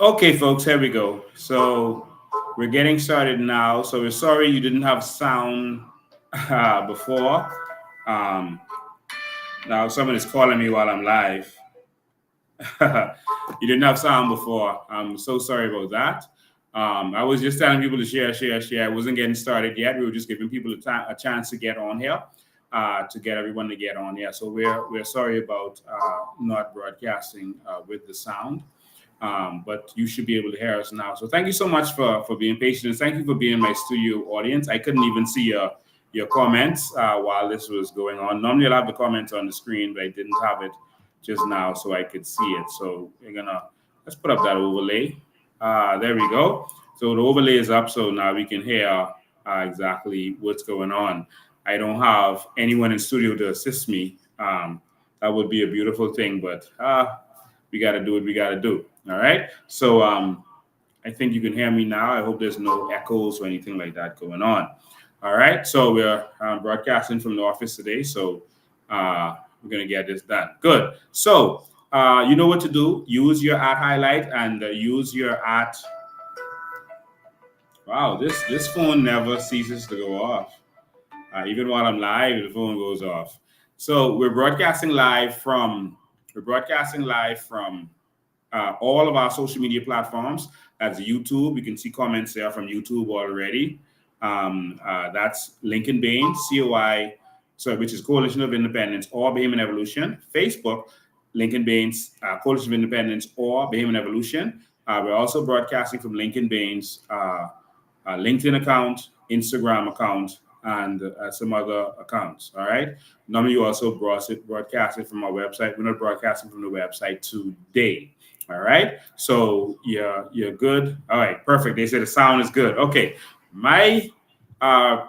Okay, folks, here we go. So we're getting started now. So we're sorry you didn't have sound before. Um, Now someone is calling me while I'm live. You didn't have sound before. I'm so sorry about that. I was just telling people to share, share, share. I wasn't getting started yet. We were just giving people a chance to get on here, to get everyone to get on here. So we're sorry about not broadcasting with the sound. But you should be able to hear us now. So thank you so much for being patient, and thank you for being my studio audience. I couldn't even see your comments while this was going on. Normally I'll have the comments on the screen, but I didn't have it just now so I could see it. So we're gonna let's put up that overlay. There we go. So the overlay is up, so now we can hear exactly what's going on. I don't have anyone in studio to assist me. That would be a beautiful thing, but we got to do what we got to do. All right. So I think you can hear me now. I hope there's no echoes or anything like that going on. All right. So we're broadcasting from the office today. So we're going to get this done. Good. So you know what to do. Use your at highlight and use your at. Wow, this phone never ceases to go off. Even while I'm live, the phone goes off. So we're broadcasting live from all of our social media platforms. That's YouTube. You can see comments there from YouTube already. That's Lincoln Bain, COI, sorry, which is Coalition of Independence or Bahamian Evolution. Facebook, Lincoln Bain's Coalition of Independence or Bahamian Evolution. We're also broadcasting from Lincoln Bain's LinkedIn account, Instagram account, and some other accounts. All right. Normally, you also broadcast it from our website. We're not broadcasting from the website today. All right. So you're good. All right. Perfect. They said the sound is good. Okay. My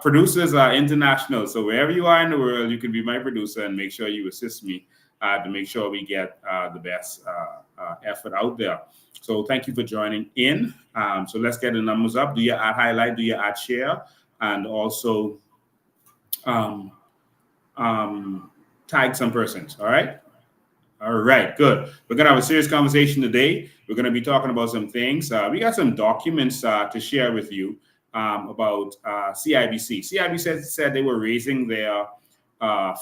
producers are international, so wherever you are in the world, you can be my producer and make sure you assist me to make sure we get the best effort out there. So thank you for joining in. So let's get the numbers up. Do your ad highlight, do your ad share, and also um, tag some persons. All right. All right, good. We're going to have a serious conversation today. We're going to be talking about some things. We got some documents to share with you about CIBC. CIBC said they were raising their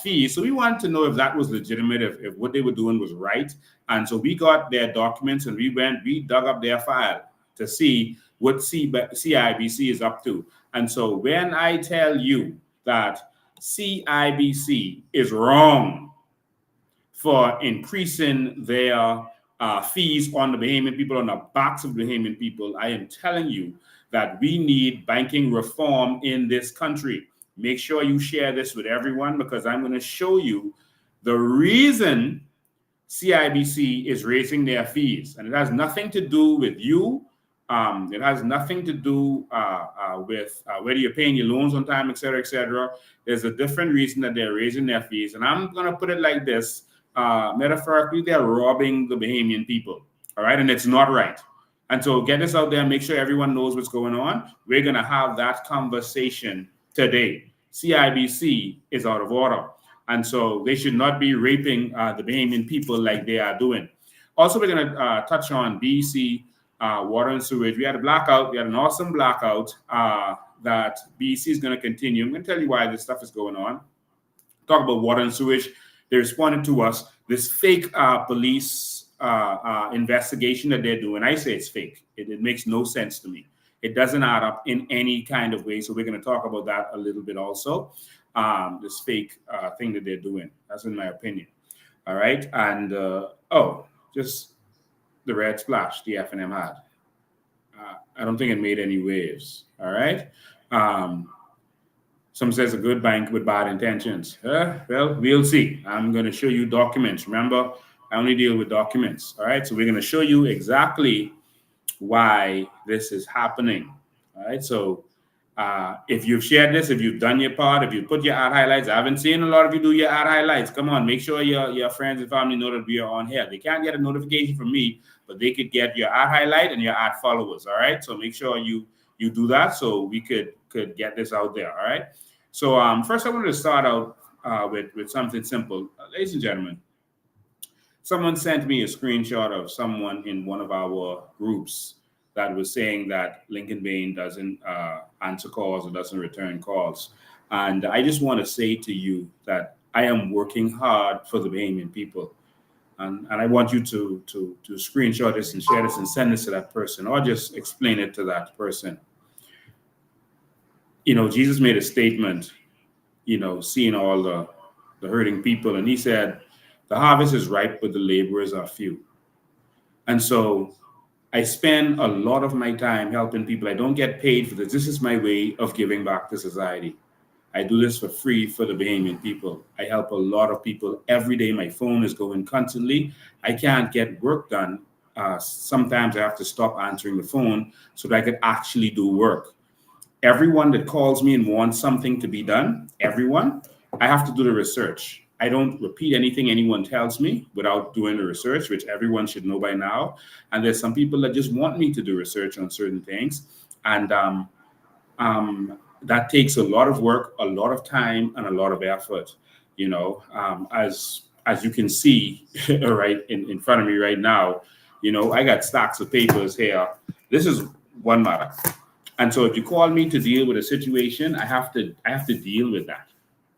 fees. So we wanted to know if that was legitimate, if what they were doing was right. And so we got their documents and we dug up their file to see what CIBC is up to. And so when I tell you that CIBC is wrong for increasing their fees on the Bahamian people, on the backs of the Bahamian people, I am telling you that we need banking reform in this country. Make sure you share this with everyone because I'm going to show you the reason CIBC is raising their fees. And it has nothing to do with you. It has nothing to do with whether you're paying your loans on time, et cetera, et cetera. There's a different reason that they're raising their fees. And I'm going to put it like this. Metaphorically, they're robbing the Bahamian people. All right. And it's not right. And so get this out there. Make sure everyone knows what's going on. We're going to have that conversation today. CIBC is out of order. And so they should not be raping the Bahamian people like they are doing. Also, we're going to touch on BEC, water and sewage. We had a blackout. We had an awesome blackout that BEC is going to continue. I'm going to tell you why this stuff is going on. Talk about water and sewage. They responded to us, this fake police investigation that they're doing. I say it's fake. It makes no sense to me. It doesn't add up in any kind of way. So we're going to talk about that a little bit also. This fake thing that they're doing. That's in my opinion. All right. And, just the red splash the F&M had. I don't think it made any waves. All right. Some says a good bank with bad intentions. Well, we'll see. I'm going to show you documents. Remember, I only deal with documents. All right. So we're going to show you exactly why this is happening. All right. So if you've shared this, if you've done your part, if you put your ad highlights, I haven't seen a lot of you do your ad highlights. Come on, make sure your friends and family know that we are on here. They can't get a notification from me, but they could get your ad highlight and your ad followers. All right. So make sure you do that so we could get this out there. All right. So first I wanted to start out with something simple. Ladies and gentlemen, Someone sent me a screenshot of someone in one of our groups that was saying that Lincoln Bain doesn't answer calls or doesn't return calls. And I just want to say to you that I am working hard for the Bahamian people. And I want you to screenshot this and share this and send this to that person, or just explain it to that person. Jesus made a statement, seeing all the hurting people. And he said, the harvest is ripe, but the laborers are few. And so I spend a lot of my time helping people. I don't get paid for this. This is my way of giving back to society. I do this for free for the Bahamian people. I help a lot of people every day. My phone is going constantly. I can't get work done. Sometimes I have to stop answering the phone so that I can actually do work. Everyone that calls me and wants something to be done, everyone, I have to do the research. I don't repeat anything anyone tells me without doing the research, which everyone should know by now. And there's some people that just want me to do research on certain things. And that takes a lot of work, a lot of time, and a lot of effort. As you can see right in front of me right now, I got stacks of papers here. This is one matter. And so if you call me to deal with a situation, I have to deal with that.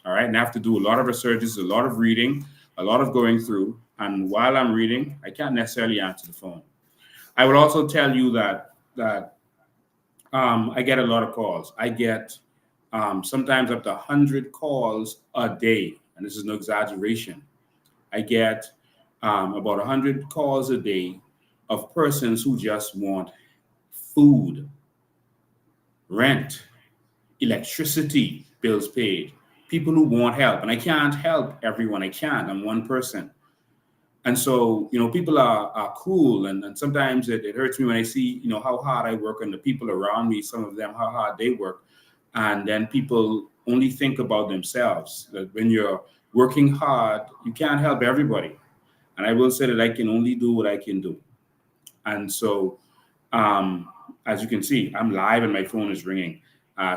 All right. And I have to do a lot of researches, a lot of reading, a lot of going through. And while I'm reading, I can't necessarily answer the phone. I would also tell you that I get a lot of calls. I get sometimes up to 100 calls a day. And this is no exaggeration. I get about 100 calls a day of persons who just want food, rent, electricity bills paid, people who want help. And I can't help everyone. I can't. I'm one person. And so, people are cruel. And sometimes it hurts me when I see, how hard I work and the people around me, some of them, how hard they work. And then people only think about themselves. That when you're working hard, you can't help everybody. And I will say that I can only do what I can do. And so, as you can see, I'm live and my phone is ringing.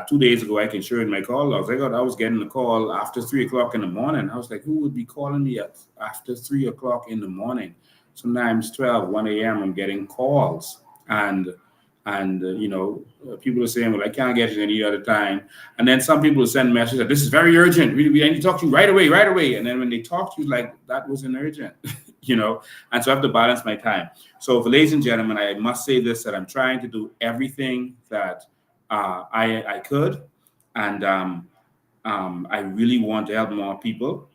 2 days ago, I can show you my call logs. I was getting a call after 3 o'clock in the morning. I was like, who would be calling me after 3 o'clock in the morning? Sometimes 12, 1 a.m., I'm getting calls. And people are saying, well, I can't get it any other time. And then some people send messages that this is very urgent. We need to talk to you right away. And then when they talk to you, like, that wasn't urgent, And so I have to balance my time. So for ladies and gentlemen, I must say this, that I'm trying to do everything that I could. And I really want to help more people.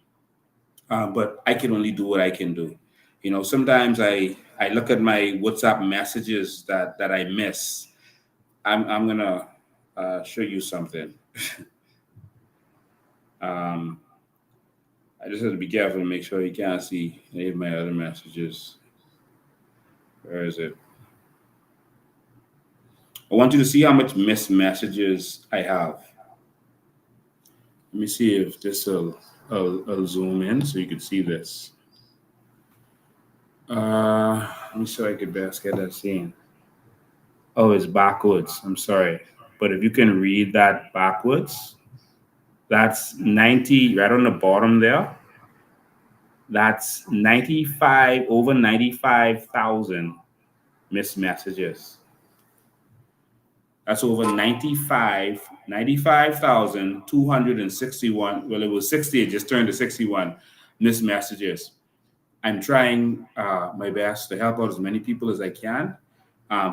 But I can only do what I can do. Sometimes I look at my WhatsApp messages that I miss. I'm gonna show you something. I just have to be careful to make sure you can't see any of my other messages. Where is it? I want you to see how much missed messages I have. Let me see if this will zoom in so you can see this. Let me see if I could best get that seen. Oh, it's backwards. I'm sorry. But if you can read that backwards, that's 90 right on the bottom there. That's 95, over 95,000 missed messages. That's over 95,261. Well, it was 60. It just turned to 61 missed messages. I'm trying my best to help out as many people as I can.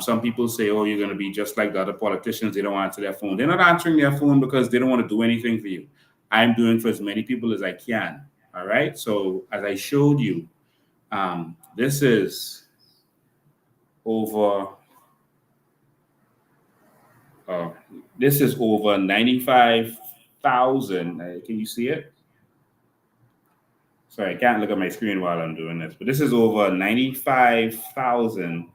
Some people say, oh, you're going to be just like the other politicians. They don't answer their phone. They're not answering their phone because they don't want to do anything for you. I'm doing for as many people as I can. All right. So as I showed you, this is over 95,000. Can you see it? Sorry, I can't look at my screen while I'm doing this, but this is over 95,000.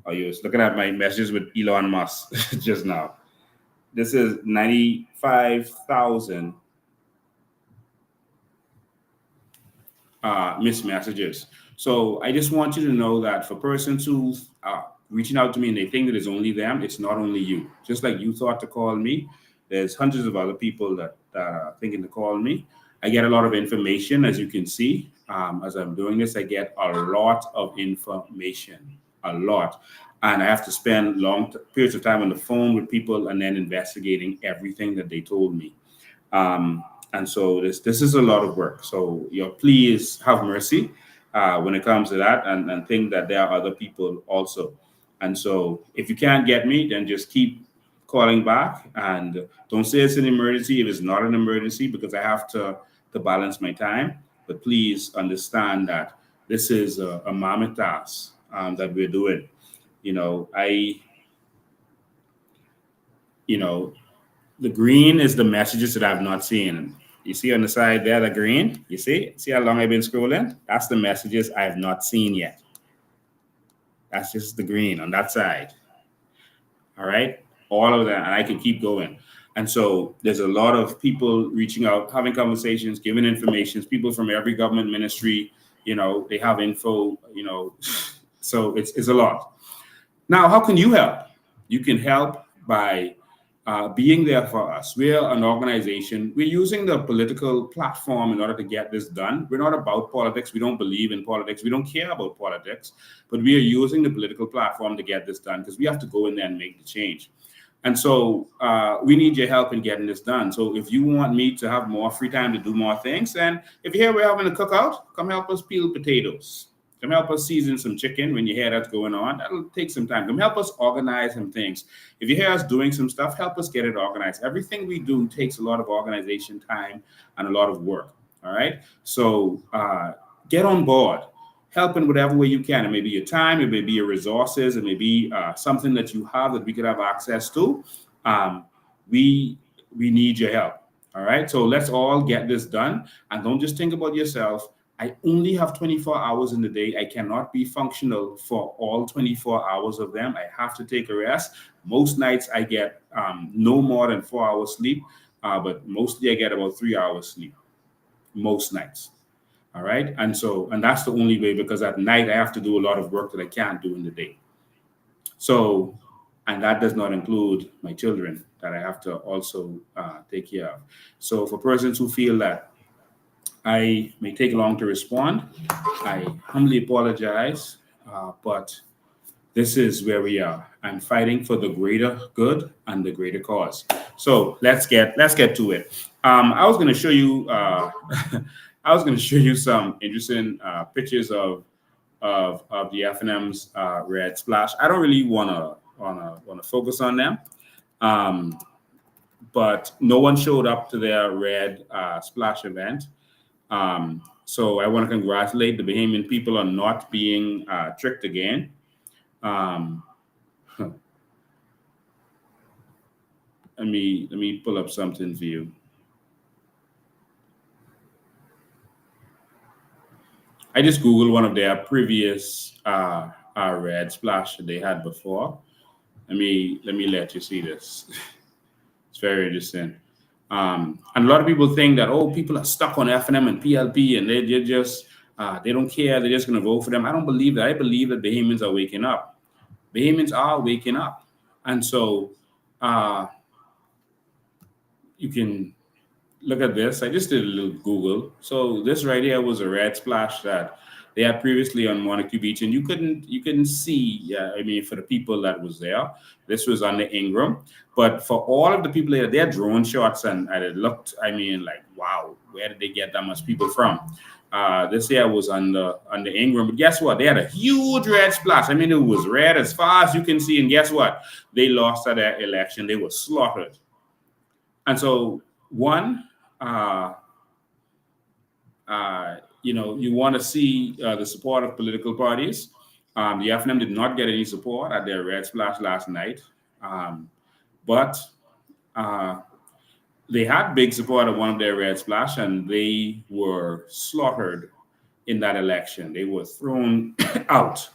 Oh, you was looking at my messages with Elon Musk just now. This is 95,000 missed messages. So I just want you to know that for persons who are reaching out to me and they think that it's only them, it's not only you. Just like you thought to call me, there's hundreds of other people that are thinking to call me. I get a lot of information, as you can see. as I'm doing this, I get a lot of information, a lot. And I have to spend long periods of time on the phone with people and then investigating everything that they told me. And so this is a lot of work. So please have mercy when it comes to that, and think that there are other people also. And so if you can't get me, then just keep calling back, and don't say it's an emergency if it's not an emergency, because I have to balance my time. But please understand that this is a mammoth task that we're doing. You know, you know, the green is the messages that I've not seen. You see on the side there, the green? You see how long I've been scrolling? That's the messages I have not seen yet. That's just the green on that side. All right. All of that. And I can keep going. And so there's a lot of people reaching out, having conversations, giving information, people from every government ministry, they have info, so it's a lot. Now, how can you help? You can help by being there for us. We're an organization. We're using the political platform in order to get this done. We're not about politics. We don't believe in politics. We don't care about politics. But we are using the political platform to get this done, because we have to go in there and make the change. And so we need your help in getting this done. So if you want me to have more free time to do more things, and if you're here, we're having a cookout, come help us peel potatoes. Come help us season some chicken when you hear that's going on. That'll take some time. Come help us organize some things. If you hear us doing some stuff, help us get it organized. Everything we do takes a lot of organization time and a lot of work. All right. So get on board. Help in whatever way you can. It may be your time, it may be your resources, it may be something that you have that we could have access to. We need your help. All right. So let's all get this done. And don't just think about yourself. I only have 24 hours in the day. I cannot be functional for all 24 hours of them. I have to take a rest. Most nights I get no more than 4 hours sleep, but mostly I get about 3 hours sleep most nights. All right. And that's the only way, because at night I have to do a lot of work that I can't do in the day. So, and that does not include my children that I have to also take care of. So for persons who feel that I may take long to respond, I humbly apologize, but this is where we are. I'm fighting for the greater good and the greater cause. So let's get to it. I was going to show you. I was going to show you some interesting pictures of the F&M's red splash. I don't really want to focus on them, but no one showed up to their red splash event. So I want to congratulate the Bahamian people on not being tricked again. Let me pull up something for you. I just Googled one of their previous red splash that they had before. Let me let you see this. It's very interesting. And a lot of people think that, people are stuck on F&M and PLP and they just they don't care. They're just going to vote for them. I don't believe that. I believe that Bahamians are waking up. Bahamians are waking up. And so you can look at this. I just did a little Google. So this right here was a red splash that they had previously on Montague Beach, and you couldn't see. For the people that was there, this was on the Ingram. But for all of the people there, they had drone shots, and it looked. Like, wow, where did they get that much people from? This here was on the Ingram, but guess what? They had a huge red splash. It was red as far as you can see, and guess what? They lost at that election. They were slaughtered. And so you want to see the support of political parties. The F&M did not get any support at their red splash last night, but they had big support at one of their red splash, and they were slaughtered in that election. They were thrown out.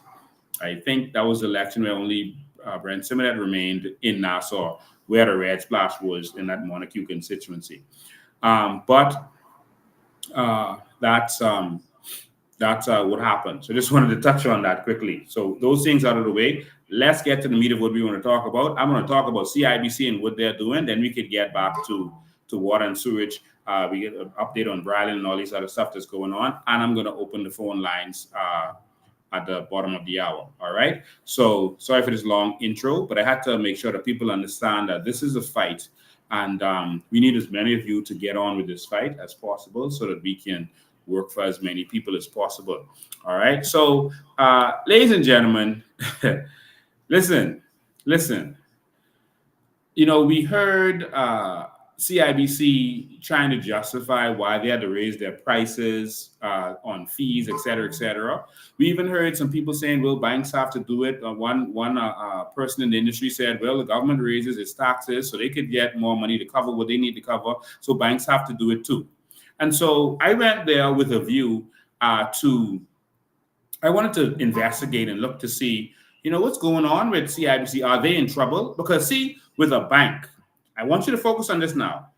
I think that was the election where only Brent Simonet remained in Nassau, where the red splash was in that Montague constituency. But that's what happened. So just wanted to touch on that quickly. So those things out of the way. Let's get to the meat of what we want to talk about. I'm going to talk about CIBC and what they're doing. Then we could get back to to water and sewage. We get an update on Bryland and all these other stuff that's going on. And I'm going to open the phone lines at the bottom of the hour. All right. So sorry for this long intro, but I had to make sure that people understand that this is a fight. And we need as many of you to get on with this fight as possible so that we can work for as many people as possible. All right. So, ladies and gentlemen, listen. You know, we heard CIBC trying to justify why they had to raise their prices on fees, et cetera, et cetera. We even heard some people saying, well, banks have to do it. One person in the industry said, well, the government raises its taxes so they could get more money to cover what they need to cover. So banks have to do it too. And so I went there with a view I wanted to investigate and look to see, you know, what's going on with CIBC. Are they in trouble? Because see, with a bank, I want you to focus on this now.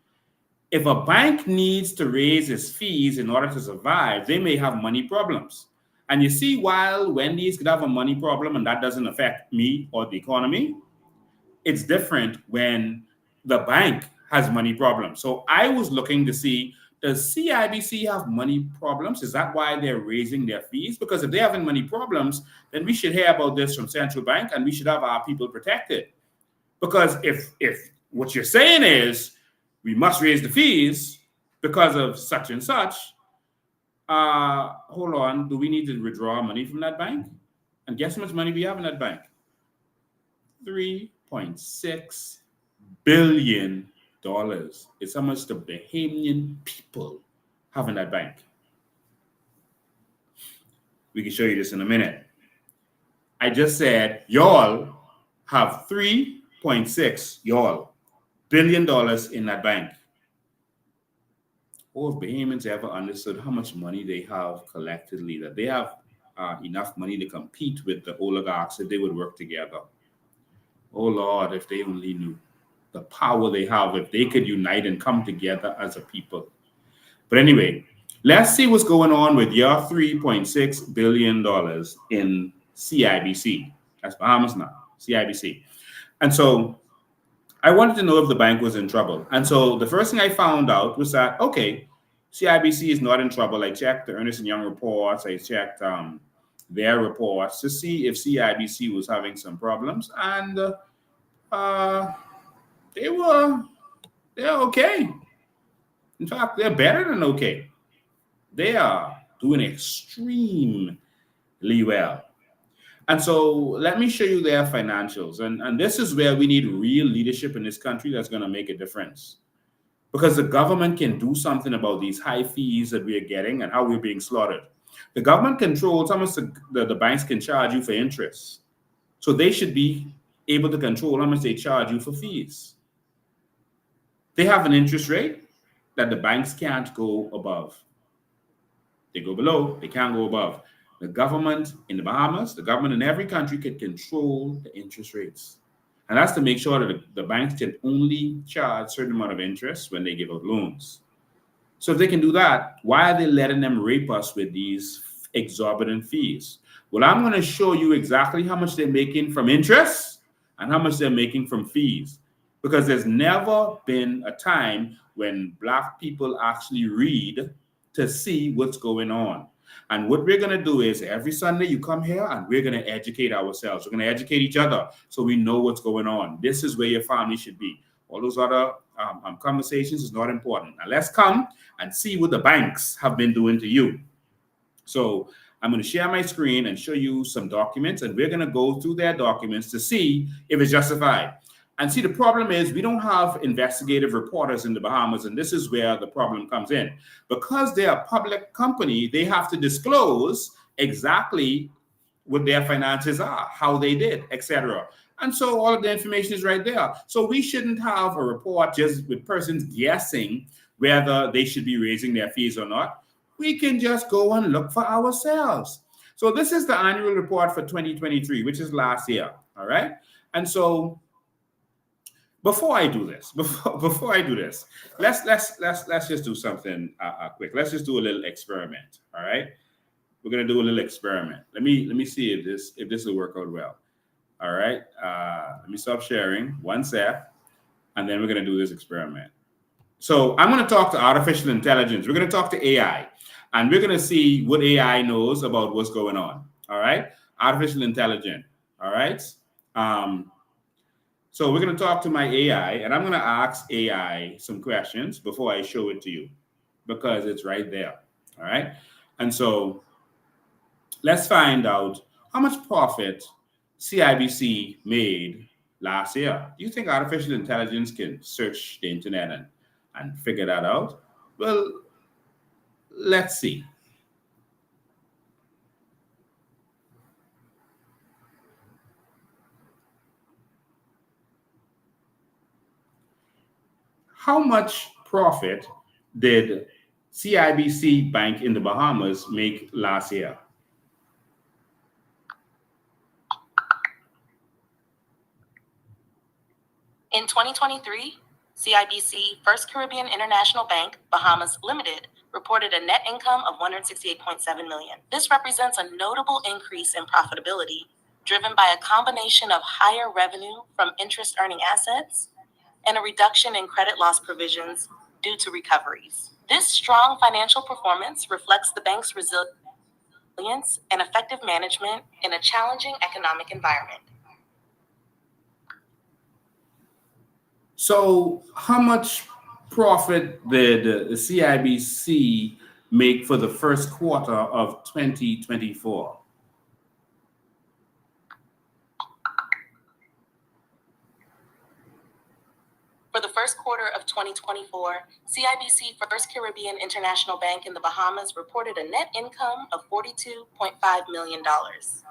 If a bank needs to raise its fees in order to survive, they may have money problems. And you see, while Wendy's could have a money problem and that doesn't affect me or the economy, it's different when the bank has money problems. So I was looking to see, does CIBC have money problems? Is that why they're raising their fees? Because if they're having money problems, then we should hear about this from central bank and we should have our people protected. Because if what you're saying is we must raise the fees because of such and such, hold on, do we need to withdraw money from that bank? And guess how much money we have in that bank? $3.6 billion. It's how much the Bahamian people have in that bank. We can show you this in a minute. I just said y'all have $3.6 billion in that bank. Or if Bahamians ever understood how much money they have collectively, that they have enough money to compete with the oligarchs if they would work together. Oh Lord, if they only knew the power they have, if they could unite and come together as a people. But anyway, let's see what's going on with your $3.6 billion in CIBC. That's Bahamas now, CIBC. And so I wanted to know if the bank was in trouble. And so the first thing I found out was that, okay, CIBC is not in trouble. I checked the Ernst & Young reports. I checked their reports to see if CIBC was having some problems. And they're okay. In fact, they're better than okay. They are doing extremely well. And so let me show you their financials. And this is where we need real leadership in this country that's going to make a difference. Because the government can do something about these high fees that we are getting and how we're being slaughtered. The government controls how much the banks can charge you for interest. So they should be able to control how much they charge you for fees. They have an interest rate that the banks can't go above. They go below, they can't go above. The government in the Bahamas, the government in every country can control the interest rates. And that's to make sure that the banks can only charge a certain amount of interest when they give out loans. So if they can do that, why are they letting them rape us with these exorbitant fees? Well, I'm going to show you exactly how much they're making from interest and how much they're making from fees. Because there's never been a time when Black people actually read to see what's going on. And what we're going to do is every Sunday you come here and we're going to educate ourselves. We're going to educate each other so we know what's going on. This is where your family should be. All those other conversations is not important. Now let's come and see what the banks have been doing to you. So I'm going to share my screen and show you some documents, and we're going to go through their documents to see if it's justified. And see, the problem is we don't have investigative reporters in the Bahamas, and this is where the problem comes in. Because they're a public company, they have to disclose exactly what their finances are, how they did, etc. And so all of the information is right there. So we shouldn't have a report just with persons guessing whether they should be raising their fees or not. We can just go and look for ourselves. So this is the annual report for 2023, which is last year, all right? And so before I do this, let's just do something quick. Let's just do a little experiment. All right, we're gonna do a little experiment. Let me see if this will work out well. All right, let me stop sharing 1 sec, and then we're gonna do this experiment. So I'm going to talk to artificial intelligence. We're going to talk to AI, and we're going to see what AI knows about what's going on. All right, artificial intelligence. All right. Um, so we're going to talk to my AI, and I'm going to ask AI some questions before I show it to you, because it's right there. All right. And so let's find out how much profit CIBC made last year. Do you think artificial intelligence can search the internet and figure that out? Well, let's see. How much profit did CIBC Bank in the Bahamas make last year? In 2023, CIBC First Caribbean International Bank, Bahamas Limited, reported a net income of $168.7 million. This represents a notable increase in profitability, driven by a combination of higher revenue from interest-earning assets and a reduction in credit loss provisions due to recoveries. This strong financial performance reflects the bank's resilience and effective management in a challenging economic environment. So, how much profit did the CIBC make for the first quarter of 2024? For the first quarter of 2024, CIBC First Caribbean International Bank in the Bahamas reported a net income of $42.5 million.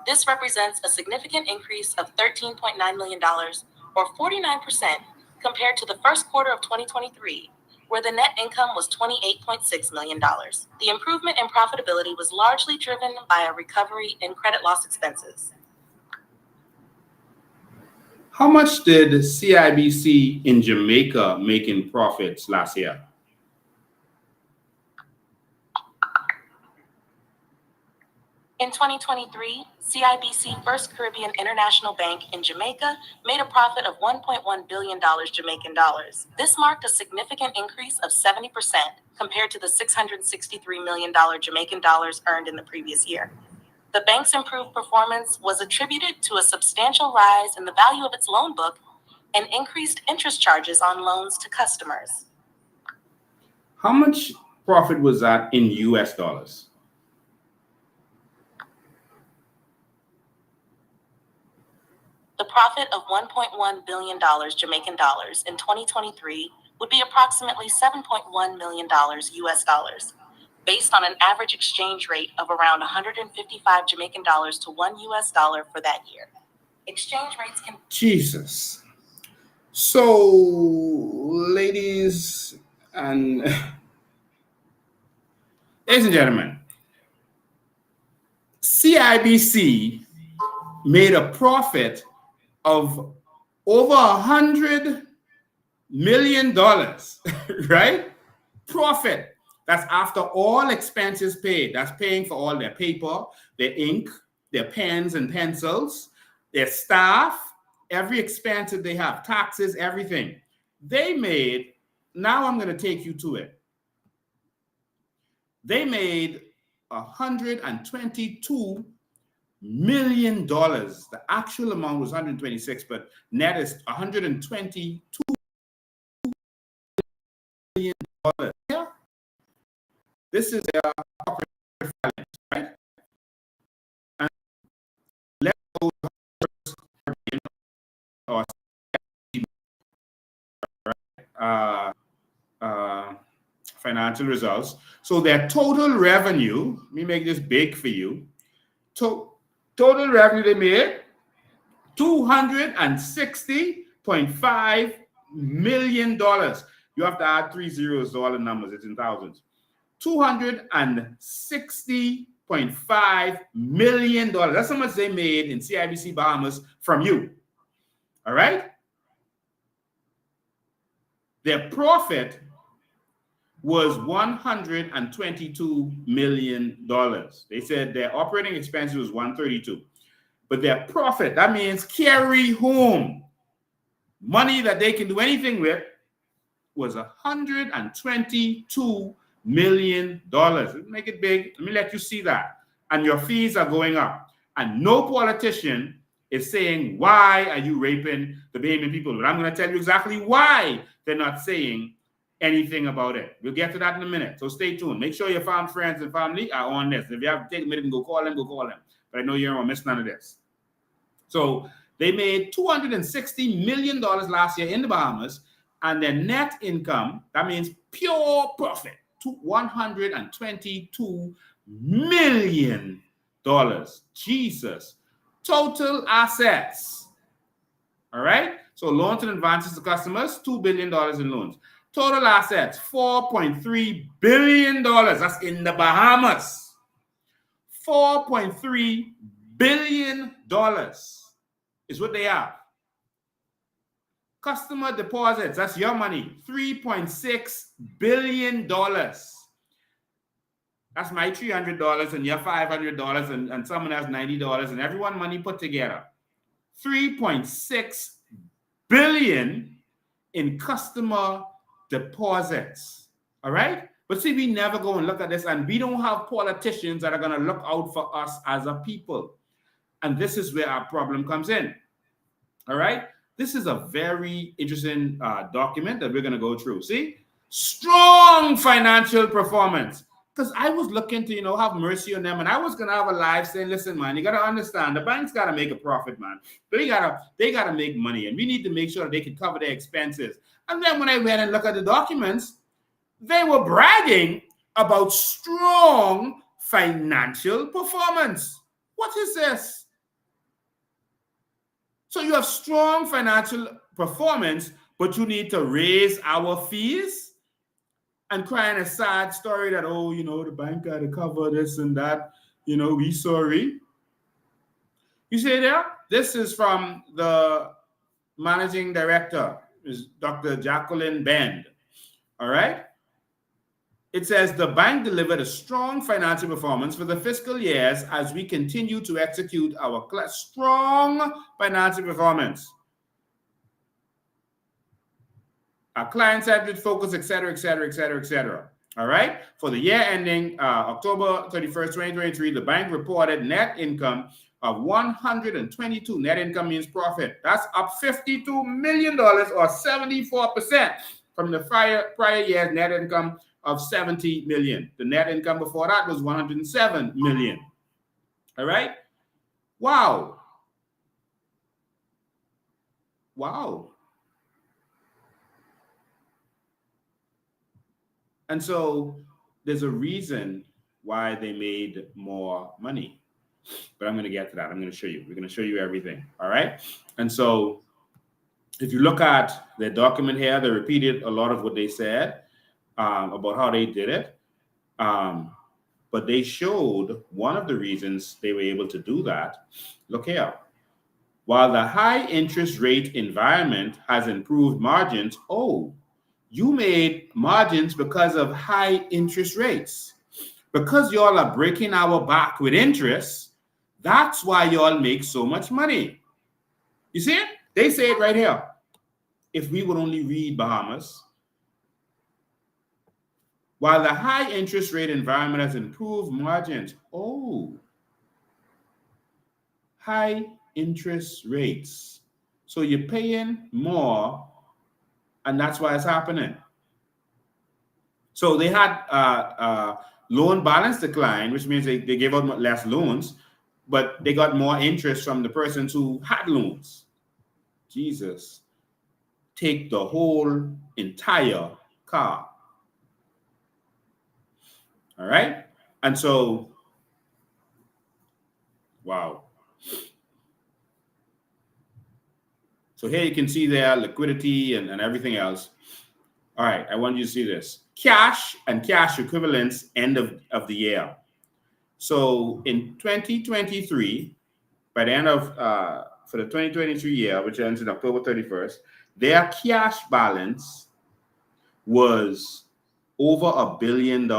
This represents a significant increase of $13.9 million, or 49%, compared to the first quarter of 2023, where the net income was $28.6 million. The improvement in profitability was largely driven by a recovery in credit loss expenses. How much did CIBC in Jamaica make in profits last year? In 2023, CIBC First Caribbean International Bank in Jamaica made a profit of $1.1 billion Jamaican dollars. This marked a significant increase of 70% compared to the $663 million Jamaican dollars earned in the previous year. The bank's improved performance was attributed to a substantial rise in the value of its loan book and increased interest charges on loans to customers. How much profit was that in US dollars? The profit of $1.1 billion Jamaican dollars in 2023 would be approximately $7.1 million US dollars, based on an average exchange rate of around 155 Jamaican dollars to $1 US dollar for that year. Exchange rates can... Jesus. So, ladies and gentlemen, CIBC made a profit of over $100 million, right? Profit. That's after all expenses paid. That's paying for all their paper, their ink, their pens and pencils, their staff, every expense that they have, taxes, everything. They made, now I'm going to take you to it. They made $122 million. The actual amount was 126, but net is $122 million. Yeah. This is their corporate finance, right? And let's go to financial results. So their total revenue, let me make this big for you. Total revenue they made, $260.5 million. You have to add 3 zeros to all the numbers. It's in thousands. $260.5 million. That's how much they made in CIBC Bahamas from you. All right? Their profit was $122 million. They said their operating expense was $132. But their profit, that means carry home money that they can do anything with, was $122 million. Make it big. Let me let you see that. And your fees are going up. And no politician is saying, why are you raping the Bahamian people? But I'm going to tell you exactly why they're not saying anything about it. We'll get to that in a minute. So stay tuned. Make sure your farm friends and family are on this. If you have to take a minute and go call them, go call them. But I know you don't want to miss none of this. So they made $260 million last year in the Bahamas, and their net income, that means pure profit, to $122 million. Jesus. Total assets. All right. So loans and advances to customers, $2 billion in loans. Total assets, $4.3 billion. That's in the Bahamas. $4.3 billion is what they have. Customer deposits, that's your money, $3.6 billion. That's my $300 and your $500 and someone has $90 and everyone money put together. $3.6 billion in customer deposits. All right? But see, we never go and look at this, and we don't have politicians that are going to look out for us as a people. And this is where our problem comes in. All right? This is a very interesting document that we're going to go through. See? Strong financial performance. Because I was looking to, have mercy on them, and I was going to have a live saying, listen, man, you got to understand, the bank's got to make a profit, man. They got to make money, and we need to make sure that they can cover their expenses. And then when I went and looked at the documents, they were bragging about strong financial performance. What is this? So you have strong financial performance, but you need to raise our fees? And crying a sad story that, the bank got to cover this and that, we sorry. You see there? This is from the managing director, is Dr. Jacqueline Bend. All right? It says the bank delivered a strong financial performance for the fiscal years as we continue to execute our strong financial performance. Our client-centered focus, et cetera, et cetera, et cetera, et cetera. All right? For the year ending October 31st, 2023, the bank reported net income of $122. Net income means profit. That's up $52 million or 74% from the prior year's net income of $70 million. The net income before that was $107 million. All right? Wow. Wow. And so there's a reason why they made more money. But I'm going to get to that. I'm going to show you. We're going to show you everything. All right. And so if you look at their document here, they repeated a lot of what they said about how they did it. But they showed one of the reasons they were able to do that. Look here. While the high interest rate environment has improved margins, you made margins because of high interest rates. Because y'all are breaking our back with interest, that's why y'all make so much money. You see it? They say it right here. If we would only read Bahamas. While the high interest rate environment has improved margins. High interest rates. So you're paying more, and that's why it's happening. So they had loan balance decline, which means they gave out less loans, but they got more interest from the persons who had loans. Jesus. Take the whole entire car. All right? And so, wow. So here you can see their liquidity and everything else. All right, I want you to see this. Cash and cash equivalents end of the year. So in 2023, by the end of, for the 2023 year, which ends in October 31st, their cash balance was over $1 billion.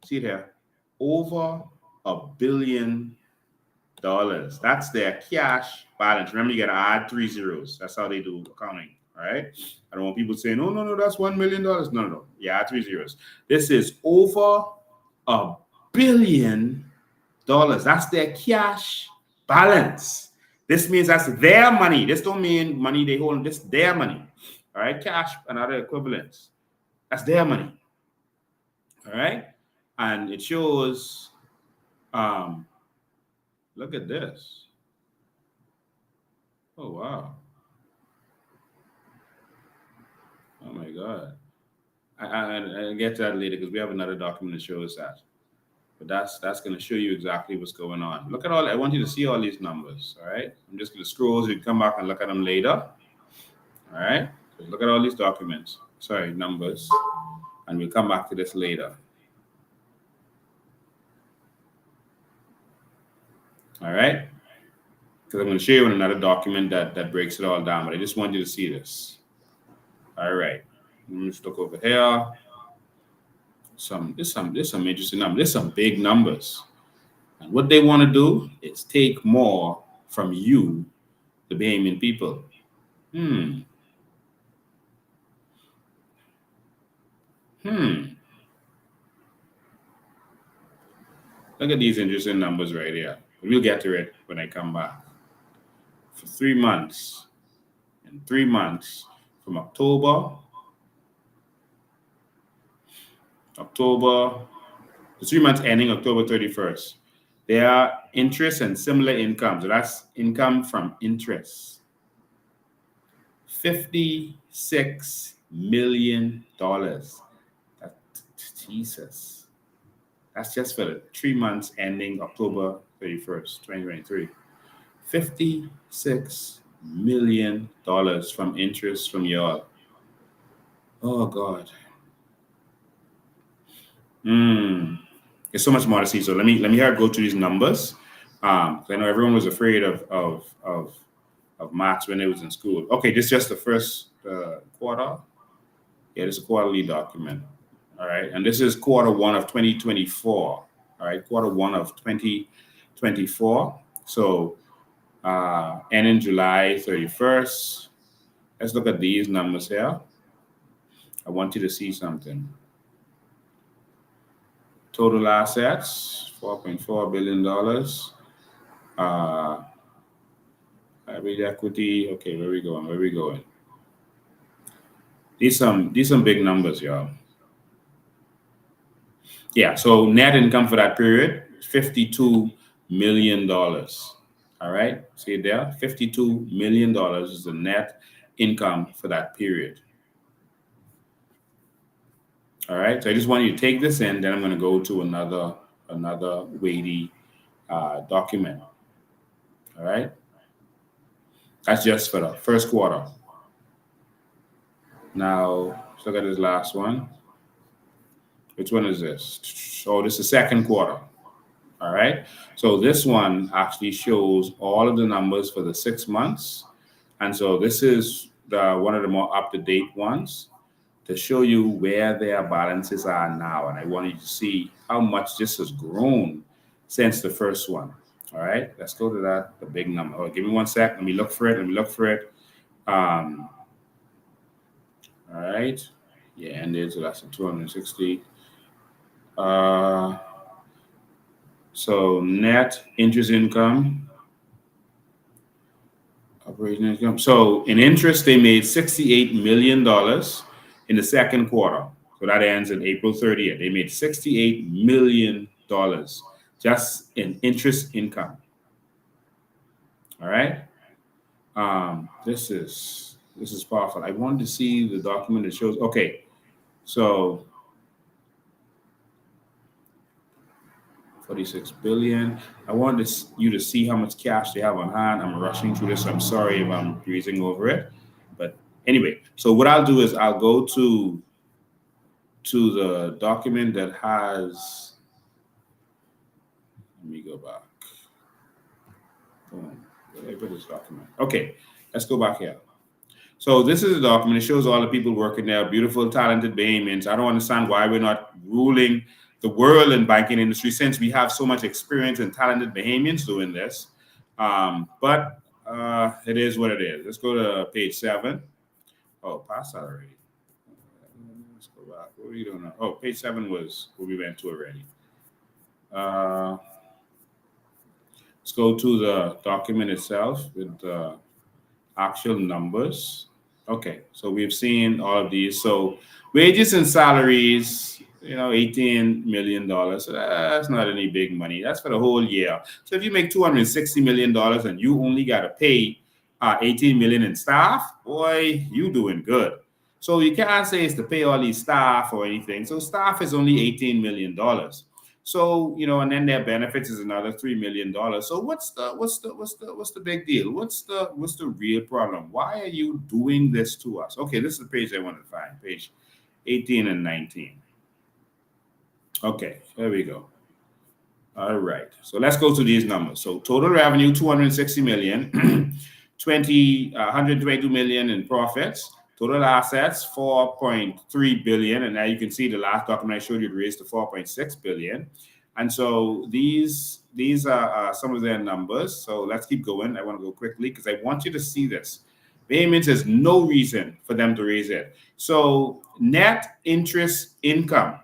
See there? Over $1 billion. That's their cash balance. Remember, you got to add 3 zeros. That's how they do accounting. All right. I don't want people saying, "Oh no, that's $1 million." No. Yeah, 3 zeros. This is over $1 billion. That's their cash balance. This means that's their money. This don't mean money they hold. This their money. All right, cash and other equivalents. That's their money. All right, and it shows. Look at this. Oh wow. Oh my God. I'll get to that later because we have another document that shows that. But that's going to show you exactly what's going on. Look at all. I want you to see all these numbers. All right. I'm just going to scroll so you can come back and look at them later. All right. So look at all these documents. Sorry, numbers. And we'll come back to this later. All right. Because I'm going to show you another document that breaks it all down. But I just want you to see this. All right. Let me just look over here. There's some interesting numbers. There's some big numbers. And what they want to do is take more from you, the Bahamian people. Look at these interesting numbers right here. We'll get to it when I come back. For 3 months, in 3 months, from October, the 3 months ending October 31st, there are interest and similar income. So that's income from interest. $56 million. Jesus. That's just for the 3 months ending October 31st, 2023. $56 million from interest from y'all. Oh, God. There's so much more to see. So let me go through these numbers. I know everyone was afraid of maths when they was in school. Okay, this is just the first quarter. Yeah, this is a quarterly document. All right, and this is quarter one of 2024. All right, quarter one of 2024. So ending July 31st. Let's look at these numbers here. I want you to see something. Total assets, $4.4 billion. Average equity. Okay, where we going? These some big numbers, y'all. Yeah, so net income for that period, $52 million. All right, see it there? $52 million is the net income for that period. All right, so I just want you to take this in, then I'm going to go to another weighty document. All right, that's just for the first quarter. Now, let's look at this last one. Which one is this? So this is the second quarter. All right. So this one actually shows all of the numbers for the 6 months. And so this is one of the more up-to-date ones to show you where their balances are now. And I want you to see how much this has grown since the first one. All right. Let's go to that, the big number. Oh, give me 1 sec. Let me look for it. All right. Yeah, ended. So that's a 260. So net interest income, operating income. So in interest, they made $68 million in the second quarter. So that ends in April 30th. They made $68 million just in interest income. All right. This is powerful. I wanted to see the document that shows. Okay, so 46 billion. I wanted you to see how much cash they have on hand. I'm rushing through this. So I'm sorry if I'm breezing over it. But anyway, so what I'll do is I'll go to the document that has, let me go back. Boom. Where did I put this document? Okay, let's go back here. So this is a document. It shows all the people working there, beautiful, talented Bahamians. I don't understand why we're not ruling the world in banking industry since we have so much experience and talented Bahamians doing this. But it is what it is. Let's go to page 7. Oh, passed that already. Let's go back. What are we doing now? Oh, page 7 was what we went to already. Uh, let's go to the document itself with the actual numbers. Okay, so we've seen all of these. So wages and salaries, $18 million. So that's not any big money. That's for the whole year. So if you make $260 million and you only got to pay 18 million in staff, boy, you doing good. So you can't say it's to pay all these staff or anything. So staff is only $18 million. So and then their benefits is another $3 million. So what's the big deal? What's the real problem? Why are you doing this to us? Okay, this is the page I want to find, page 18 and 19. Okay, there we go. All right, so let's go to these numbers. So total revenue 260 million, 122 million in profits. Total assets 4.3 billion, and now you can see the last document I showed you raised to 4.6 billion. And so these are some of their numbers. So let's keep going. I want to go quickly because I want you to see this. Payments is no reason for them to raise it. So net interest income,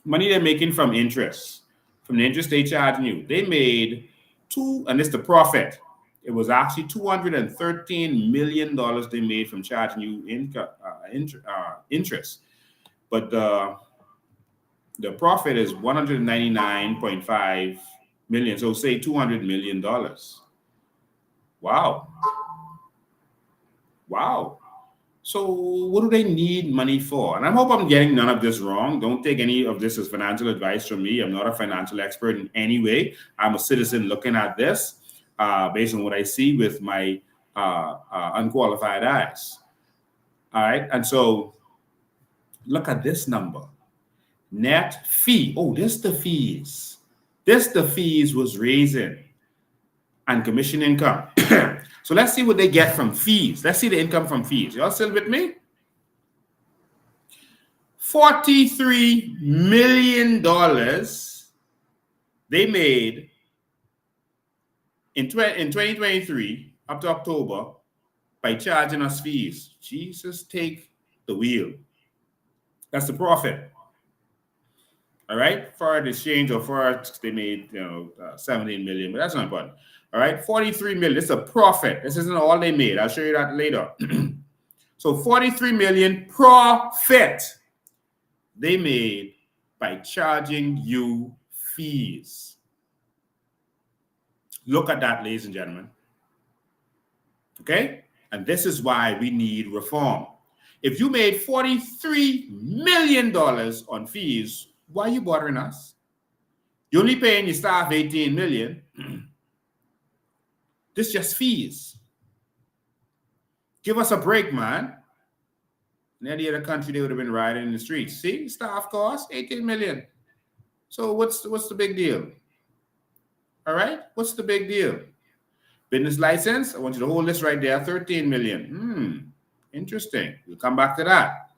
money they're making from interest, from the interest they charging you, they made and it's the profit. It was actually $213 million they made from charging you interest. But the profit is 199.5 million. So say $200 million. Wow. So what do they need money for? And I hope I'm getting none of this wrong. Don't take any of this as financial advice from me. I'm not a financial expert in any way. I'm a citizen looking at this based on what I see with my unqualified eyes. All right. And so look at this number. Net fee. Oh, this the fees. This the fees was raising and commission income. So let's see what they get from fees. Let's see the income from fees. Y'all still with me? $43 million they made in 2023 up to October by charging us fees. Jesus, take the wheel. That's the profit. All right, foreign exchange or forex, they made 17 million, but that's not important. All right, 43 million. This is a profit. This isn't all they made. I'll show you that later. So 43 million profit they made by charging you fees. Look at that, ladies and gentlemen. Okay, and this is why we need reform. If you made $43 million on fees, why are you bothering us? You're only paying your staff 18 million. This is just fees. Give us a break, man. In any other country, they would have been riding in the streets. See, staff cost 18 million. So what's the big deal? All right, what's the big deal? Business license, I want you to hold this right there, 13 million. Interesting. We'll come back to that.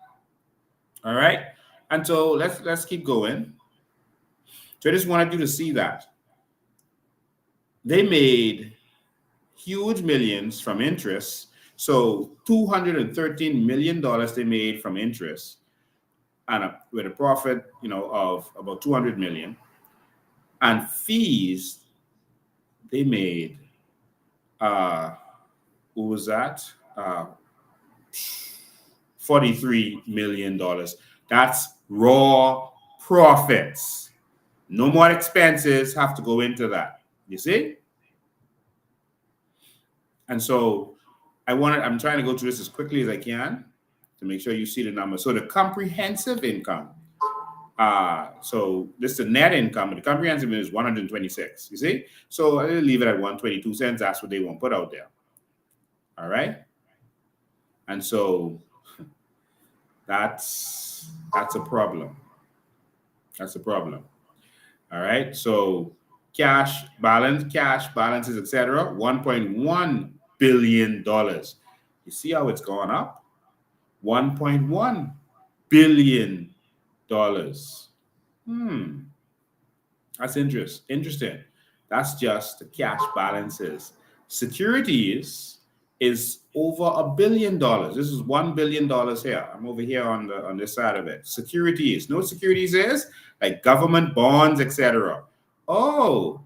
All right, and so let's keep going. So I just wanted you to see that. They made huge millions from interest. So $213 million they made from interest, and with a profit, of about 200 million. And fees, they made, what was that? $43 million. That's raw profits. No more expenses have to go into that. You see? And so I'm trying to go through this as quickly as I can to make sure you see the number. So the comprehensive income, so this is the net income, but the comprehensive is 126, you see? So I'll leave it at 122 cents. That's what they won't put out there. All right? And so that's a problem. That's a problem. All right? So cash balances, etc., $1.1 billion. You see how it's gone up? $1.1 billion. That's interesting. That's just the cash balances. Securities is over $1 billion. This is $1 billion here. I'm over here on this side of it. Securities. No securities is like government bonds, etc. Oh,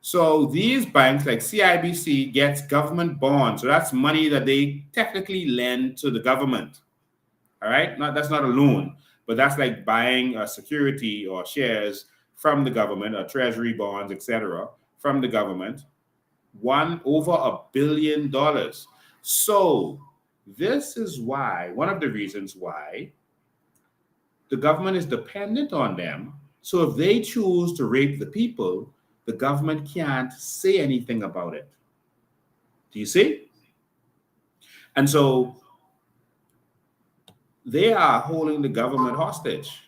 so these banks like CIBC gets government bonds. So that's money that they technically lend to the government. All right. That's not a loan, but that's like buying a security or shares from the government, or treasury bonds, etc., from the government. Over $1 billion. So this is why, one of the reasons why the government is dependent on them. So if they choose to rape the people, the government can't say anything about it. Do you see? And so they are holding the government hostage.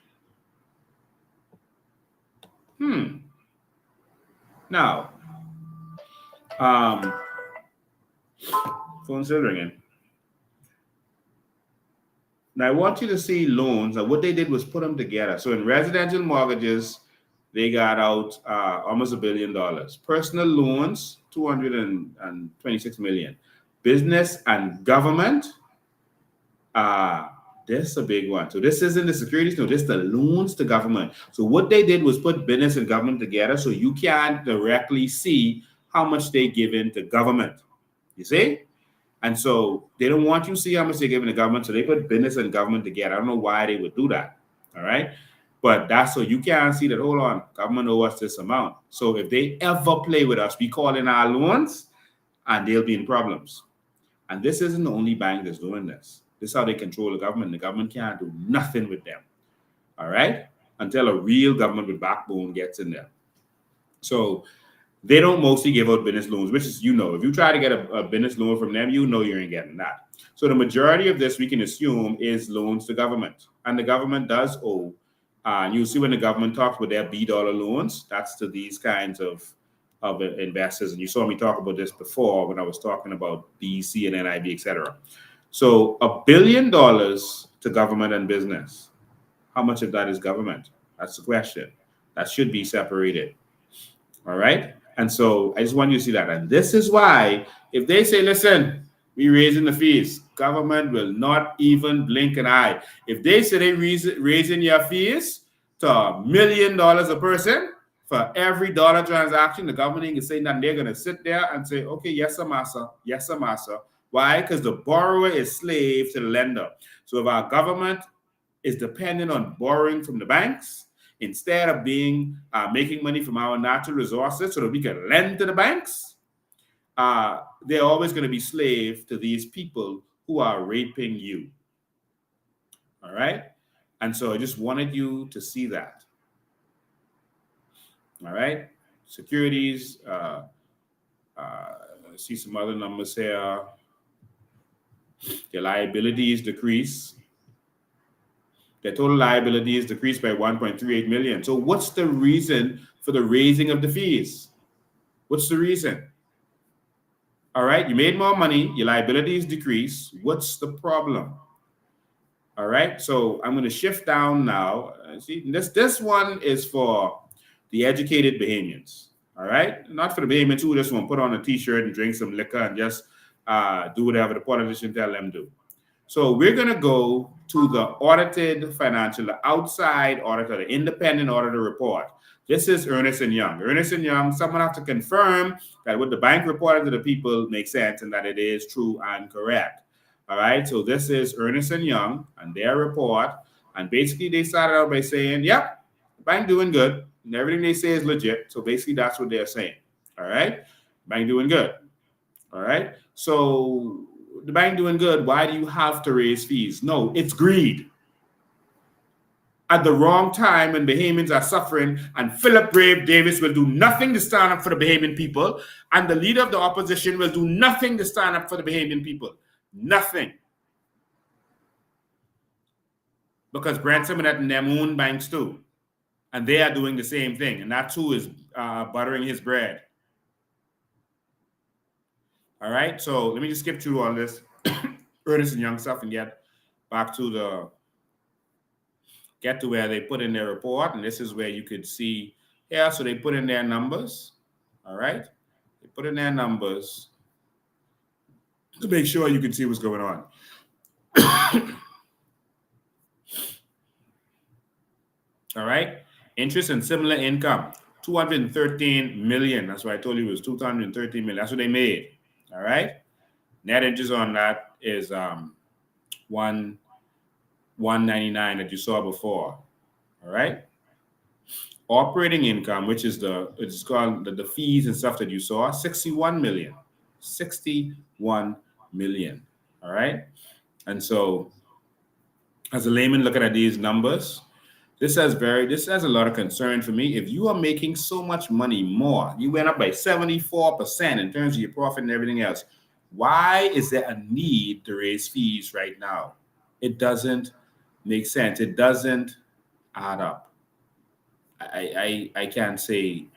Now, phone's still ringing. Now, I want you to see loans. And what they did was put them together. So in residential mortgages, they got out almost $1 billion. Personal loans, 226 million. Business and government, this is a big one. So this isn't the securities, no, this is the loans to government. So what they did was put business and government together, so you can't directly see how much they give in to government. You see? And so they don't want you to see how much they give in to government, so they put business and government together. I don't know why they would do that. All right? But that's so you can't see that, hold on, government owes us this amount. So if they ever play with us, we call in our loans and they'll be in problems. And this isn't the only bank that's doing this. This is how they control the government. The government can't do nothing with them. All right? Until a real government with backbone gets in there. So they don't mostly give out business loans, which is, if you try to get a business loan from them, you ain't getting that. So the majority of this we can assume is loans to government. And the government does owe. And you'll see when the government talks about their B dollar loans, that's to these kinds of investors. And you saw me talk about this before when I was talking about BEC and NIB, etc. So $1 billion to government and business. How much of that is government? That's the question. That should be separated. All right? And so I just want you to see that. And this is why, if they say, listen, we're raising the fees, government will not even blink an eye. If they say they're raising your fees to $1 million a person for every dollar transaction, the government is saying that they're going to sit there and say, okay, yes, sir, massa. Yes, sir, massa. Why? Because the borrower is slave to the lender. So if our government is dependent on borrowing from the banks, instead of making money from our natural resources so that we can lend to the banks, they're always going to be slave to these people who are raping you. All right? And so I just wanted you to see that. All right? Securities, see some other numbers here. Their liabilities decrease. Their total liabilities decreased by 1.38 million. So what's the reason for the raising of the fees? What's the reason? All right, you made more money, your liabilities decrease. What's the problem? All right, so I'm going to shift down now. See, this one is for the educated Bahamians. All right, not for the Bahamians who just want to put on a t-shirt and drink some liquor and just do whatever the politician tell them to do. So we're going to go to the audited financial, the outside auditor, the independent auditor report. This is Ernst & Young. Ernst & Young, someone has to confirm that what the bank reported to the people makes sense and that it is true and correct. All right, so this is Ernst & Young and their report. And basically they started out by saying, yep, the bank doing good. And everything they say is legit. So basically that's what they're saying. All right, bank doing good. All right, so the bank doing good, why do you have to raise fees? No, it's greed. At the wrong time when Bahamians are suffering, and Philip Brave Davis will do nothing to stand up for the Bahamian people, and the leader of the opposition will do nothing to stand up for the Bahamian people. Nothing. Because Brent Simonet and them own banks too. And they are doing the same thing. And that too is buttering his bread. All right, so let me just skip through all this Ernst & Young stuff and get back to where they put in their report. And this is where you could see here. So they put in their numbers. All right, they put in their numbers. to make sure you can see what's going on. All right. Interest and similar income, 213 million. That's why I told you it was 213 million. That's what they made. All right. Net interest on that is 199 that you saw before. All right. Operating income, which is it's called the fees and stuff that you saw, 61 million. 61 million. All right. And so as a layman looking at these numbers, this has a lot of concern for me. If you are making so much money more, you went up by 74% in terms of your profit and everything else, why is there a need to raise fees right now? It doesn't make sense. It doesn't add up. I can't say,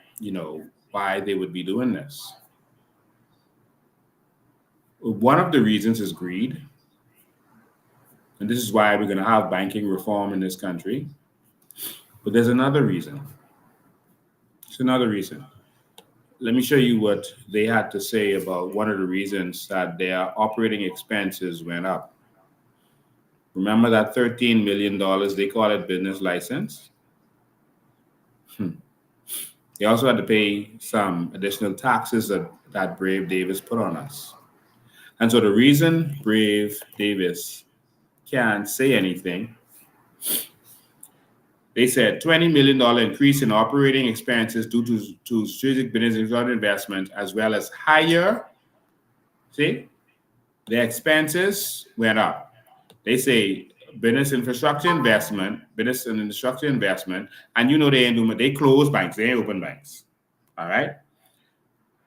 why they would be doing this. One of the reasons is greed. And this is why we're going to have banking reform in this country. But there's another reason. It's another reason. Let me show you what they had to say about one of the reasons that their operating expenses went up. Remember that $13 million, they call it business license? They also had to pay some additional taxes that Brave Davis put on us. And so the reason Brave Davis can't say anything, they said $20 million increase in operating expenses due to strategic business investment, as well as higher, their expenses went up. They say business and infrastructure investment, and they ain't doing, they close banks, they ain't open banks. All right.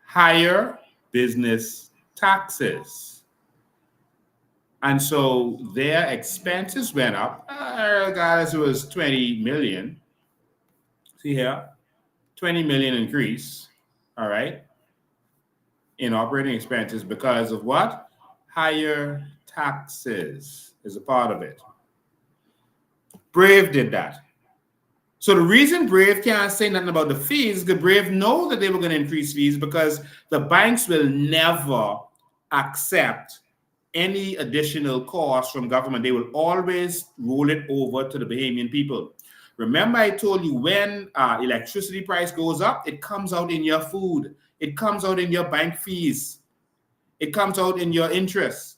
Higher business taxes. And so their expenses went up. Guys, it was 20 million. See here, 20 million increase, all right, in operating expenses because of what? Higher taxes is a part of it. Brave did that. So the reason Brave can't say nothing about the fees is because Brave know that they were going to increase fees because the banks will never accept any additional cost from government. They will always roll it over to the Bahamian people. Remember, I told you when electricity price goes up, it comes out in your food. It comes out in your bank fees. It comes out in your interest.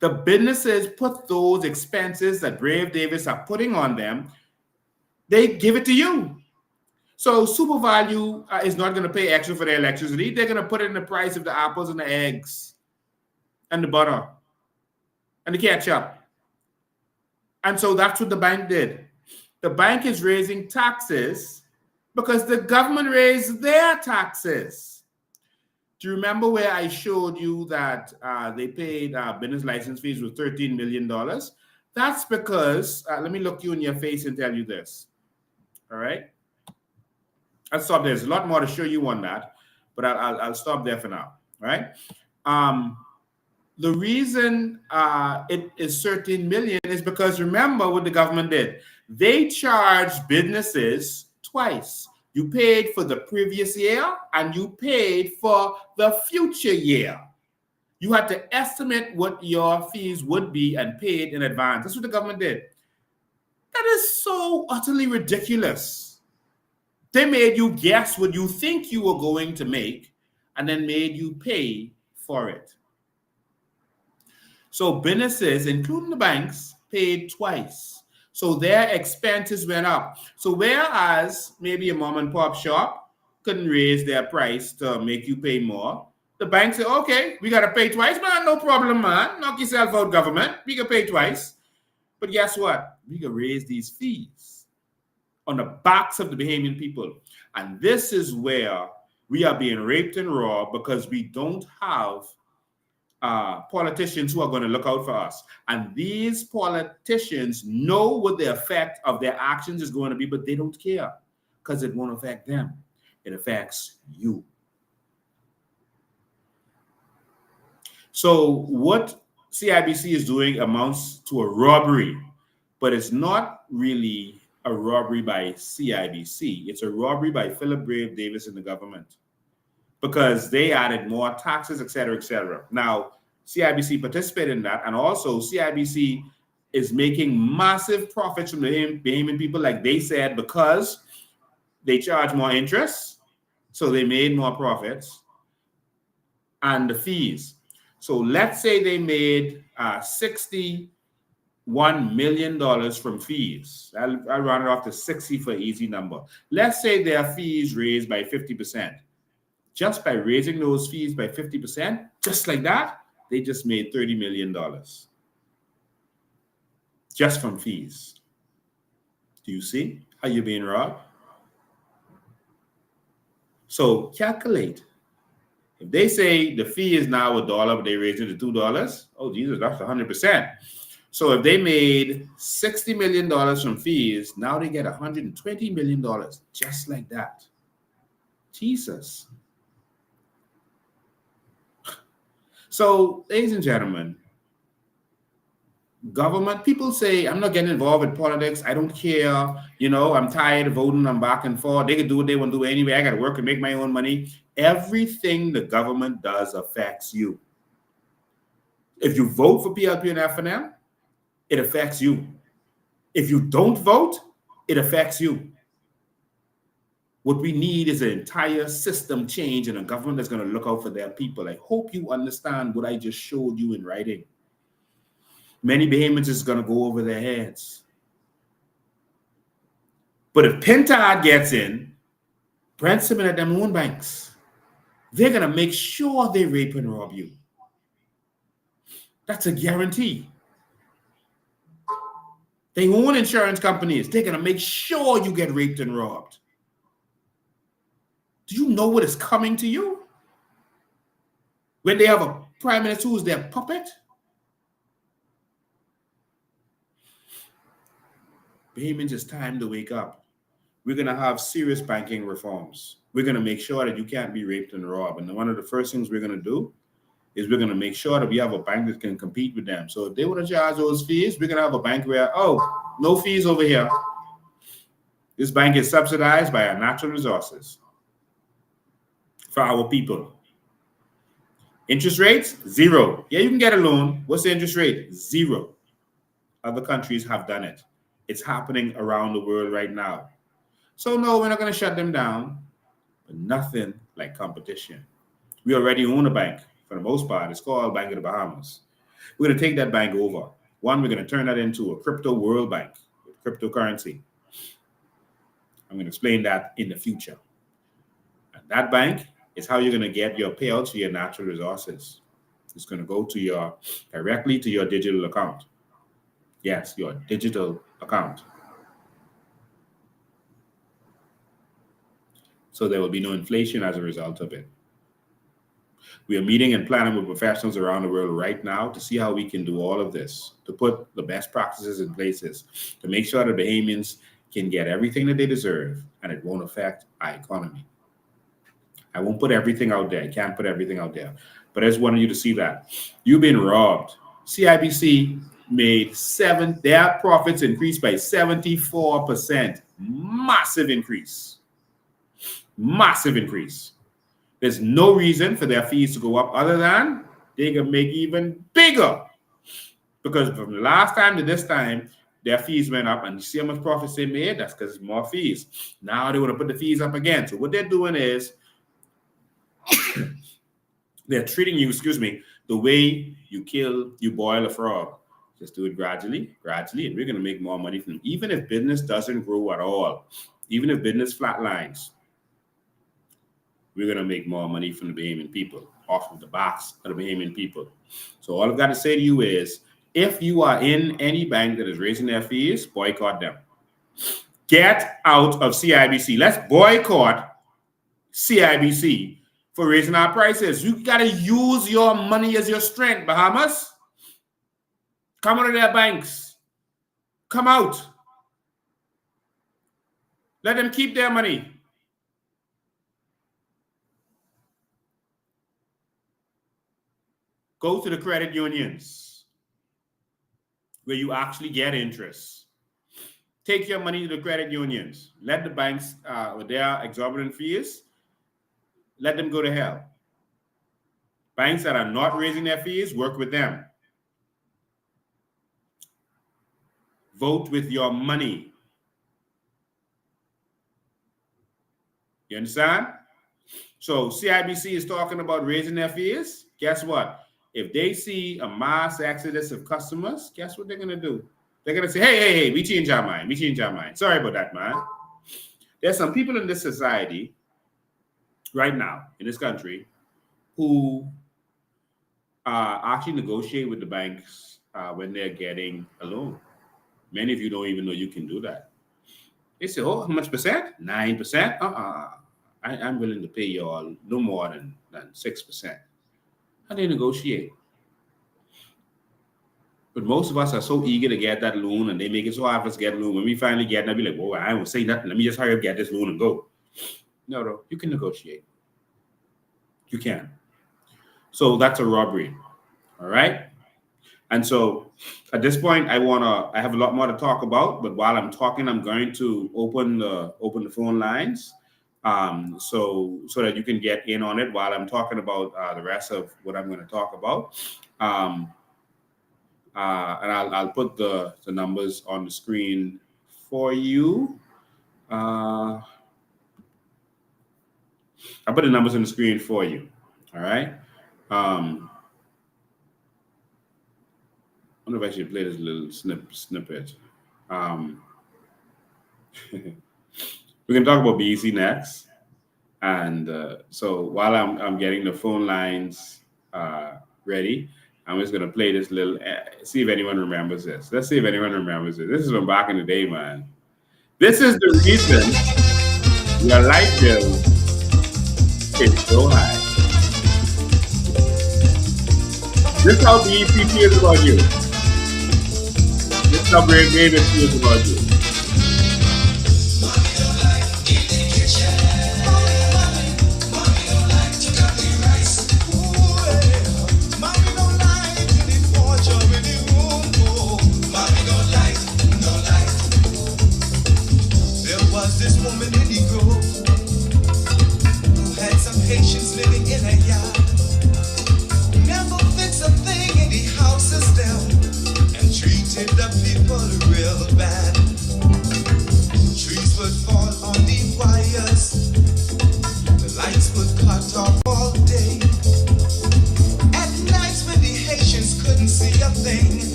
The businesses put those expenses that Brave Davis are putting on them, they give it to you. So SuperValue is not going to pay extra for their electricity. They're going to put it in the price of the apples and the eggs and the butter and the ketchup. And so that's what the bank did. The bank is raising taxes because the government raised their taxes. Do you remember where I showed you that they paid business license fees with $13 million? That's because, let me look you in your face and tell you this. All right? I'll stop there. There's a lot more to show you on that, but I'll stop there for now. All right? The reason it is 13 million is because remember what the government did. They charged businesses twice. You paid for the previous year and you paid for the future year. You had to estimate what your fees would be and paid in advance. That's what the government did. That is so utterly ridiculous. They made you guess what you think you were going to make and then made you pay for it. So businesses, including the banks, paid twice. So their expenses went up. So whereas maybe a mom and pop shop couldn't raise their price to make you pay more, the bank said, okay, we got to pay twice, man. No problem, man. Knock yourself out, government. We can pay twice. But guess what? We can raise these fees on the backs of the Bahamian people. And this is where we are being raped and robbed because we don't have politicians who are going to look out for us. And these politicians know what the effect of their actions is going to be, but they don't care because it won't affect them. It affects you. So what CIBC is doing amounts to a robbery, but it's not really a robbery by CIBC. It's a robbery by Philip Brave Davis and the government because they added more taxes, et cetera, et cetera. Now, CIBC participated in that. And also CIBC is making massive profits from the Bahamian people, like they said, because they charge more interest. So they made more profits. And the fees. So let's say they made $61 million from fees. I'll round it off to 60 for an easy number. Let's say their fees raised by 50%. Just by raising those fees by 50%, just like that, they just made $30 million. Just from fees. Do you see how you're being robbed? So calculate. If they say the fee is now $1, but they raised it to $2, oh Jesus, that's 100%. So if they made $60 million from fees, now they get $120 million, just like that. Jesus. So, ladies and gentlemen, government, people say, I'm not getting involved with politics. I don't care. You know, I'm tired of voting. I'm back and forth. They can do what they want to do anyway. I got to work and make my own money. Everything the government does affects you. If you vote for PLP and FNM, it affects you. If you don't vote, it affects you. What we need is an entire system change and a government that's going to look out for their people. I hope you understand what I just showed you in writing. Many Bahamians is going to go over their heads. But if Pintard gets in, Brent Simmons at them own banks, they're going to make sure they rape and rob you. That's a guarantee. They own insurance companies. They're going to make sure you get raped and robbed. Do you know what is coming to you? When they have a prime minister who's their puppet? Bahamians, it's time to wake up. We're going to have serious banking reforms. We're going to make sure that you can't be raped and robbed. And one of the first things we're going to do is we're going to make sure that we have a bank that can compete with them. So if they want to charge those fees, we're going to have a bank where, oh, no fees over here. This bank is subsidized by our natural resources for our people. Interest rates, 0. Yeah, you can get a loan. What's the interest rate? 0. Other countries have done it. It's happening around the world right now. So no, we're not going to shut them down, but nothing like competition. We already own a bank. For the most part, it's called Bank of the Bahamas. We're going to take that bank over. One, we're going to turn that into a crypto world bank with cryptocurrency. I'm going to explain that in the future. And that bank is how you're going to get your payouts for your natural resources. It's going to go to directly to your digital account. Yes, your digital account. So there will be no inflation as a result of it. We are meeting and planning with professionals around the world right now to see how we can do all of this, to put the best practices in places, to make sure that Bahamians can get everything that they deserve and it won't affect our economy. I won't put everything out there. I can't put everything out there. But I just wanted you to see that. You've been robbed. CIBC made their profits increased by 74%. Massive increase. Massive increase. There's no reason for their fees to go up other than they can make even bigger. Because from the last time to this time, their fees went up, and you see how much profits they made? That's because it's more fees. Now they want to put the fees up again. So what they're doing is they're treating you, the way you boil a frog. Just do it gradually, and we're going to make more money from them. Even if business doesn't grow at all, even if business flatlines, we're going to make more money from the Bahamian people, off of the backs of the Bahamian people. So all I've got to say to you is, if you are in any bank that is raising their fees, boycott them. Get out of CIBC. Let's boycott CIBC for raising our prices. You got to use your money as your strength, Bahamas. Come out of their banks. Come out. Let them keep their money. Go to the credit unions where you actually get interest. Take your money to the credit unions. Let the banks, with their exorbitant fees, let them go to hell. Banks that are not raising their fees, work with them. Vote with your money. You understand? So CIBC is talking about raising their fees. Guess what? If they see a mass exodus of customers, guess what they're going to do? They're going to say, hey, we change our mind. We change our mind. Sorry about that, man. There's some people in this society right now, in this country, who actually negotiate with the banks when they're getting a loan. Many of you don't even know you can do that. They say, oh, how much percent? 9%? I'm willing to pay you all no more than 6%. How do you negotiate? But most of us are so eager to get that loan, and they make it so hard for us to get a loan. When we finally get it, I'll be like, oh, I won't say nothing. Let me just hurry up, get this loan and go. No, you can negotiate. You can. So that's a robbery. All right? And so at this point, I have a lot more to talk about, but while I'm talking, I'm going to open the phone lines so that you can get in on it while I'm talking about the rest of what I'm going to talk about. And I'll put the numbers on the screen for you. I'll put the numbers on the screen for you. All right. I wonder if I should play this little snippet. We can talk about BEC next. And so while I'm getting the phone lines ready, I'm just going to play this little, see if anyone remembers this. Let's see if anyone remembers it. This is from back in the day, man. This is the reason your light bill is so high. This is how BEC feels about you. This is how Brave David feels about you.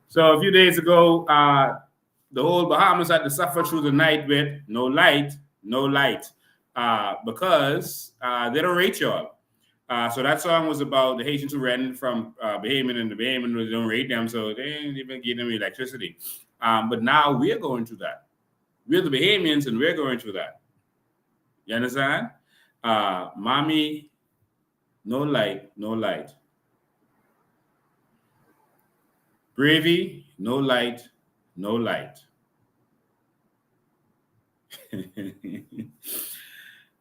So a few days ago, the whole Bahamas had to suffer through the night with no light, because they don't rate y'all. So that song was about the Haitians who ran from Bahamian, and the Bahamian don't rate them, so they didn't even give them electricity. But now we're going through that. We're the Bahamians, and we're going through that. You understand? Mommy, no light. Bravey, no light, no light.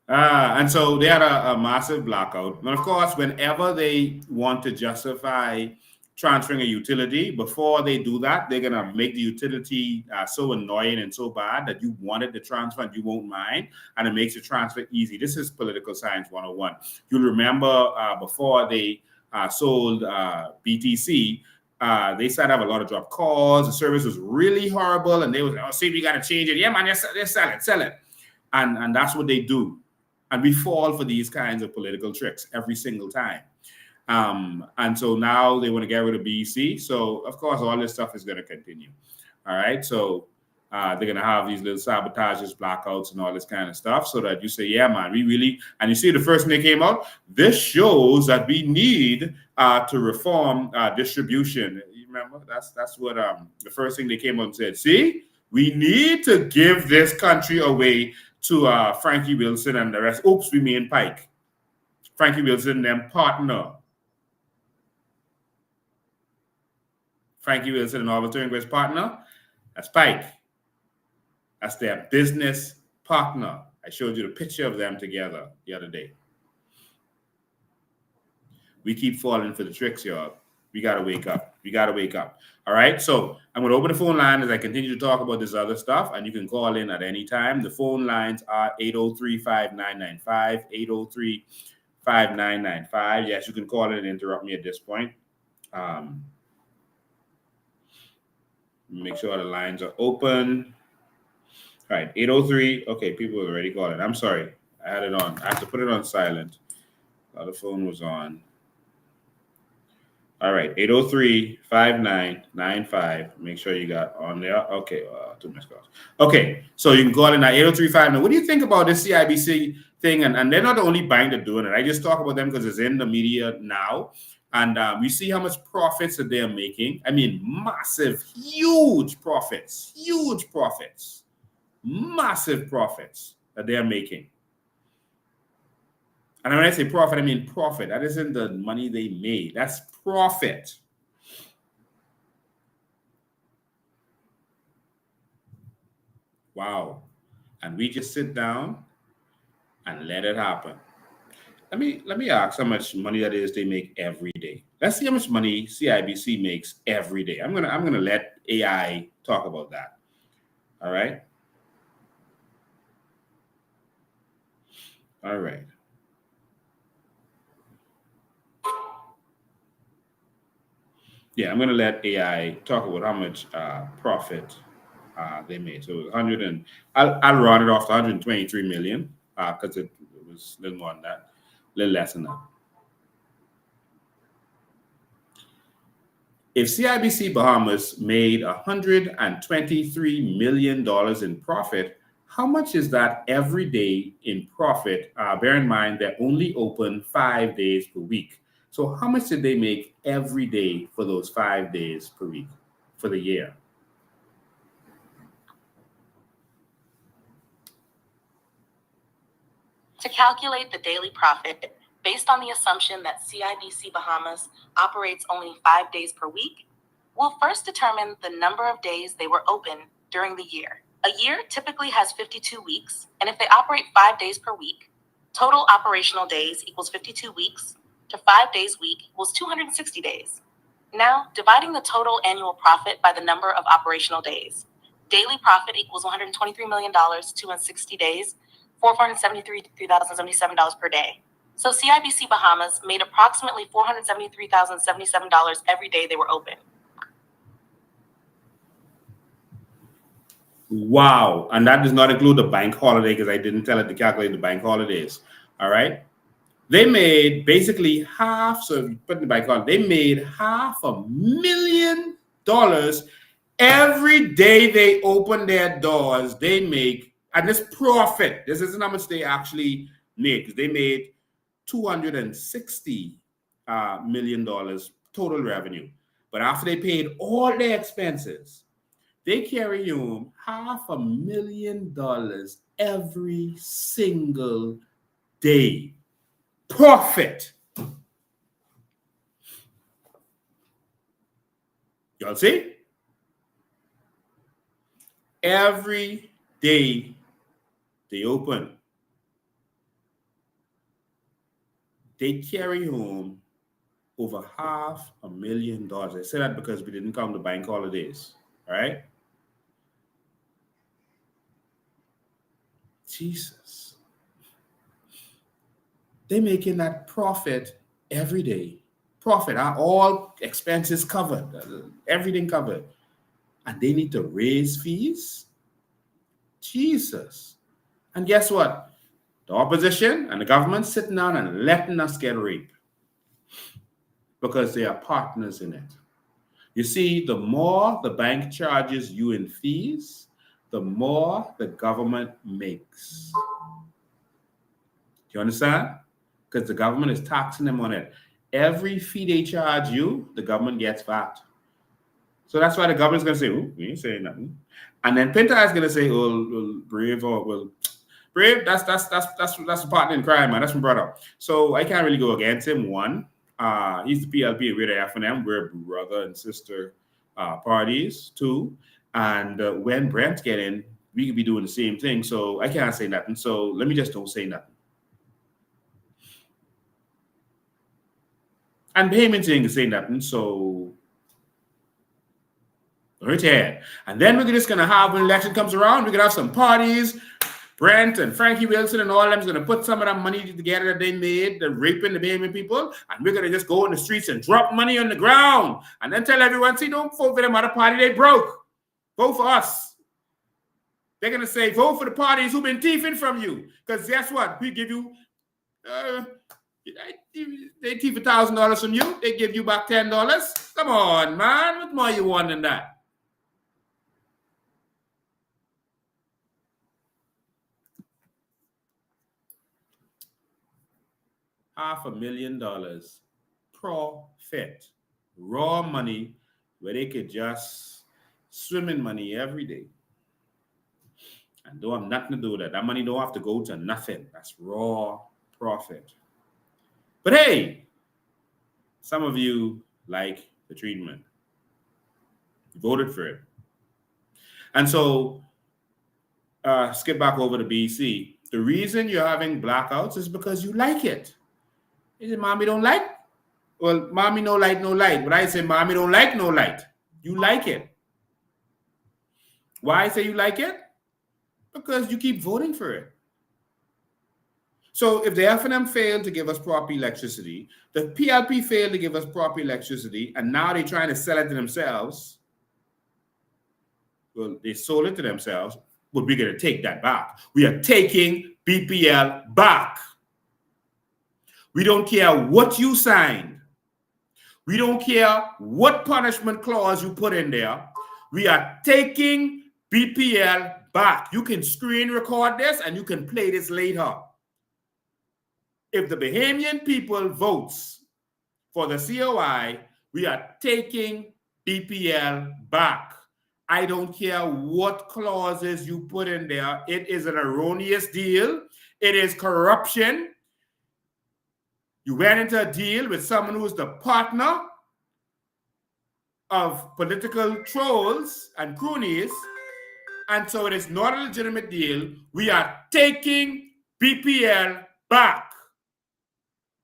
And so they had a massive blackout. And of course, whenever they want to justify transferring a utility, before they do that, they're going to make the utility so annoying and so bad that you wanted the transfer and you won't mind. And it makes the transfer easy. This is political science 101. You'll remember before they sold BTC, they started to have a lot of drop calls. The service was really horrible. And they was, oh, see, we got to change it. Yeah, man, just sell it. And that's what they do. And we fall for these kinds of political tricks every single time. And so now they want to get rid of BEC. So, of course, all this stuff is going to continue. All right. So they're going to have these little sabotages, blackouts, and all this kind of stuff so that you say, yeah, man, we really, and you see the first thing that came out, this shows that we need to reform distribution. You remember? That's what the first thing they came out and said. See, we need to give this country away to Frankie Wilson and the rest. Oops, we mean Pike. Frankie Wilson, them partner. Frankie Wilson and Oliver Turnquist's partner, that's Pike. That's their business partner. I showed you the picture of them together the other day. We keep falling for the tricks, y'all. We got to wake up. We got to wake up. All right. So I'm going to open the phone line as I continue to talk about this other stuff, and you can call in at any time. The phone lines are 803-5995, 803-5995. Yes, you can call in and interrupt me at this point. Make sure the lines are open. All right. 803. Okay. People are already calling. I'm sorry. I had it on. I have to put it on silent. The phone was on. All right, 803-5995. Make sure you got on there. Okay, 2 missed calls. Okay, so you can call in at 803-59. What do you think about this CIBC thing? And they're not the only bank that's doing it. I just talk about them because it's in the media now. And we see how much profits that they're making. I mean, massive, huge profits massive profits that they're making. And when I say profit, I mean profit. That isn't the money they made. That's profit. Wow. And we just sit down and let it happen. Let me ask how much money that is they make every day. Let's see how much money CIBC makes every day. I'm gonna let AI talk about that. All right. All right. Yeah, I'm going to let AI talk about how much profit they made. So it was 100 and I'll round it off to 123 million because it was a little more than that, a little less than that. If CIBC Bahamas made $123 million in profit, how much is that every day in profit? Bear in mind they're only open 5 days per week. So how much did they make every day for those 5 days per week for the year? To calculate the daily profit, based on the assumption that CIBC Bahamas operates only 5 days per week, we'll first determine the number of days they were open during the year. A year typically has 52 weeks, and if they operate 5 days per week, total operational days equals 52 weeks, to 5 days week equals 260 days. Now, dividing the total annual profit by the number of operational days. Daily profit equals $123 million, 260 days, $473,077 per day. So CIBC Bahamas made approximately $473,077 every day they were open. Wow. And that does not include the bank holiday because I didn't tell it to calculate the bank holidays. All right. They made basically half, so if you put in the bank holiday, they made $500,000 every day they open their doors. They make, and this profit, this isn't how much they actually made, because they made $260 million total revenue. But after they paid all their expenses, they carry home $500,000 every single day. Profit. Y'all see? Every day they open, they carry home over $500,000. I say that because we didn't count the bank holidays, right? Jesus. They're making that profit every day. Profit, all expenses covered, everything covered. And they need to raise fees? Jesus. And guess what? The opposition and the government sitting down and letting us get raped because they are partners in it. You see, the more the bank charges you in fees, the more the government makes. Do you understand? Because the government is taxing them on it. Every fee they charge you, the government gets VAT. So that's why the government's going to say, oh, we ain't saying nothing. And then Pinta is going to say, oh, well, Brave, or well, Brave, that's a partner in crime, man. That's my brother. So I can't really go against him. One, he's the PLP and we're the F&M. We're brother and sister parties. Two, and when Brent get in, we could be doing the same thing. So I can't say nothing. So let me just don't say nothing. And Bahamians ain't say nothing. So right here. And then we're just going to have, when election comes around, we're going to have some parties. Brent and Frankie Wilson and all of them is going to put some of that money together that they made, the raping the Bahamian people, and we're going to just go in the streets and drop money on the ground and then tell everyone, see, don't vote for them other party, they broke. Vote for us. They're going to say, vote for the parties who've been thieving from you. Because guess what? We give you, they thief $1,000 from you, they give you back $10. Come on, man. What more you want than that? $500,000 profit, raw money, where they could just swim in money every day and don't have nothing to do with that. That money don't have to go to nothing. That's raw profit. But hey, some of you like the treatment. You voted for it. And so, skip back over to BC. The reason you're having blackouts is because you like it. Is it mommy don't like? Well, mommy no light, no light. But I say mommy don't like no light. You like it. Why I say you like it? Because you keep voting for it. So if the F&M failed to give us proper electricity, the PLP failed to give us proper electricity, and now they're trying to sell it to themselves. Well, they sold it to themselves, but we're going to take that back. We are taking BPL back. We don't care what you signed. We don't care what punishment clause you put in there. We are taking BPL back. You can screen record this and you can play this later. If the Bahamian people votes for the COI, we are taking BPL back. I don't care what clauses you put in there. It is an erroneous deal. It is corruption. You went into a deal with someone who's the partner of political trolls and cronies, and so it is not a legitimate deal. We are taking BPL back.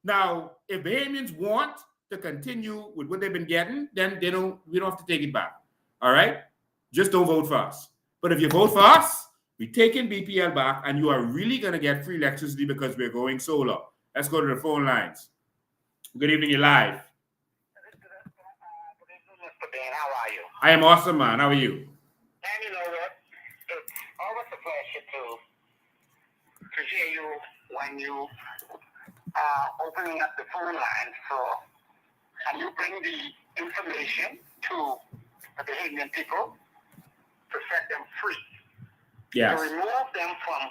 Now, if Bahamians want to continue with what they've been getting, then we don't have to take it back. All right? Just don't vote for us. But if you vote for us, we're taking BPL back, and you are really going to get free electricity because we're going solar. Let's go to the phone lines. Good evening, you're live. Good evening, Mr. Ben. How are you? I am awesome, man. How are you? And you know what? It's always a pleasure to hear you when you are opening up the phone line. And you bring the information to the Bahamian people to set them free. Yes. To remove them from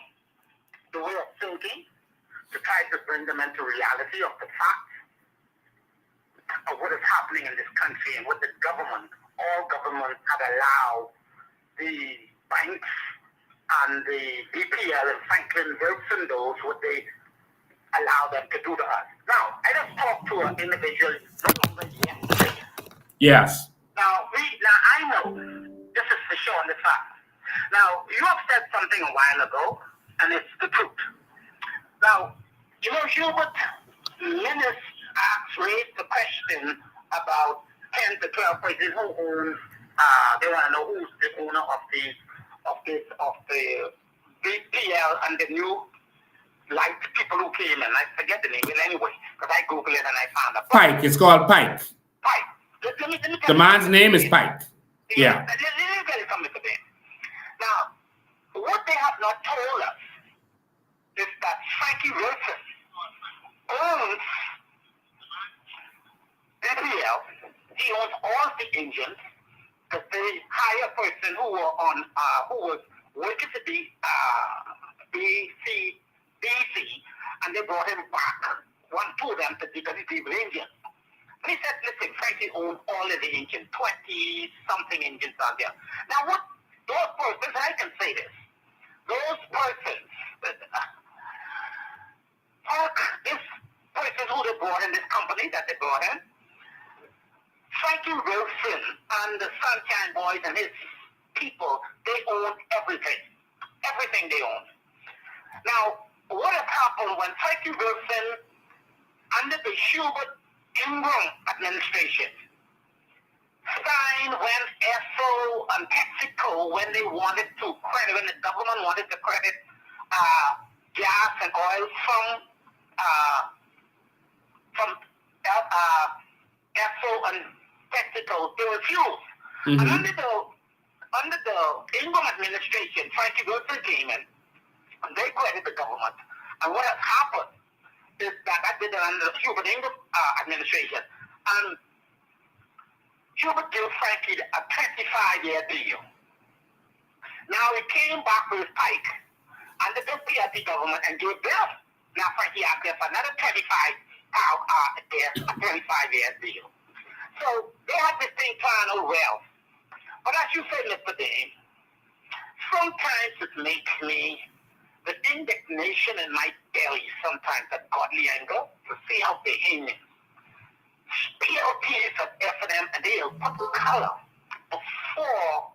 the way of thinking, to try to bring them into reality of the facts of what is happening in this country and what the government, all governments have allowed the banks and the BPL and Franklin Wilson those what they allow them to do to us. Now, I just talked to an individual not long ago yesterday. Yes. Now, now I know this is for sure and the fact. Now, you have said something a while ago, and it's the truth. Now, Hubert Linus raised the question about 10 to 12 persons who owns, they want to know who's the owner of the BPL and the new light people who came in. I forget the name anyway, because I Googled it and I found a Pike. It's called Pike. Pike. Let me The man's name is Pike. Yeah. Let me tell you something today. Now, what they have not told us is that Frankie Wilson owns BPL. He owns all the engines. Because they hire a person who was working to be BEC, and they brought him back. Two of them because he's evil engines. And he said, listen, Frankie owns all of the engines, 20-something engines out there. Now, what those persons, and I can say this, those persons, this person who they brought in, this company that they brought in, Frankie Wilson and the Sunshine Boys and his people, they own everything. Everything they own. Now, what has happened when Frankie Wilson, under the Hubert Ingram administration, signed when ESSO and PepsiCo, when they wanted to credit, when the government wanted to credit gas and oil from ESSO and PepsiCo, they refused. And under the Ingram administration, Frankie Wilson came in, and they credited the government. And what has happened is that did it under the Hubert Ingram administration. And Hubert gave Frankie a 25-year deal. Now he came back with Pike under the PLP government and gave them. Now Frankie asked them for another 25-year deal. So they had this thing planned out well. But as you said, Mr. Dane, sometimes it makes me the indignation in my belly, sometimes that godly anger, to see how Bahamians, PLPs of F&M, and they will put color before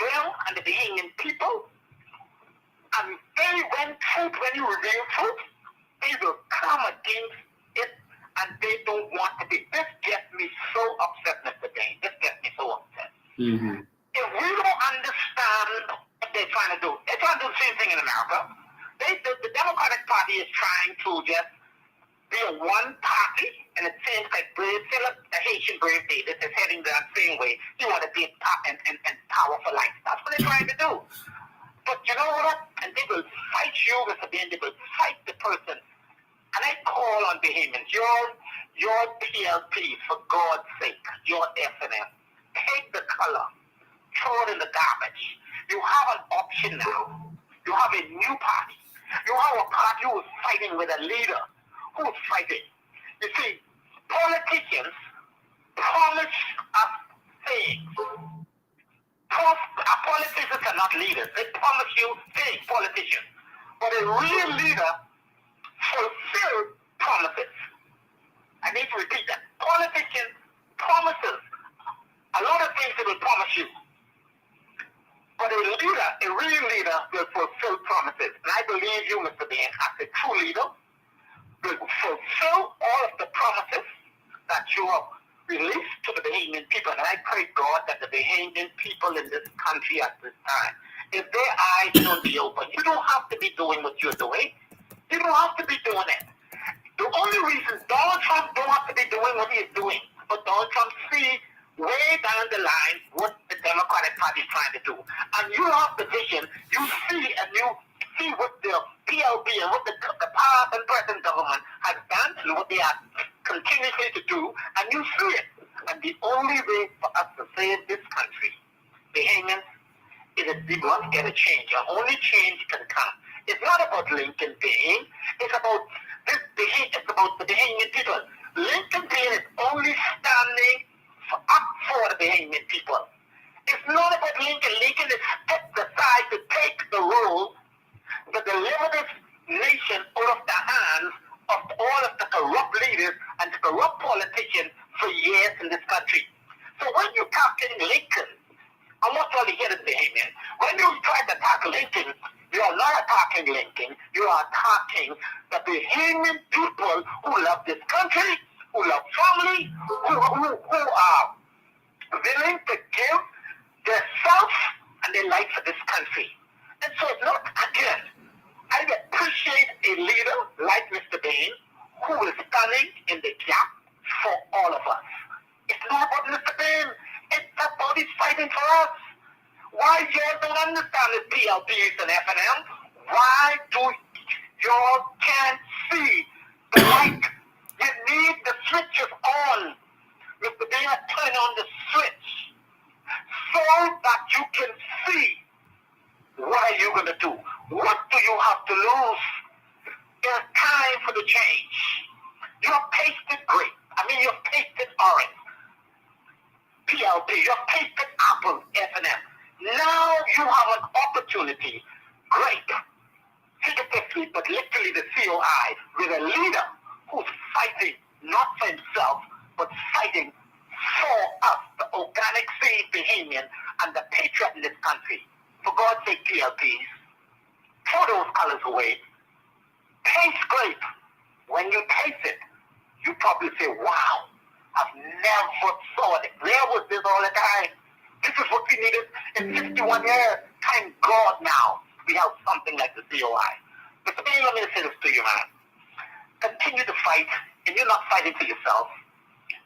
them and the Bahamian people. And they went truth, when you reveal truth, they will come against it, and they don't want to be. This gets me so upset, Mr. Dane. This gets me so upset. If we don't understand what they're trying to do, they're trying to do the same thing in America. The Democratic Party is trying to just be a one party, and it seems like Philip, the Haitian Brave Davis, is heading that same way. He want to be and power for life. That's what they're trying to do. But you know what? And they will fight you, Mr. Dane. They will fight the person. And I call on Bahamians, your PLP, for God's sake, your F&M, take the color, throw it in the garbage. You have an option now. You have a new party. You have a party who is fighting with a leader who is fighting. You see, politicians promise us things. Politicians are not leaders. They promise you things, politicians. But a real leader fulfill promises. I need to repeat that. Politicians promises a lot of things they will promise you. But a leader, a real leader, will fulfill promises. And I believe you, Mr. Bain, as a true leader, will fulfill all of the promises that you have released to the Bahamian people. And I pray, God, that the Bahamian people in this country at this time, if their eyes don't be open, you don't have to be doing what you're doing. You don't have to be doing it. The only reason Donald Trump don't have to be doing what he is doing, but Donald Trump see way down the line what the Democratic Party is trying to do. And you have the vision, you see, and you see what the PLB and what the past and present government has done and what they are continuously to do, and you see it. And the only way for us to save this country, Bahamians, is that we must get a change. And only change can come. It's not about Lincoln Bain. It's about it's about the Bahamian people. Lincoln Bain is only standing up for the Bahamian people. It's not about Lincoln. Lincoln is decided to take the role to deliver this nation out of the hands of all of the corrupt leaders and the corrupt politicians for years in this country. So attacking. You are attacking the Bahamian people who love this country, who love family, who are willing to give their self and their life for this country. And so, not again, I appreciate a leader like Mr. Bain who is standing in the gap for all of us. It's not about Mr. Bain. It's about he's fighting for us. Why y'all don't understand the PLPs and FNM? Why do y'all can't see the light? You need the switches on. Mr. Bain has turned on the switch so that you can see what are you going to do. What do you have to lose? It's time for the change. You have tasted grape. You have tasted orange. PLP, you have tasted apple, FNM. Now you have an opportunity, great, figuratively, but literally the COI, with a leader who's fighting not for himself, but fighting for us, the organic seed Bahamian and the patriot in this country. For God's sake, PLPs, throw those colors away. Taste grape. When you taste it, you probably say, wow, I've never saw it. Where was this all the time? This is what we needed in 51 years. Thank God now we have something like the COI. Mr. Bain, let me say this to you, man. Continue to fight, and you're not fighting for yourself.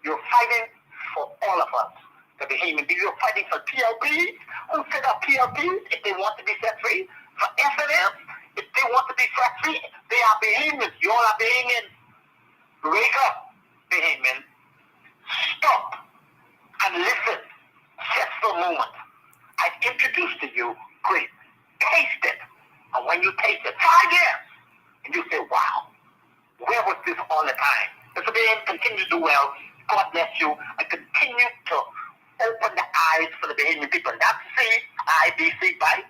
You're fighting for all of us, the Bahamian people. You're fighting for PLPs, who set up PLPs if they want to be set free. For FNMs, if they want to be set free, they are Bahamians. You all are Bahamians. Wake up, Bahamian. Stop and listen just for a moment. I've introduced to you grape. Taste it. And when you taste it, 5 years, and you say, wow, where was this all the time? Mr. Bain, continue to do well. God bless you. And continue to open the eyes for the Bahamian people. That's CIBC bike.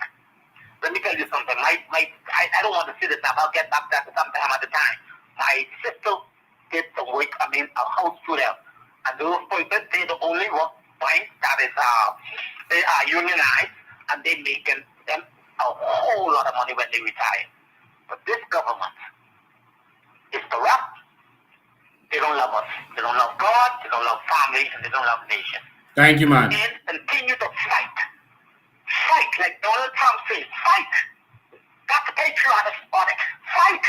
Let me tell you something. I don't want to see this now. I'll get back to that sometime at the time. My sister did some work, a house to them. And those people, they're the only one point that is they are unionized, and they making them a whole lot of money when they retire. But this government is corrupt. They don't love us. They don't love God. They don't love family, and they don't love nation. Thank you, man. And continue to fight. Fight, like Donald Trump says. Fight. That's patriotic. Fight.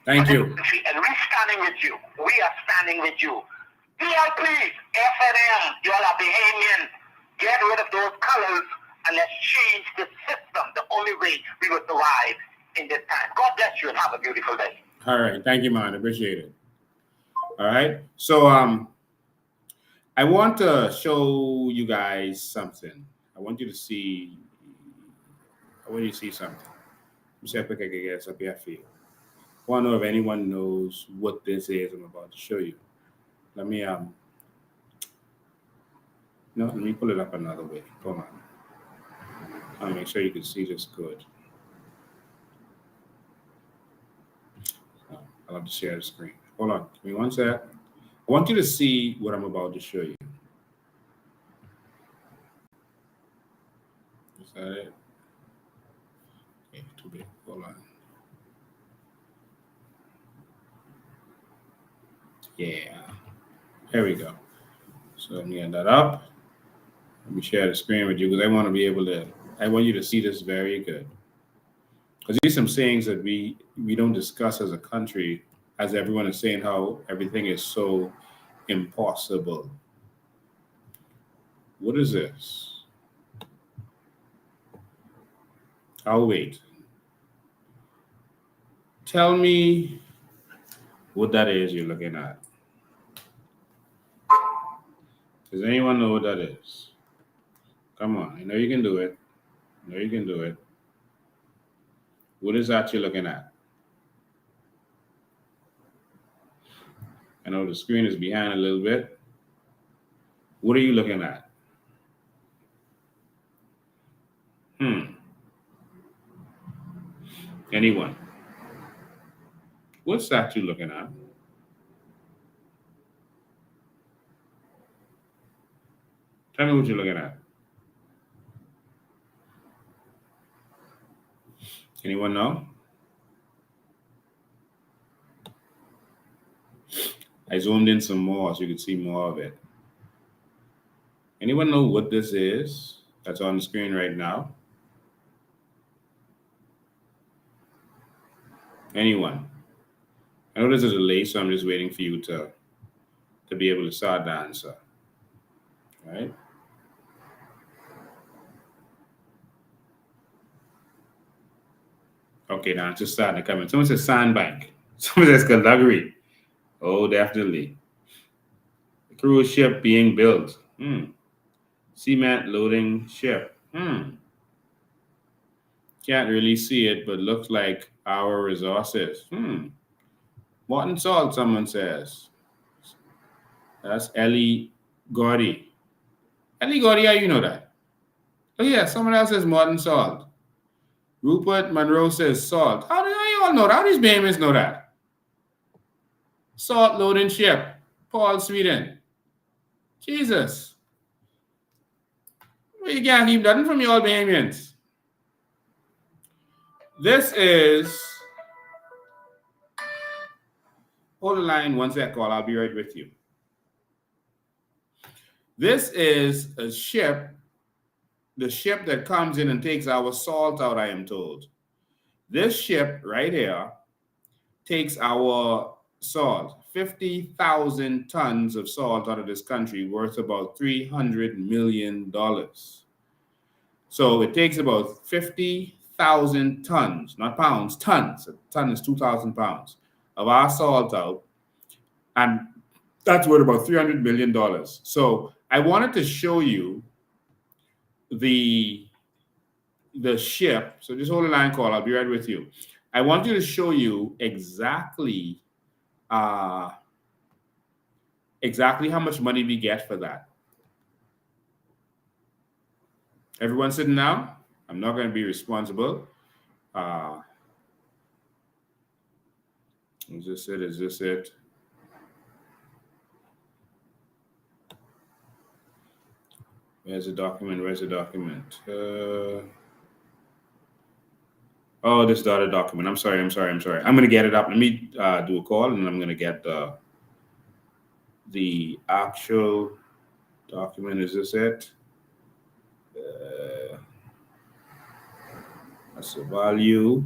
Thank you. And we're standing with you. We are standing with you. PLPs, FNM, you all are Bahamian. Get rid of those colors and let's change the system. The only way we will survive in this time. God bless you and have a beautiful day. All right. Thank you, man. Appreciate it. All right. So I want to show you guys something. I want you to see something. Let me see how quick I can get this up here for you. I want to know if anyone knows what this is I'm about to show you. Let me let me pull it up another way. Hold on. I'll make sure you can see this good. I'll have to share the screen. Hold on. Give me one sec. I want you to see what I'm about to show you. Is that it? Okay, too big. Hold on. Yeah. There we go. So let me end that up. Let me share the screen with you because I want you to see this very good. Because these are some sayings that we don't discuss as a country, as everyone is saying how everything is so impossible. What is this? I'll wait. Tell me what that is you're looking at. Does anyone know what that is? Come on, I know you can do it. I know you can do it. What is that you're looking at? I know the screen is behind a little bit. What are you looking at? Anyone? What's that you're looking at? Tell me what you're looking at. Anyone know? I zoomed in some more so you could see more of it. Anyone know what this is that's on the screen right now? Anyone? I know there's a delay, so I'm just waiting for you to be able to start the answer. All right? Okay, the answer's starting to come in. Someone says sandbank. Someone says Calgary. Oh, definitely. The cruise ship being built. Cement loading ship. Can't really see it, but looks like our resources. Molten salt, someone says. That's Ellie Gordy. Ellie Gordy, how you know that? Oh yeah, someone else says molten salt. Rupert Monroe says salt. How do you all know that? How do these Bahamians know that? Salt loading ship. Paul, Sweden. Jesus. Well, you can't keep nothing from you all Bahamians. This is... Hold the line one sec, call. I'll be right with you. This is a ship, the ship that comes in and takes our salt out, I am told. This ship right here takes our salt, 50,000 tons of salt out of this country, worth about $300 million. So it takes about 50,000 tons, not pounds, tons. A ton is 2,000 pounds of our salt out, and that's worth about $300 million. So I wanted to show you the ship. So just hold the line, call. I'll be right with you. I want you to show you exactly how much money we get for that. Everyone sitting down? I'm not going to be responsible. Is this it? Is this it? Where's the document? Where's the document? Oh, this dotted document. I'm sorry. I'm going to get it up. Let me do a call, and I'm going to get the actual document. Is this it? That's the value.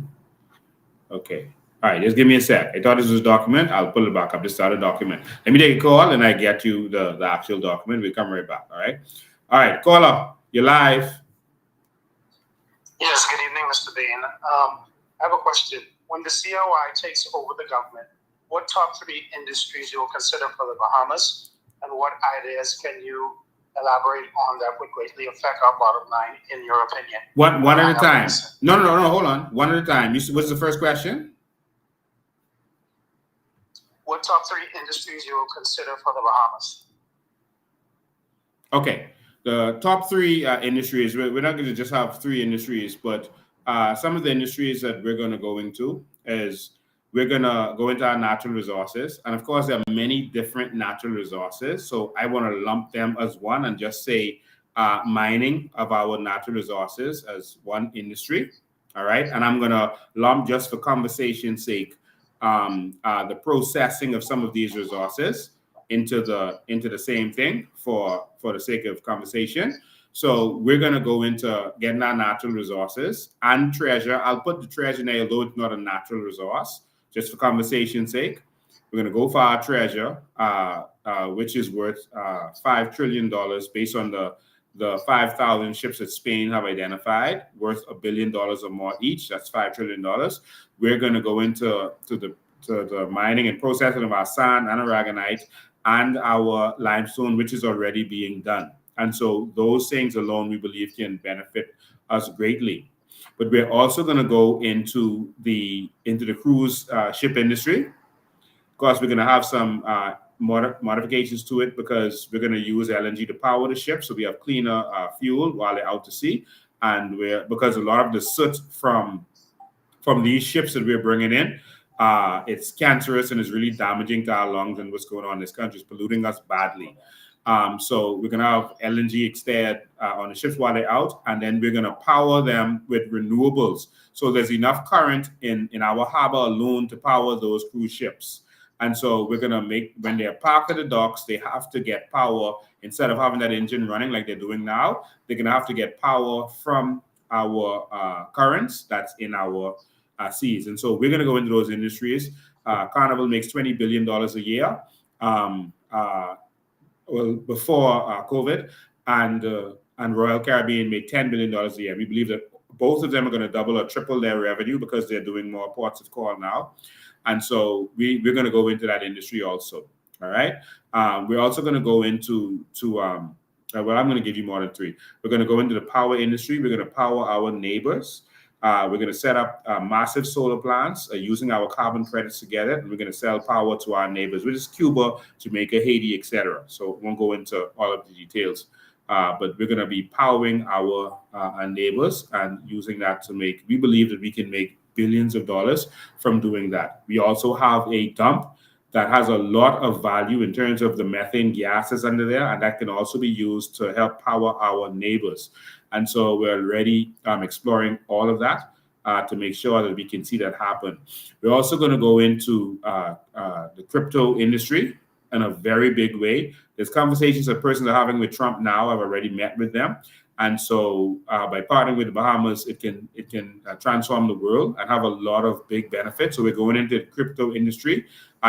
Okay. All right, just give me a sec. I thought this was a document. I'll pull it back up. Just start a document. Let me take a call, and I get you the actual document. We'll come right back. All right. All right, caller, you're live. Yes, good evening, Mr. Bain. I have a question. When the COI takes over the government, what top 3 industries you will consider for the Bahamas, and what ideas can you elaborate on that would greatly affect our bottom line, in your opinion? One at a time. No, hold on. One at a time. What's the first question? What top 3 industries you will consider for the Bahamas? Okay. The top 3 industries, we're not going to just have 3 industries, but some of the industries that we're going to go into is we're going to go into our natural resources. And of course, there are many different natural resources. So I want to lump them as one and just say mining of our natural resources as one industry. All right. And I'm going to lump, just for conversation's sake, the processing of some of these resources into the same thing for the sake of conversation. So we're going to go into getting our natural resources and treasure. I'll put the treasure there, although it's not a natural resource, just for conversation's sake. We're going to go for our treasure, which is worth $5 trillion based on the 5,000 ships that Spain have identified, worth $1 billion or more each. That's $5 trillion. We're going to go into the mining and processing of our sand and aragonite and our limestone, which is already being done. And so those things alone, we believe, can benefit us greatly. But we're also going to go into the cruise ship industry. Of course, we're going to have some modifications to it because we're going to use LNG to power the ship, so we have cleaner fuel while they're out to sea. And because a lot of the soot from these ships that we're bringing in, it's cancerous and is really damaging to our lungs, and what's going on in this country is polluting us badly. So we're going to have LNG instead on the ships while they're out, and then we're going to power them with renewables. So there's enough current in our harbor alone to power those cruise ships. And so we're going to make, when they're parked at the docks, they have to get power. Instead of having that engine running like they're doing now, they're going to have to get power from our currents that's in our seas. And so we're going to go into those industries. Carnival makes $20 billion a year before COVID, and Royal Caribbean made $10 billion a year. We believe that both of them are going to double or triple their revenue because they're doing more ports of call now. And so we're going to go into that industry also. All right. We're also going to go into I'm going to give you more than three. We're going to go into the power industry. We're going to power our neighbors. We're going to set up massive solar plants using our carbon credits together, and we're going to sell power to our neighbors, which is Cuba, Jamaica, Haiti, etc. So we won't go into all of the details, but we're going to be powering our neighbors and using that to make. We believe that we can make billions of dollars from doing that. We also have a dump that has a lot of value in terms of the methane gases under there, and that can also be used to help power our neighbors. And so we're already exploring all of that to make sure that we can see that happen. We're also going to go into the crypto industry in a very big way. There's conversations that persons are having with Trump now. I've already met with them. And so by partnering with the Bahamas, it can transform the world and have a lot of big benefits. So we're going into the crypto industry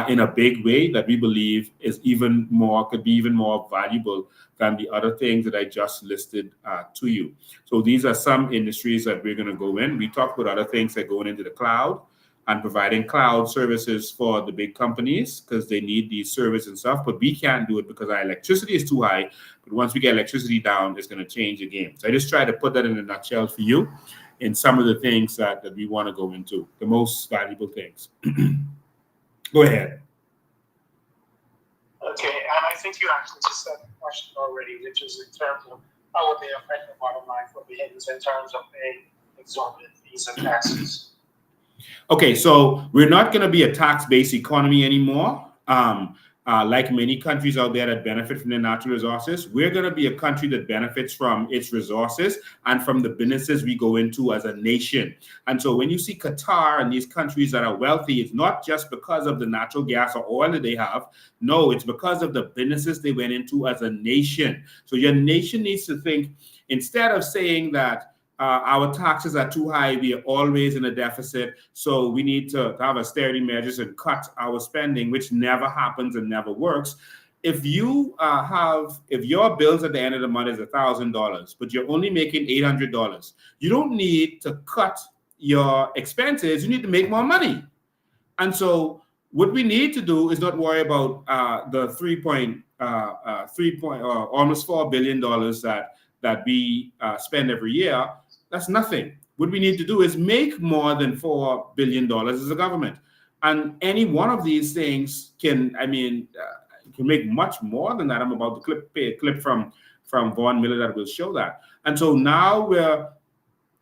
in a big way that we believe is could be even more valuable than the other things that I just listed to you. So these are some industries that we're going to go in. We talked about other things like going into the cloud and providing cloud services for the big companies because they need these services and stuff, but we can't do it because our electricity is too high. But once we get electricity down, it's going to change the game. So I just try to put that in a nutshell for you in some of the things that we want to go into, the most valuable things. Go ahead. Okay, and I think you actually just said the question already, which is in terms of how would they affect the bottom line for Bahamians in terms of paying exorbitant fees and taxes? Okay, so we're not going to be a tax-based economy anymore. Like many countries out there that benefit from their natural resources, we're going to be a country that benefits from its resources and from the businesses we go into as a nation. And so when you see Qatar and these countries that are wealthy, it's not just because of the natural gas or oil that they have. No, it's because of the businesses they went into as a nation. So your nation needs to think, instead of saying that our taxes are too high, we are always in a deficit, so we need to have austerity measures and cut our spending, which never happens and never works. If your bills at the end of the month is $1,000, but you're only making $800, you don't need to cut your expenses, you need to make more money. And so what we need to do is not worry about the almost $4 billion that we spend every year. That's nothing. What we need to do is make more than $4 billion as a government. And any one of these things can make much more than that. I'm about to play a clip from Vaughn Miller that will show that. And so now we're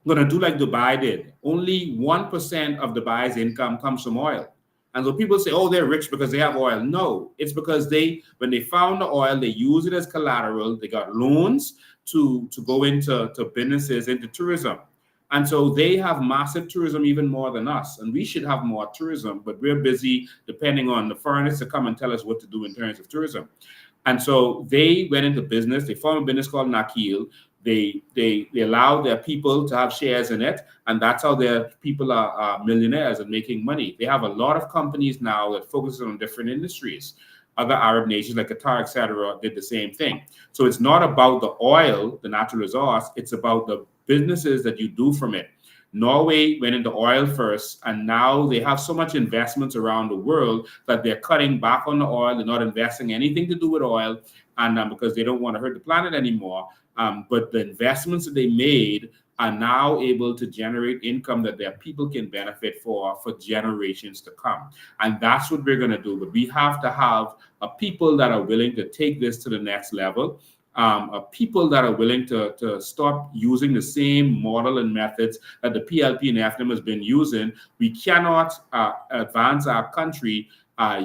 going to do like Dubai did. Only 1% of Dubai's income comes from oil. And so people say, oh, they're rich because they have oil. No, it's because when they found the oil, they use it as collateral. They got loans to go into businesses, into tourism. And so they have massive tourism even more than us. And we should have more tourism, but we're busy depending on the foreigners to come and tell us what to do in terms of tourism. And so they went into business. They formed a business called Nakil. They allow their people to have shares in it, and that's how their people are millionaires and making money. They have a lot of companies now that focus on different industries. Other Arab nations like Qatar, etc., did the same thing. So it's not about the oil, the natural resource, it's about the businesses that you do from it. Norway went into oil first, and now they have so much investments around the world that they're cutting back on the oil. They're not investing anything to do with oil, and because they don't want to hurt the planet anymore. But the investments that they made are now able to generate income that their people can benefit for generations to come. And that's what we're going to do. But we have to have a people that are willing to take this to the next level, a people that are willing to stop using the same model and methods that the PLP and FNM has been using. We cannot advance our country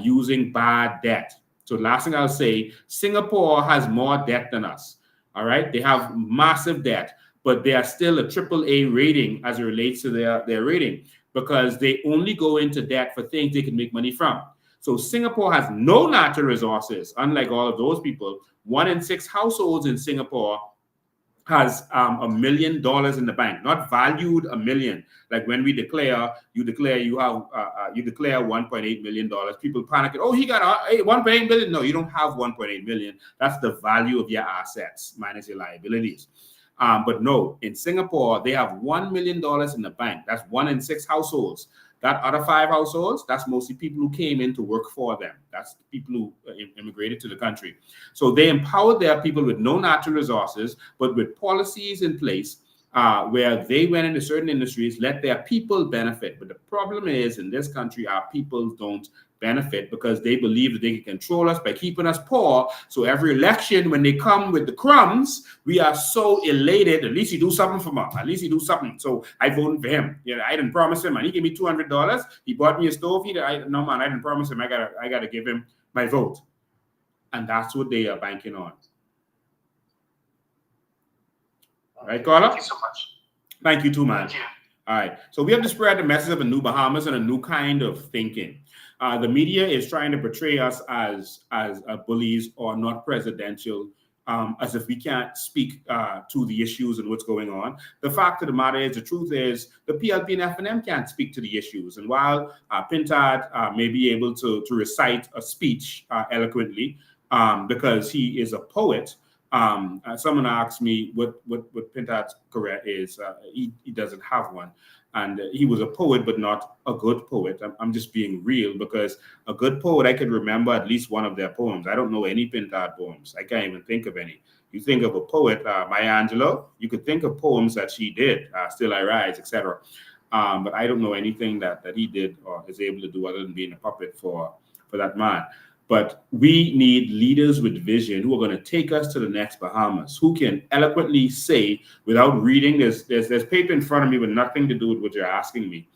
using bad debt. So last thing I'll say, Singapore has more debt than us. All right, they have massive debt, but they are still a AAA rating as it relates to their rating because they only go into debt for things they can make money from. So Singapore has no natural resources, unlike all of those people. 1 in 6 households in Singapore has $1 million in the bank, not valued $1 million. Like when we declare, you declare $1.8 million. People panic. Oh, he got $1.8 million. No, you don't have $1.8 million. That's the value of your assets minus your liabilities. But no, in Singapore, they have $1 million in the bank. That's 1 in 6 households. That other 5 households, that's mostly people who came in to work for them. That's people who immigrated to the country. So they empowered their people with no natural resources, but with policies in place where they went into certain industries, let their people benefit. But the problem is, in this country, our people don't benefit because they believe that they can control us by keeping us poor. So every election, when they come with the crumbs, we are so elated. At least he do something for me. At least he do something. So I voted for him. I didn't promise him, and he gave me $200. He bought me a stove. No, man, I didn't promise him. I gotta give him my vote, and that's what they are banking on. Right, Carla? Thank you so much. Thank you too, man. Thank you. All right. So we have to spread the message of a new Bahamas and a new kind of thinking. The media is trying to portray us as bullies or not presidential, as if we can't speak to the issues and what's going on. The fact of the matter is, the truth is, the PLP and F&M can't speak to the issues. And while Pintard may be able to recite a speech eloquently because he is a poet, someone asked me what Pintard's career is. He doesn't have one. And he was a poet, but not a good poet. I'm just being real, because a good poet, I can remember at least one of their poems. I don't know any Pintard poems. I can't even think of any. You think of a poet, Maya Angelou, you could think of poems that she did, Still I Rise, etc. But I don't know anything that he did or is able to do other than being a puppet for that man. But we need leaders with vision who are going to take us to the next Bahamas, who can eloquently say, without reading, there's paper in front of me with nothing to do with what you're asking me,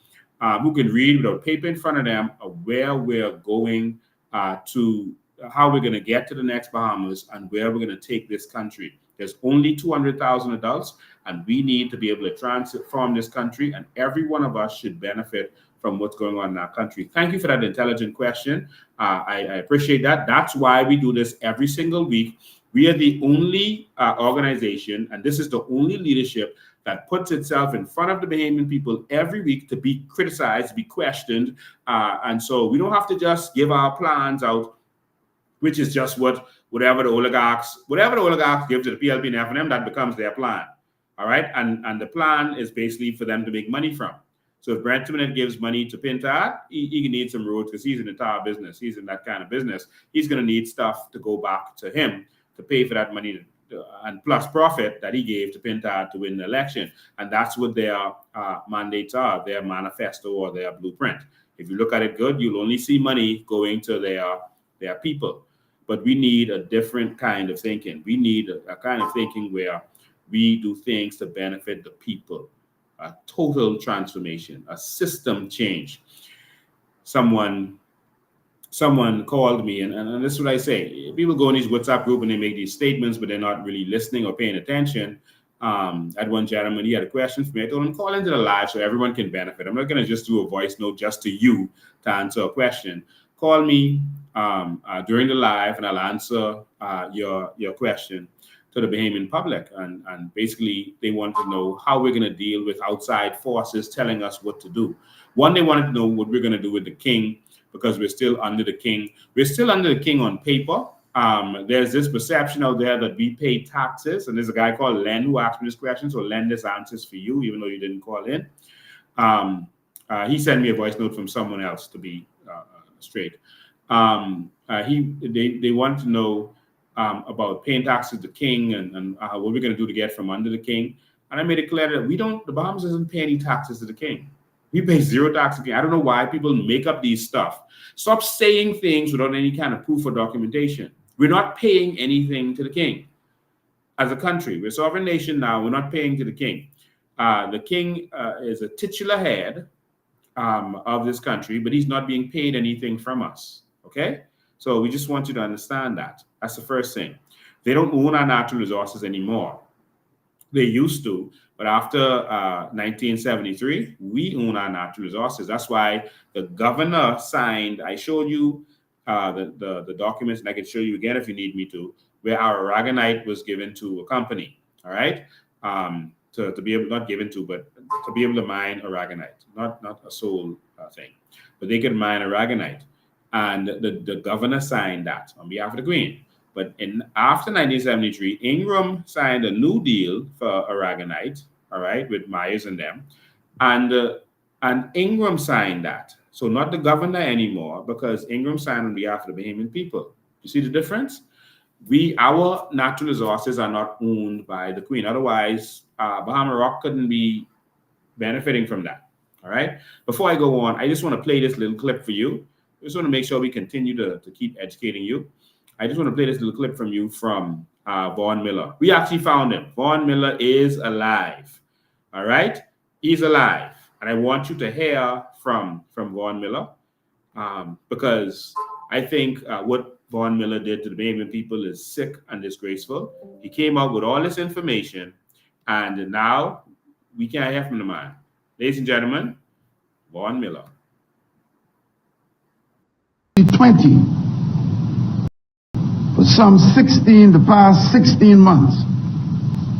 who can read without paper in front of them where we're going to, how we're going to get to the next Bahamas and where we're going to take this country. There's only 200,000 adults, and we need to be able to transform this country, and every one of us should benefit from what's going on in our country. Thank you for that intelligent question. I appreciate that. That's why we do this every single week. We are the only organization, and this is the only leadership that puts itself in front of the Bahamian people every week to be criticized, to be questioned. And so we don't have to just give our plans out, which is just whatever the oligarchs give to the PLP and F&M, that becomes their plan. All right. And the plan is basically for them to make money from. So if Brent Timonette gives money to Pintard, he needs some roads because he's in the tar business. He's in that kind of business. He's going to need stuff to go back to him to pay for that money and plus profit that he gave to Pintard to win the election. And that's what their mandates are, their manifesto or their blueprint. If you look at it good, you'll only see money going to their people. But we need a different kind of thinking. We need a kind of thinking where we do things to benefit the people. A total transformation, a system change. Someone called me, and this is what I say. People go in these WhatsApp group and they make these statements, but they're not really listening or paying attention. I had one gentleman, he had a question for me. I told him, call into the live so everyone can benefit. I'm not going to just do a voice note just to you to answer a question. Call me during the live and I'll answer your question to the Bahamian public. And basically they want to know how we're going to deal with outside forces telling us what to do. One, they wanted to know what we're going to do with the king, because we're still under the king. We're still under the king on paper. There's this perception out there that we pay taxes. And there's a guy called Len who asked me this question. So Len, this answers for you, even though you didn't call in. He sent me a voice note from someone else, to be straight. They want to know about paying taxes to the king and what we're going to do to get from under the king. And I made it clear that the Bahamas doesn't pay any taxes to the king. We pay zero tax to the king. I don't know why people make up these stuff. Stop saying things without any kind of proof or documentation. We're not paying anything to the king. As a country, we're a sovereign nation now. We're not paying to the king. The king is a titular head of this country, but he's not being paid anything from us. Okay? So we just want you to understand that. That's the first thing. They don't own our natural resources anymore. They used to, but after 1973, we own our natural resources. That's why the governor signed, I showed you the documents, and I can show you again if you need me to, where our aragonite was given to a company, all right? To be able, not given to, but to be able to mine aragonite, not a sole thing, but they could mine aragonite. And the governor signed that on behalf of the Queen. But after 1973, Ingram signed a new deal for aragonite, all right, with Myers and them. And Ingram signed that. So not the governor anymore, because Ingram signed on behalf of the Bahamian people. You see the difference? Our natural resources are not owned by the Queen. Otherwise, Bahama Rock couldn't be benefiting from that. All right. Before I go on, I just want to play this little clip for you. I just want to make sure we continue to keep educating you. I just want to play this little clip from you from Vaughn Miller. We actually found him. Vaughn Miller is alive. All right. He's alive. And I want you to hear from Vaughn Miller because I think what Vaughn Miller did to the Bahamian people is sick and disgraceful. He came out with all this information, and now we can't hear from the man. Ladies and gentlemen, Vaughn Miller. 20 for the past 16 months,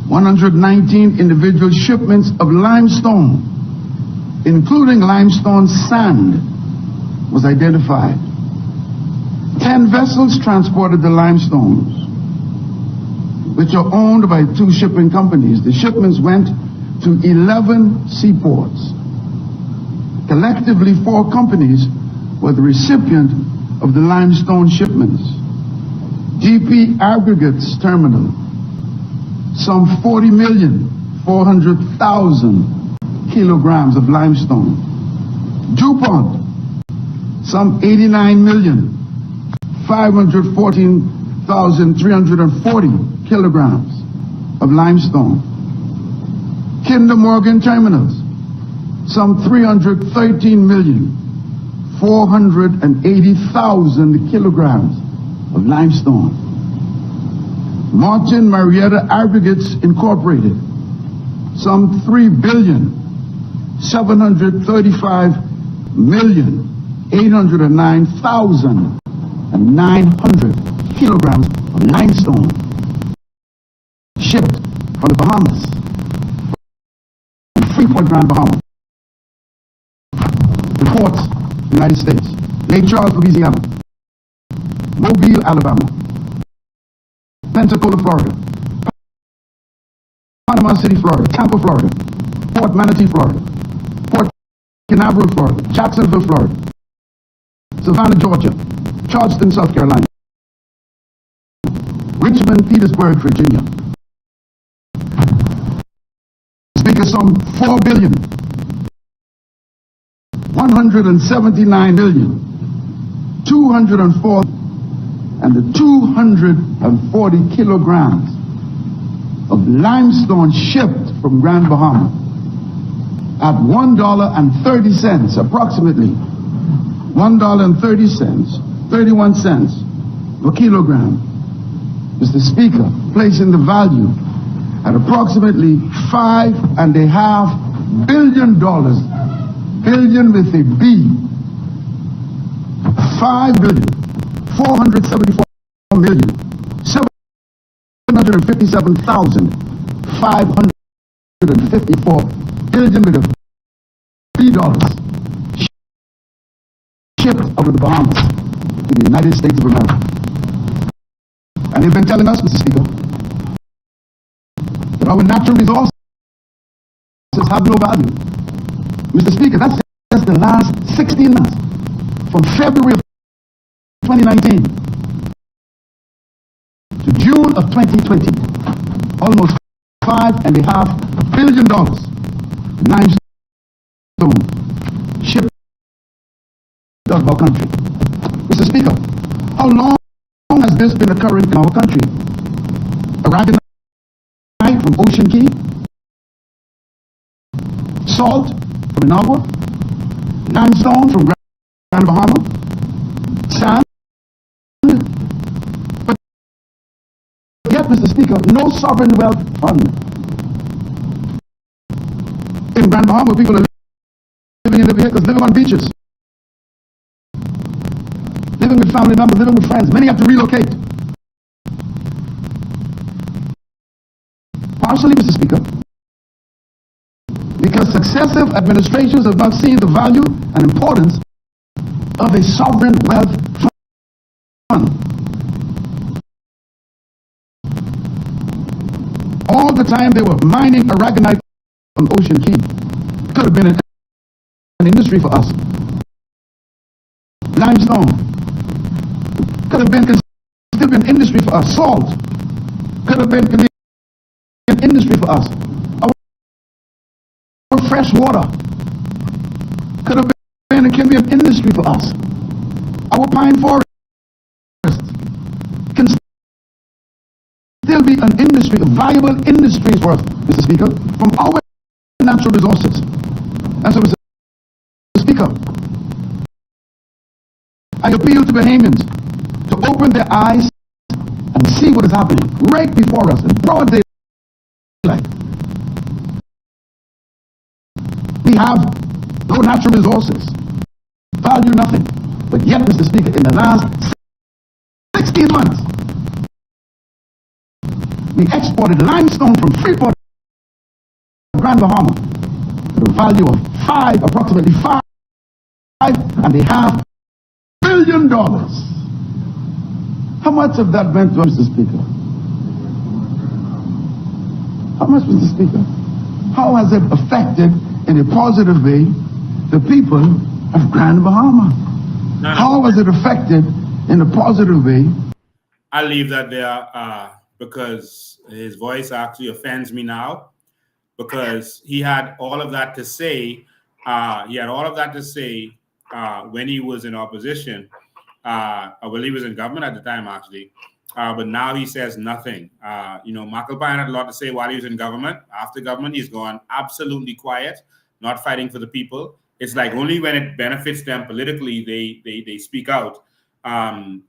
119 individual shipments of limestone, including limestone sand, was identified. 10 vessels transported the limestones, which are owned by 2 shipping companies. The shipments went to 11 seaports. Collectively, 4 companies were the recipient of the limestone shipments. GP Aggregates Terminal, some 40,400,000 kilograms of limestone. DuPont, some 89,514,340 kilograms of limestone. Kinder Morgan Terminals, some 313,480,000 kilograms of limestone. Martin Marietta Aggregates Incorporated, some 3,735,809,900 kilograms of limestone shipped from the Bahamas, from Freeport, Grand Bahama, the ports, United States, Lake Charles, Louisiana, Mobile, Alabama, Pensacola, Florida, Panama City, Florida, Tampa, Florida, Port Manatee, Florida, Port Canaveral, Florida, Jacksonville, Florida, Savannah, Georgia, Charleston, South Carolina, Richmond, Petersburg, Virginia. Speaker, some 4,179,204 and the 240 kilograms of limestone shipped from Grand Bahama at $1.30, approximately $1.30, 31 cents per kilogram. Mr. Speaker, placing the value at approximately $5.5 billion, billion with a B, 5,474,757,554 billion with a B dollars shipped over the Bahamas to the United States of America. And they've been telling us, Mr. Speaker, that our natural resources have no value. Mr. Speaker, that's just the last 16 months, from February of 2019 to June of 2020, almost $5.5 billion limestone shipped out of our country. Mr. Speaker, how long has this been occurring in our country? Aragonite from Ocean Key, salt from Inagua, limestone from Grand Bahama, sand. But yet, Mr. Speaker, no sovereign wealth fund. In Grand Bahama, people are living in the vehicles, living on beaches, living living with family members, living with friends. Many have to relocate. Partially, Mr. Speaker, because successive administrations have not seen the value and importance of a sovereign wealth fund. All the time they were mining aragonite on Ocean Key. Could have been an industry for us. Limestone. Could have been still been industry for us. Salt. Could have been an industry for us. Our fresh water. Could have been and can be an industry for us. Our pine forest can still be an industry, a viable industry for us, Mr. Speaker, from our natural resources. And so, Mr. Speaker, I appeal to Bahamians to open their eyes and see what is happening right before us in broad daylight. We have no natural resources, value nothing, but yet, Mr. Speaker, in the last 16 months, we exported limestone from Freeport, Grand Bahama, to the value of approximately $5.5 billion. How much of that went to us, Mr. Speaker? How much, Mr. Speaker? How has it affected in a positive way the people of Grand Bahama? How has it affected in a positive way? I'll leave that there because his voice actually offends me now, because he had all of that to say. When he was in opposition. Well, he was in government at the time, actually. But now he says nothing. McAlpine had a lot to say while he was in government. After government, he's gone absolutely quiet, not fighting for the people. It's like only when it benefits them politically, they speak out. And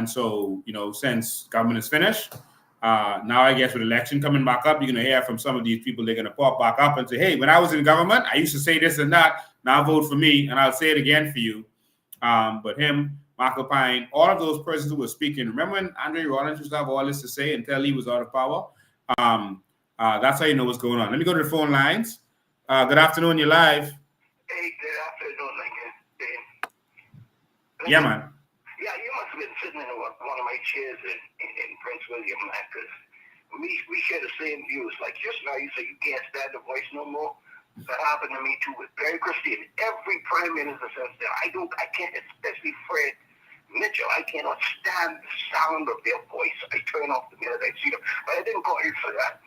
so, since government is finished, now I guess with election coming back up, you're going to hear from some of these people, they're going to pop back up and say, hey, when I was in government, I used to say this and that. Now vote for me, and I'll say it again for you. But him, McAlpine, all of those persons who were speaking, remember when Andre Rollins used to have all this to say until he was out of power? That's how you know what's going on. Let me go to the phone lines. Good afternoon, you're live. Hey, good afternoon, Lincoln. Yeah, man. Yeah, you must have been sitting in one of my chairs in Prince William, man, because we share the same views. Like just now, you say you can't stand the voice no more. That happened to me too with Barry Christine. Every prime minister says that I can't, especially Fred Mitchell. I cannot stand the sound of their voice. I turn off the minute I see them. But I didn't call you for that.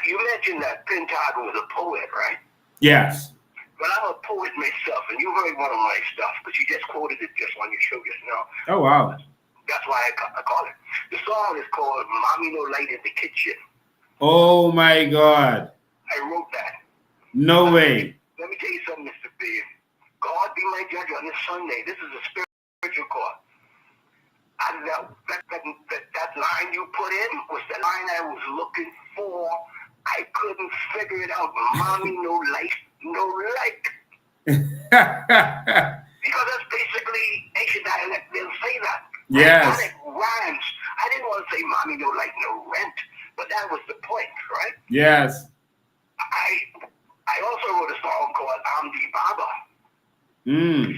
You mentioned that Pintado was a poet, right? Yes. But I'm a poet myself, and you heard one of my stuff, because you just quoted it just on your show just now. Oh, wow. That's why I call it. The song is called Mommy No Light in the Kitchen. Oh, my God. I wrote that. No way. Let me tell you something, Mr. B. God be my judge on this Sunday. This is a spiritual court. And that line you put in was the line I was looking for. I couldn't figure it out. Mommy no light, no light. Because that's basically Asian dialect. They'll say that. Yes. It rhymes. I didn't want to say mommy no light, no rent, but that was the point, right? Yes. I also wrote a song called Amdi Baba. And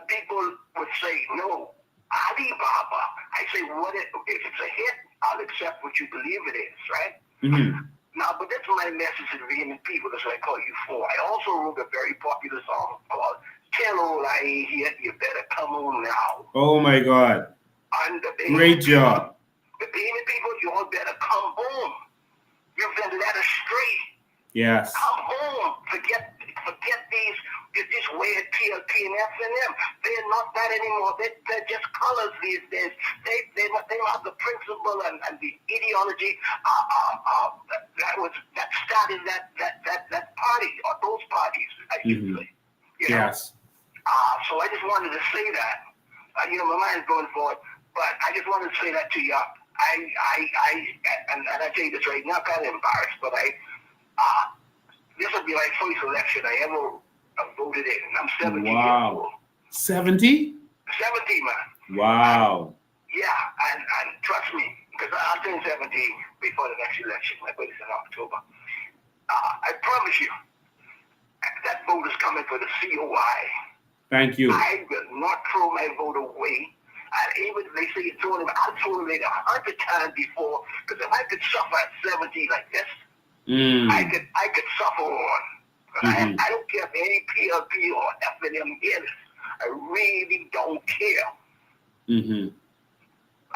people would say, no, Ali Baba. I say, if it's a hit, I'll accept what you believe it is, right? Mm-hmm. Now, but that's my message to the Vietnamese people. That's what I call you for. I also wrote a very popular song called Tell All I Ain't Here, You Better Come On Now. Oh, my God. And Great job. The Vietnamese people, you all better come home. You've been led astray. Yes. Come home. Forget this weird PLP and F&M. They're not that anymore. They're just colors these days. They have the principle and the ideology that started that party or those parties, I should say. Yes. So I just wanted to say that. My mind's going forward, but I just wanted to say that to you. And I tell you this right now, I'm kind of embarrassed, but this will be my first election I ever voted in. I'm 70 years old. 70? 70 17, man. Wow. Yeah, and trust me, because I'll turn 17 before the next election. My birthday's in October. I promise you, that vote is coming for the COI. Thank you. I will not throw my vote away. And even if they say it's thrown away, I'll throw it away 100 times before. Because if I could suffer at 70 like this, I could suffer on. I don't care if any PLP or FNM hear this. I really don't care.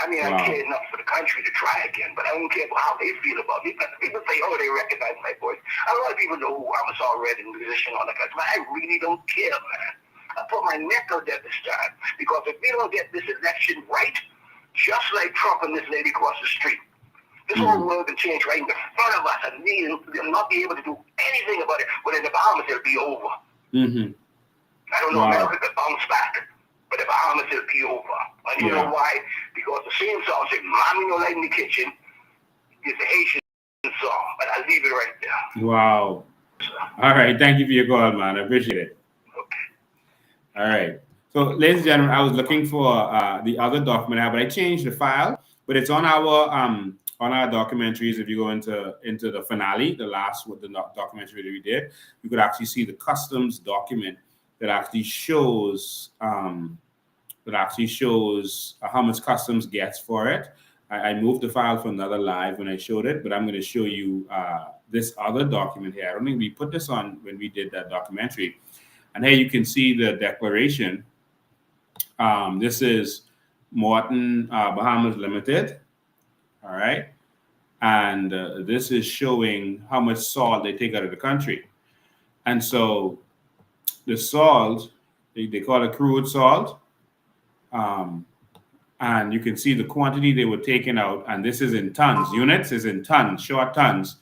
I mean, I care enough for the country to try again, but I don't care how they feel about me. But people say, oh, they recognize my voice. A lot of people know who I was already in position on the country, but I really don't care, man. I put my neck out there this time, because if we don't get this election right, just like Trump and this lady across the street, this whole world can change right in front of us, and they'll not be able to do anything about it. But in the Bahamas, it'll be over. I don't know, America could bounce back, but the Bahamas will be over. And you know why? Because the same song said, "Mommy no light in the kitchen" is the Haitian song. But I'll leave it right there. Wow. All right. Thank you for your call, man. I appreciate it. Okay. All right. So, ladies and gentlemen, I was looking for the other document I have, but I changed the file. But it's on our documentaries. If you go into the finale, the last with the documentary that we did, you could actually see the customs document that actually shows how much customs gets for it. I moved the file from another live when I showed it, but I'm going to show you this other document here. I don't think we put this on when we did that documentary. And here you can see the declaration. This is Morton Bahamas Limited. All right. And this is showing how much salt they take out of the country. And so the salt, they call it crude salt. And you can see the quantity they were taking out. And this is in tons. Units is in tons, short tons.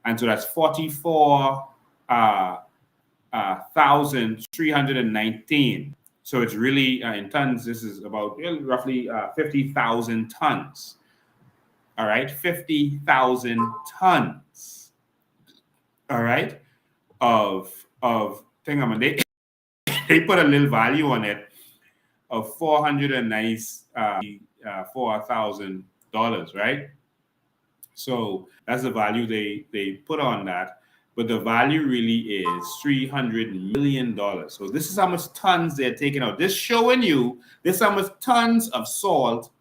And so that's 44,319. So it's really in tons. This is about roughly 50,000 tons. All right, 50,000 tons. All right, of thing. I mean, they put a little value on it of $494,000, right? So that's the value they put on that. But the value really is $300 million. So this is how much tons they're taking out. This showing you this is how much tons of salt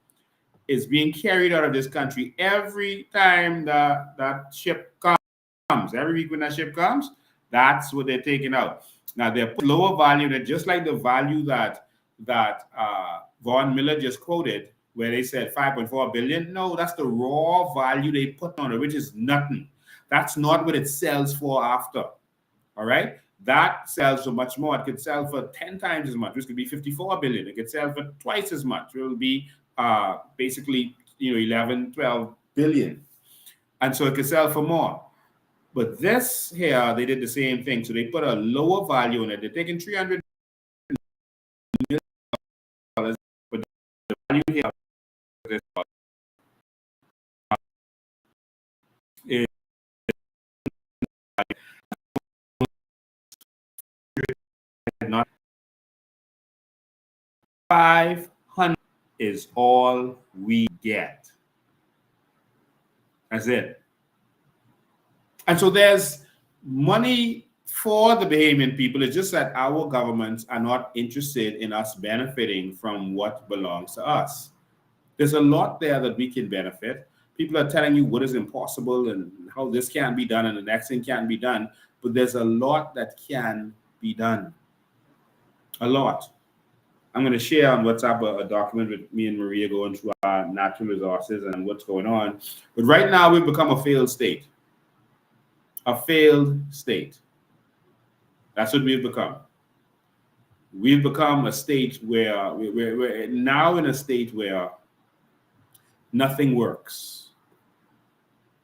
is being carried out of this country every time that ship comes. Every week when that ship comes, that's what they're taking out. Now they're put lower value than just like the value that Vaughn Miller just quoted, where they said 5.4 billion. No, that's the raw value they put on it, which is nothing. That's not what it sells for after. All right. That sells for much more. It could sell for 10 times as much, which could be 54 billion. It could sell for twice as much. It will be basically 11, 12 billion. And so it could sell for more. But this here, they did the same thing. So they put a lower value on it. They're taking $300 million, but the value here is not 500 is all we get. That's it. And so there's money for the Bahamian people. It's just that our governments are not interested in us benefiting from what belongs to us. There's a lot there that we can benefit. People are telling you what is impossible and how this can't be done and the next thing can't be done. But there's a lot that can be done. A lot. I'm going to share on WhatsApp a document with me and Maria going through our natural resources and what's going on. But right now, we've become a failed state. A failed state. That's what we've become. We've become a state where we're now in a state where nothing works.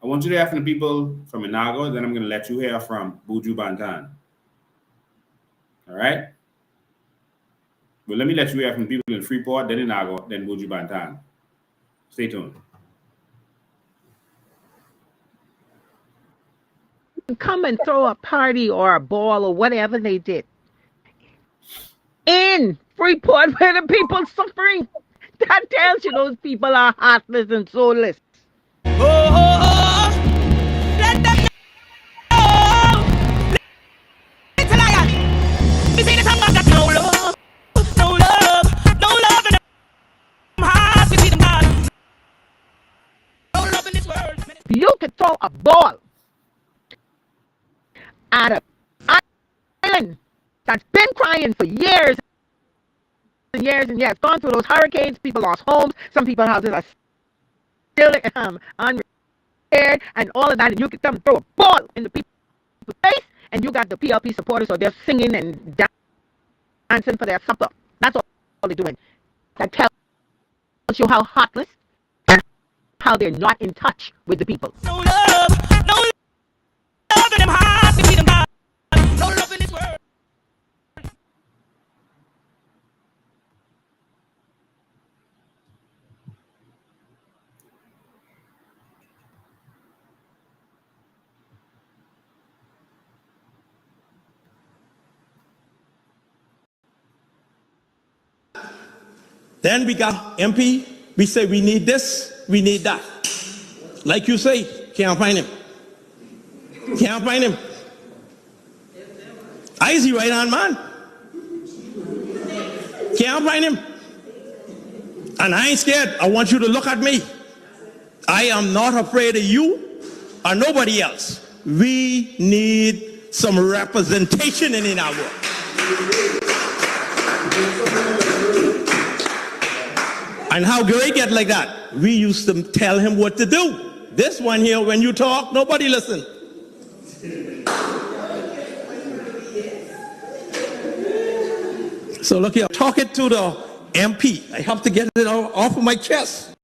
I want you to hear from the people from Inago, then I'm going to let you hear from Buju Bantan. All right? But let me let you hear from people in Freeport, then Inago, then Buju Bantan. Stay tuned. Come and throw a party or a ball or whatever they did in Freeport where the people suffering. That tells you those people are heartless and soulless. Let them know. Little lion. We see the top of that no love, no love, no love in them hearts. We see them God. No love in this world. You could throw a ball at an island that's been crying for years and years and years, gone through those hurricanes, people lost homes, some people's houses are still unrepaired, and all of that, and you can come throw a ball in the people's face, and you got the PLP supporters, so they're singing and dancing for their supper. That's all they're doing. That tells you how heartless and how they're not in touch with the people. No love, no love in them hearts. We see them God. No love in this world. Then we got MP. We say we need this, we need that. Like you say, can't find him. Can't find him. I see right on, man. Can't find him. And I ain't scared. I want you to look at me. I am not afraid of you or nobody else. We need some representation in our work. And how great get like that? We used to tell him what to do. This one here, when you talk, nobody listen. So look here, talk it to the MP. I have to get it off of my chest.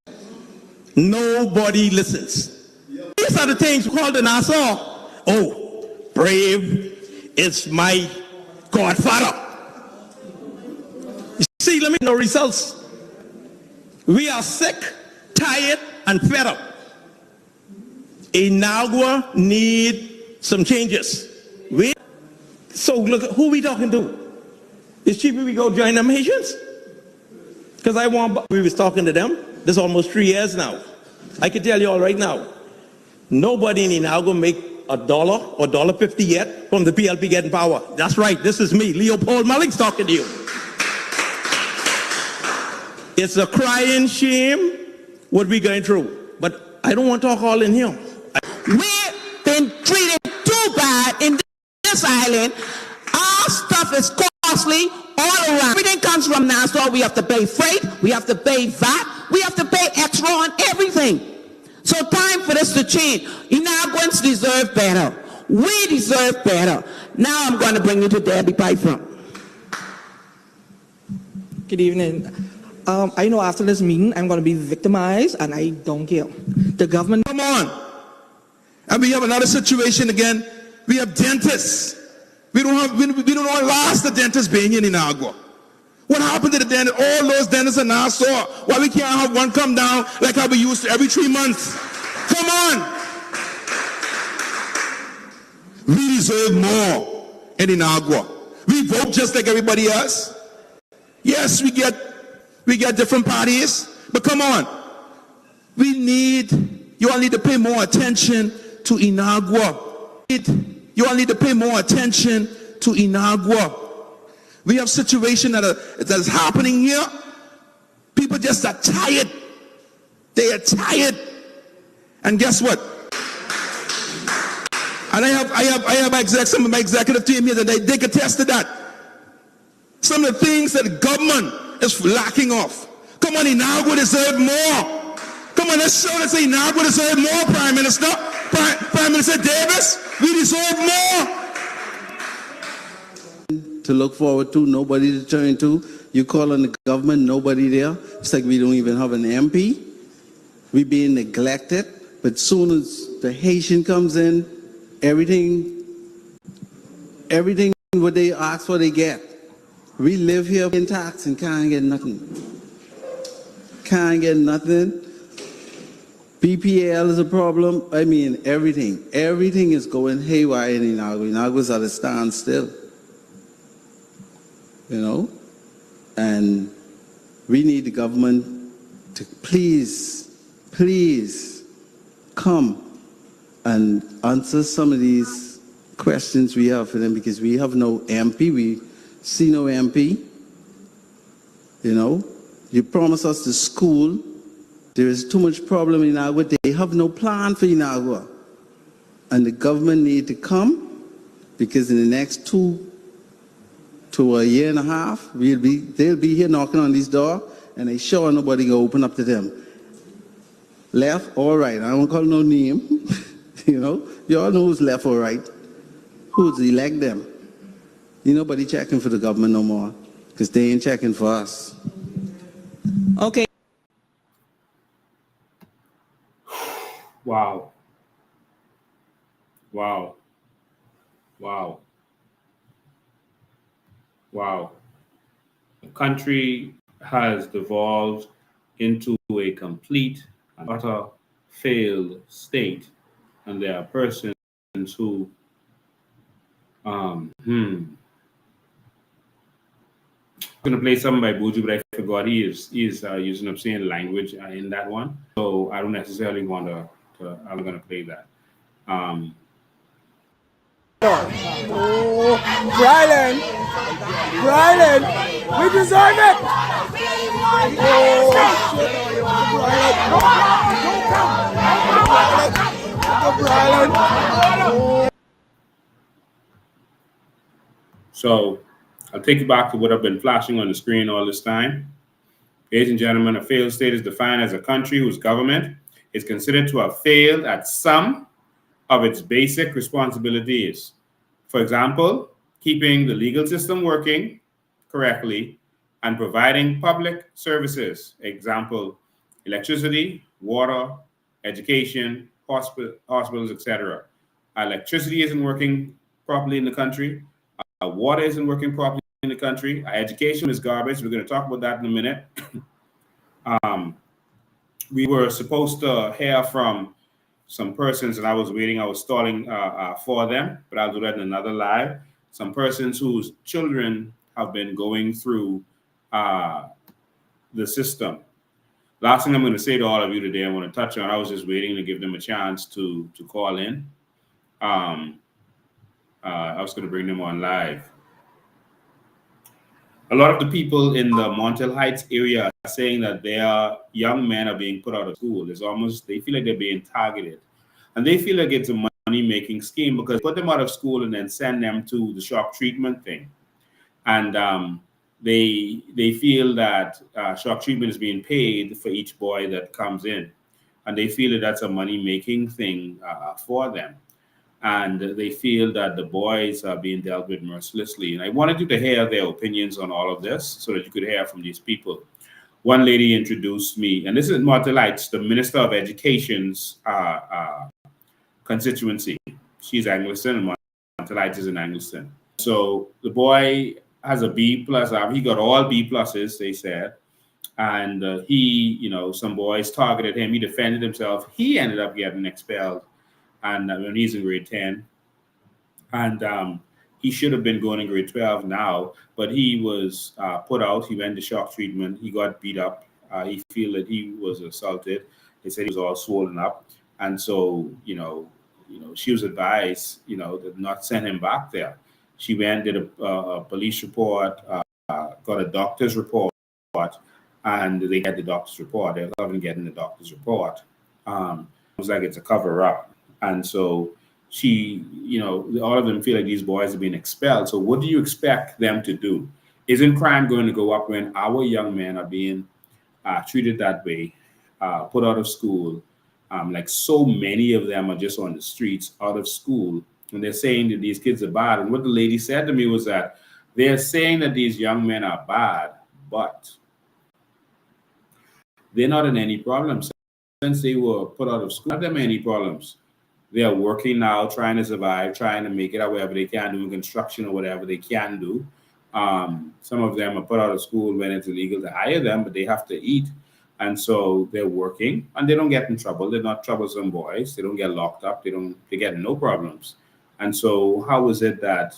Nobody listens. These are the things called in Nassau. Oh, Brave is my godfather. You see, let me know results. We are sick, tired, and fed up. Inagua need some changes. So look, who we talking to? It's cheaper we go join them Haitians? Because we was talking to them. This is almost 3 years now. I can tell you all right now, nobody in Inagua make $1 or $1.50 yet from the PLP getting power. That's right, this is me, Leopold Malik's talking to you. It's a crying shame what we're going through. But I don't want to talk all in here. We've been treated too bad in this island. Our stuff is costly all around. Everything comes from Nassau. We have to pay freight. We have to pay VAT. We have to pay extra on everything. So time for this to change. Inaguans deserve better. We deserve better. Now I'm going to bring you to Debbie Piper. Good evening. I know after this meeting, I'm going to be victimized, and I don't care. The government... Come on. And we have another situation again. We have dentists. We don't want last the dentists being in Inagua. What happened to the dentist? All those dentists in Nassau. Why we can't have one come down like how we used to every 3 months? Come on. We deserve more in Inagua. We vote just like everybody else. Yes, we get different parties, but come on. You all need to pay more attention to Inagua. You all need to pay more attention to Inagua. We have situation that is happening here. People just are tired. They are tired. And guess what? And I have some of my executive team here that they can attest to that. Some of the things that the government is lacking off. Come on, Inagua deserve more. Come on, let's show that Inagua deserve more, Prime Minister. Prime Minister Davis, we deserve more. To look forward to, nobody to turn to. You call on the government, nobody there. It's like we don't even have an MP. We're being neglected. But soon as the Haitian comes in, everything what they ask for, they get. We live here in tax and can't get nothing. Can't get nothing. BPL is a problem. I mean, everything. Everything is going haywire in Inagua. Inagua's at a standstill. You know? And we need the government to please come and answer some of these questions we have for them, because we have no MP. We see no MP. You know, you promise us the school. There is too much problem in Inagua. They have no plan for Inagua. And the government need to come, because in the next 2 to a year and a half, they'll be here knocking on this door, and they sure nobody gonna open up to them. Left or right, I don't call no name. You know, you all know who's left or right. Who's elect them? You nobody checking for the government no more, because they ain't checking for us. Okay. Wow. Wow. Wow. Wow. The country has devolved into a complete and utter failed state. And there are persons who, I'm going to play something by Buju, but I forgot he is using obscene language in that one. So I don't necessarily want to I'm going to play that. Brylan, we deserve it. So I'll take you back to what I've been flashing on the screen all this time. Ladies and gentlemen, a failed state is defined as a country whose government is considered to have failed at some of its basic responsibilities. For example, keeping the legal system working correctly and providing public services. Example, electricity, water, education, hospitals, etc. Electricity isn't working properly in the country. Water isn't working properly in the country. Education is garbage. We're going to talk about that in a minute. We were supposed to hear from some persons, and I was waiting. I was stalling for them, but I'll do that in another live. Some persons whose children have been going through the system. Last thing I'm going to say to all of you today, I want to touch on. I was just waiting to give them a chance to call in. I was going to bring them on live. A lot of the people in the Montel Heights area are saying that their young men are being put out of school. It's almost, they feel like they're being targeted. And they feel like it's a money-making scheme, because put them out of school and then send them to the shock treatment thing. And they feel that shock treatment is being paid for each boy that comes in. And they feel that that's a money-making thing for them. And they feel that the boys are being dealt with mercilessly. And I wanted you to hear their opinions on all of this so that you could hear from these people. One lady introduced me, and this is Montel Heights, the Minister of Education's constituency. She's Anglican, and Montel Heights is an Anglican. So the boy has a B+. He got all B+, they said. And he, you know, some boys targeted him. He defended himself. He ended up getting expelled. And when he's in grade 10, and he should have been going in grade 12 now, but he was put out. He went to shock treatment. He got beat up. He feel that he was assaulted. They said he was all swollen up, and so you know, she was advised, to not send him back there. She went, did a police report, got a doctor's report, and they get the doctor's report. They're loving getting the doctor's report. It was like it's a cover up. And so she, all of them feel like these boys are being expelled. So what do you expect them to do? Isn't crime going to go up when our young men are being treated that way, put out of school? Like so many of them are just on the streets, out of school, and they're saying that these kids are bad. And what the lady said to me was that they're saying that these young men are bad, but they're not in any problems. Since they were put out of school, not them any problems. They are working now, trying to survive, trying to make it out wherever they can, doing construction or whatever they can do. Some of them are put out of school when it's illegal to hire them, but they have to eat. And so they're working and they don't get in trouble. They're not troublesome boys. They don't get locked up. They get no problems. And so how is it that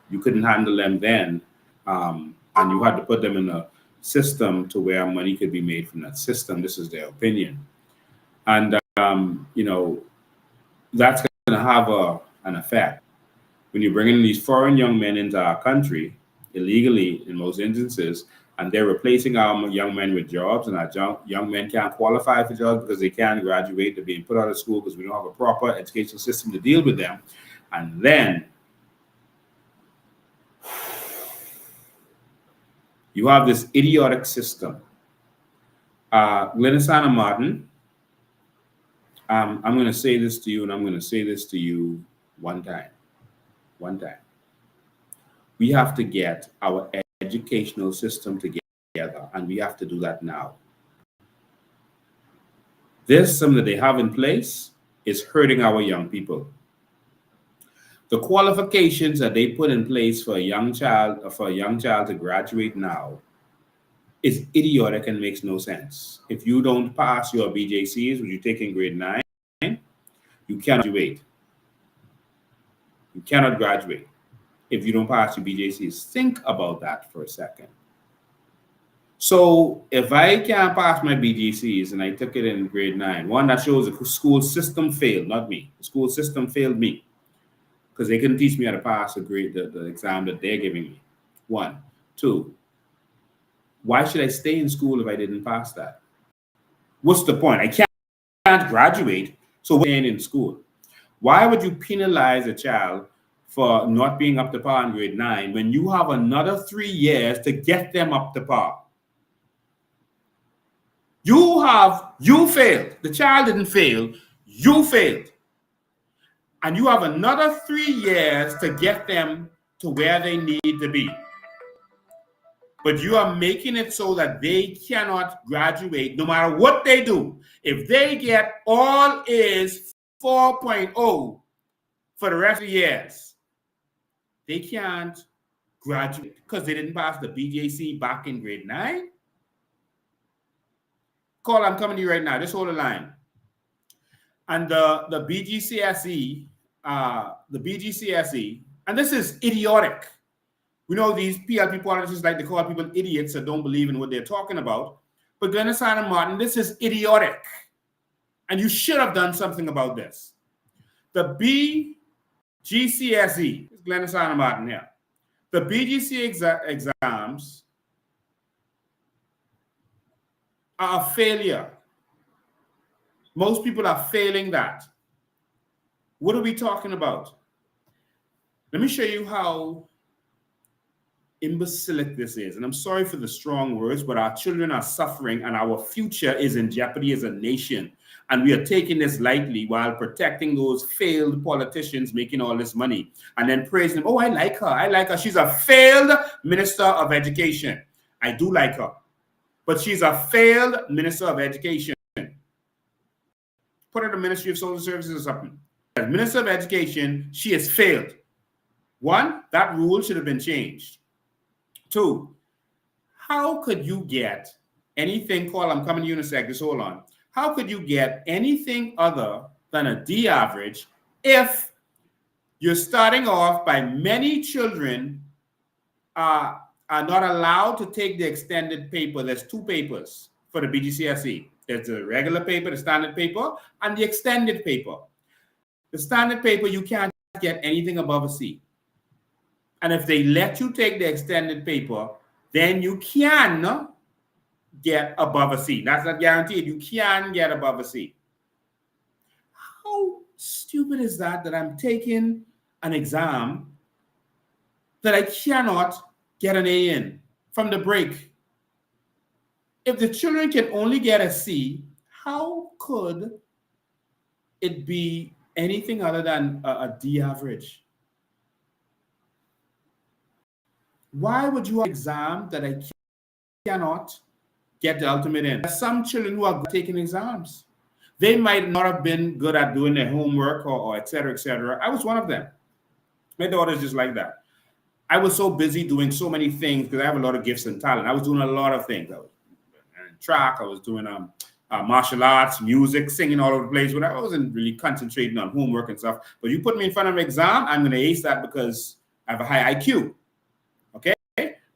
you couldn't handle them then? And and you had to put them in a system to where money could be made from that system. This is their opinion. And, that's going to have an effect. When you bring in these foreign young men into our country, illegally in most instances, and they're replacing our young men with jobs, and our young men can't qualify for jobs because they can't graduate. They're being put out of school because we don't have a proper educational system to deal with them. And then you have this idiotic system. Glennisana Martin, I'm going to say this to you, and I'm going to say this to you one time. We have to get our educational system together, and we have to do that now. This system that they have in place is hurting our young people. The qualifications that they put in place for a young child to graduate now is idiotic and makes no sense. If you don't pass your BJCs, which you take in grade 9, you cannot graduate. You cannot graduate if you don't pass your BJCs. Think about that for a second. So if I can't pass my BJCs and I took it in grade 9, one, that shows the school system failed, not me. The school system failed me because they couldn't teach me how to pass the exam that they're giving me. 1. 2, why should I stay in school if I didn't pass that? What's the point? I can't graduate, so we're staying in school. Why would you penalize a child for not being up to par in grade 9 when you have another 3 years to get them up to par? You failed. The child didn't fail. You failed. And you have another 3 years to get them to where they need to be. But you are making it so that they cannot graduate no matter what they do. If they get all A's 4.0 for the rest of the years, they can't graduate because they didn't pass the BJC back in grade 9. Call, I'm coming to you right now. Just hold the line. And the BGCSE, and this is idiotic. We know these PLP politicians like to call people idiots that don't believe in what they're talking about. But Glennisana Martin, this is idiotic. And you should have done something about this. The BGCSE, Glennisana Martin here. The BGC exams are a failure. Most people are failing that. What are we talking about? Let me show you how imbecilic this is. And I'm sorry for the strong words, but our children are suffering and our future is in jeopardy as a nation. And we are taking this lightly while protecting those failed politicians making all this money and then praising them. Oh, I like her. She's a failed minister of education. I do like her. But she's a failed minister of education. Put her in the Ministry of Social Services or something. As Minister of Education, she has failed. 1, that rule should have been changed. 2, how could you get anything called, I'm coming to you in a sec, just hold on. How could you get anything other than a D average if you're starting off by many children are not allowed to take the extended paper? There's 2 papers for the BGCSE. There's the regular paper, the standard paper, and the extended paper. The standard paper, you can't get anything above a C. And if they let you take the extended paper, then you can get above a C. That's not guaranteed. You can get above a C. How stupid is that I'm taking an exam that I cannot get an A in from the break? If the children can only get a C, how could it be anything other than a D average? Why would you have an exam that I cannot get the ultimate in? There's some children who are taking exams. They might not have been good at doing their homework or et cetera, et cetera. I was one of them. My daughter's just like that. I was so busy doing so many things because I have a lot of gifts and talent. I was doing a lot of things. I was in track. I was doing martial arts, music, singing all over the place. But I wasn't really concentrating on homework and stuff. But you put me in front of an exam, I'm going to ace that because I have a high IQ. Okay?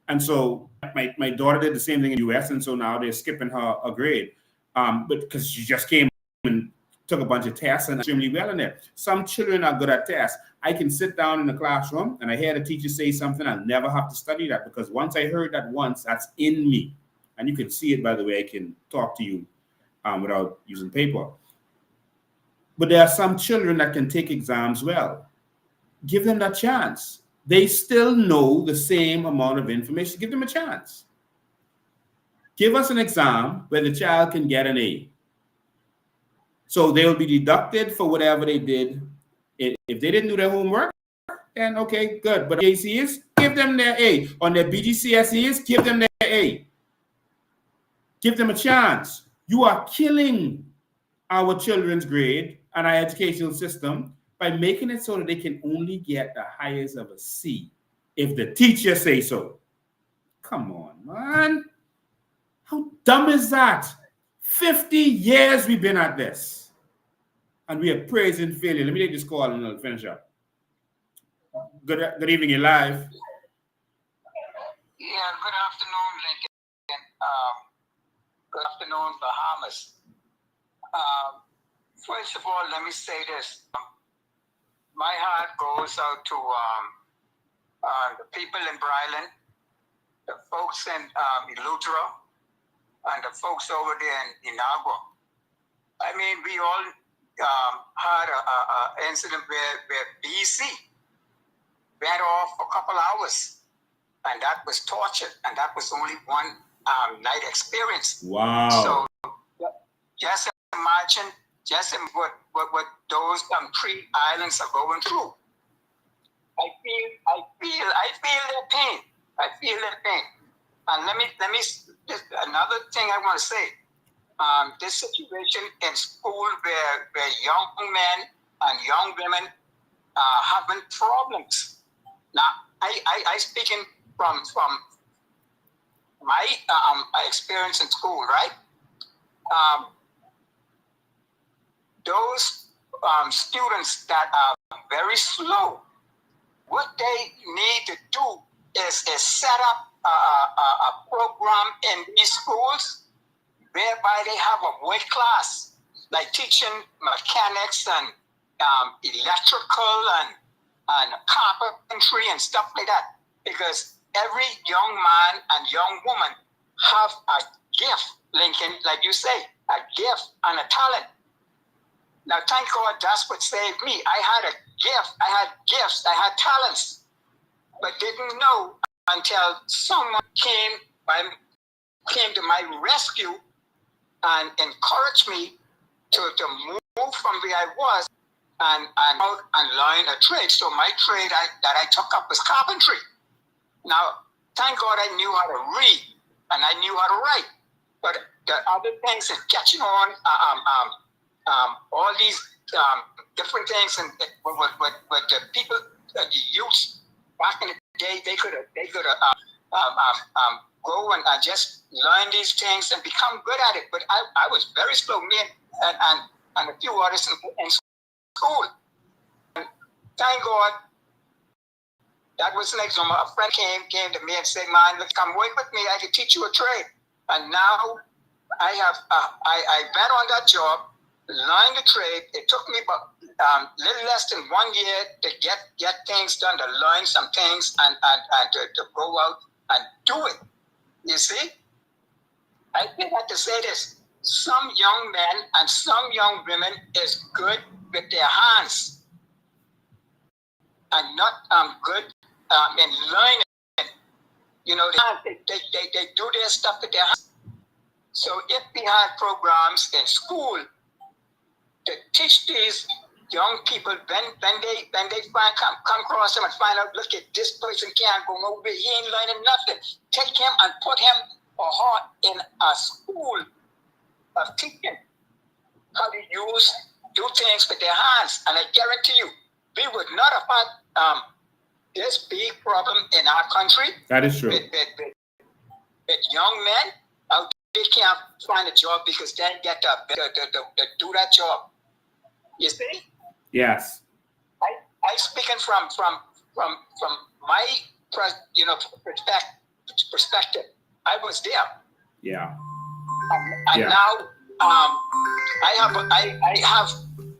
And so my daughter did the same thing in the US, and so now they're skipping her a grade. But because she just came and took a bunch of tests and extremely well in there. Some children are good at tests. I can sit down in the classroom and I hear the teacher say something, I'll never have to study that, because once I heard that once, that's in me. And you can see it by the way I can talk to you without using paper. But there are some children that can take exams well. Give them that chance. They still know the same amount of information. Give them a chance. Give us an exam where the child can get an A. So they will be deducted for whatever they did. If they didn't do their homework, then okay, good. But ACs, give them their A. On their BGCSEs, give them their A. Give them a chance. You are killing our children's grade and our educational system by making it so that they can only get the highest of a C if the teacher say so. Come on, man. How dumb is that? 50 years we've been at this. And we are praising failure. Let me take this call and I'll finish up. Good evening, you're live. Yeah, good afternoon, Lincoln. Good afternoon, Bahamas. First of all, let me say this. My heart goes out to the people in Bryland, the folks in Eleuthera, and the folks over there in Inagua. I mean, we all had an incident where BEC went off for a couple hours, and that was torture, and that was only one night experience. Wow. So just imagine what those 3 islands are going through. I feel their pain. I feel their pain. And let me just another thing I want to say. This situation in school where young men and young women having problems. Now, I speaking from my experience in school, right? Those students that are very slow, what they need to do is set up a program in these schools whereby they have a weight class, like teaching mechanics and electrical and carpentry and stuff like that. Because every young man and young woman have a gift, Lincoln, like you say, a gift and a talent. Now, thank God that's what saved me. I had a gift, I had gifts, I had talents, but didn't know until someone came to my rescue and encouraged me to move from where I was and out and learn a trade. So my trade that I took up was carpentry. Now, thank God I knew how to read and I knew how to write. But the other things is catching on, all these different things, and what the people, the youth back in the day, they could go and just learn these things and become good at it. But I was very slow, me and a few others in school. And thank God that was an example. A friend came to me and said, "Man, look, come work with me. I can teach you a trade." And now I went on that job, learned the trade. It took me about little less than 1 year to get things done, to learn some things and to go out and do it. You see? I think I have to say this. Some young men and some young women is good with their hands and not good in learning. You know, they do their stuff with their hands. So if we had programs in school to teach these young people when they come across them and find out, look at this person can't go nowhere, he ain't learning nothing. Take him and put him or her in a school of teaching how to do things with their hands. And I guarantee you, we would not have had this big problem in our country. That is true. With young men out they can't find a job because they get to do that job. You see? Yes. I speaking from my perspective, perspective. I was there. Yeah. And Yeah. now I have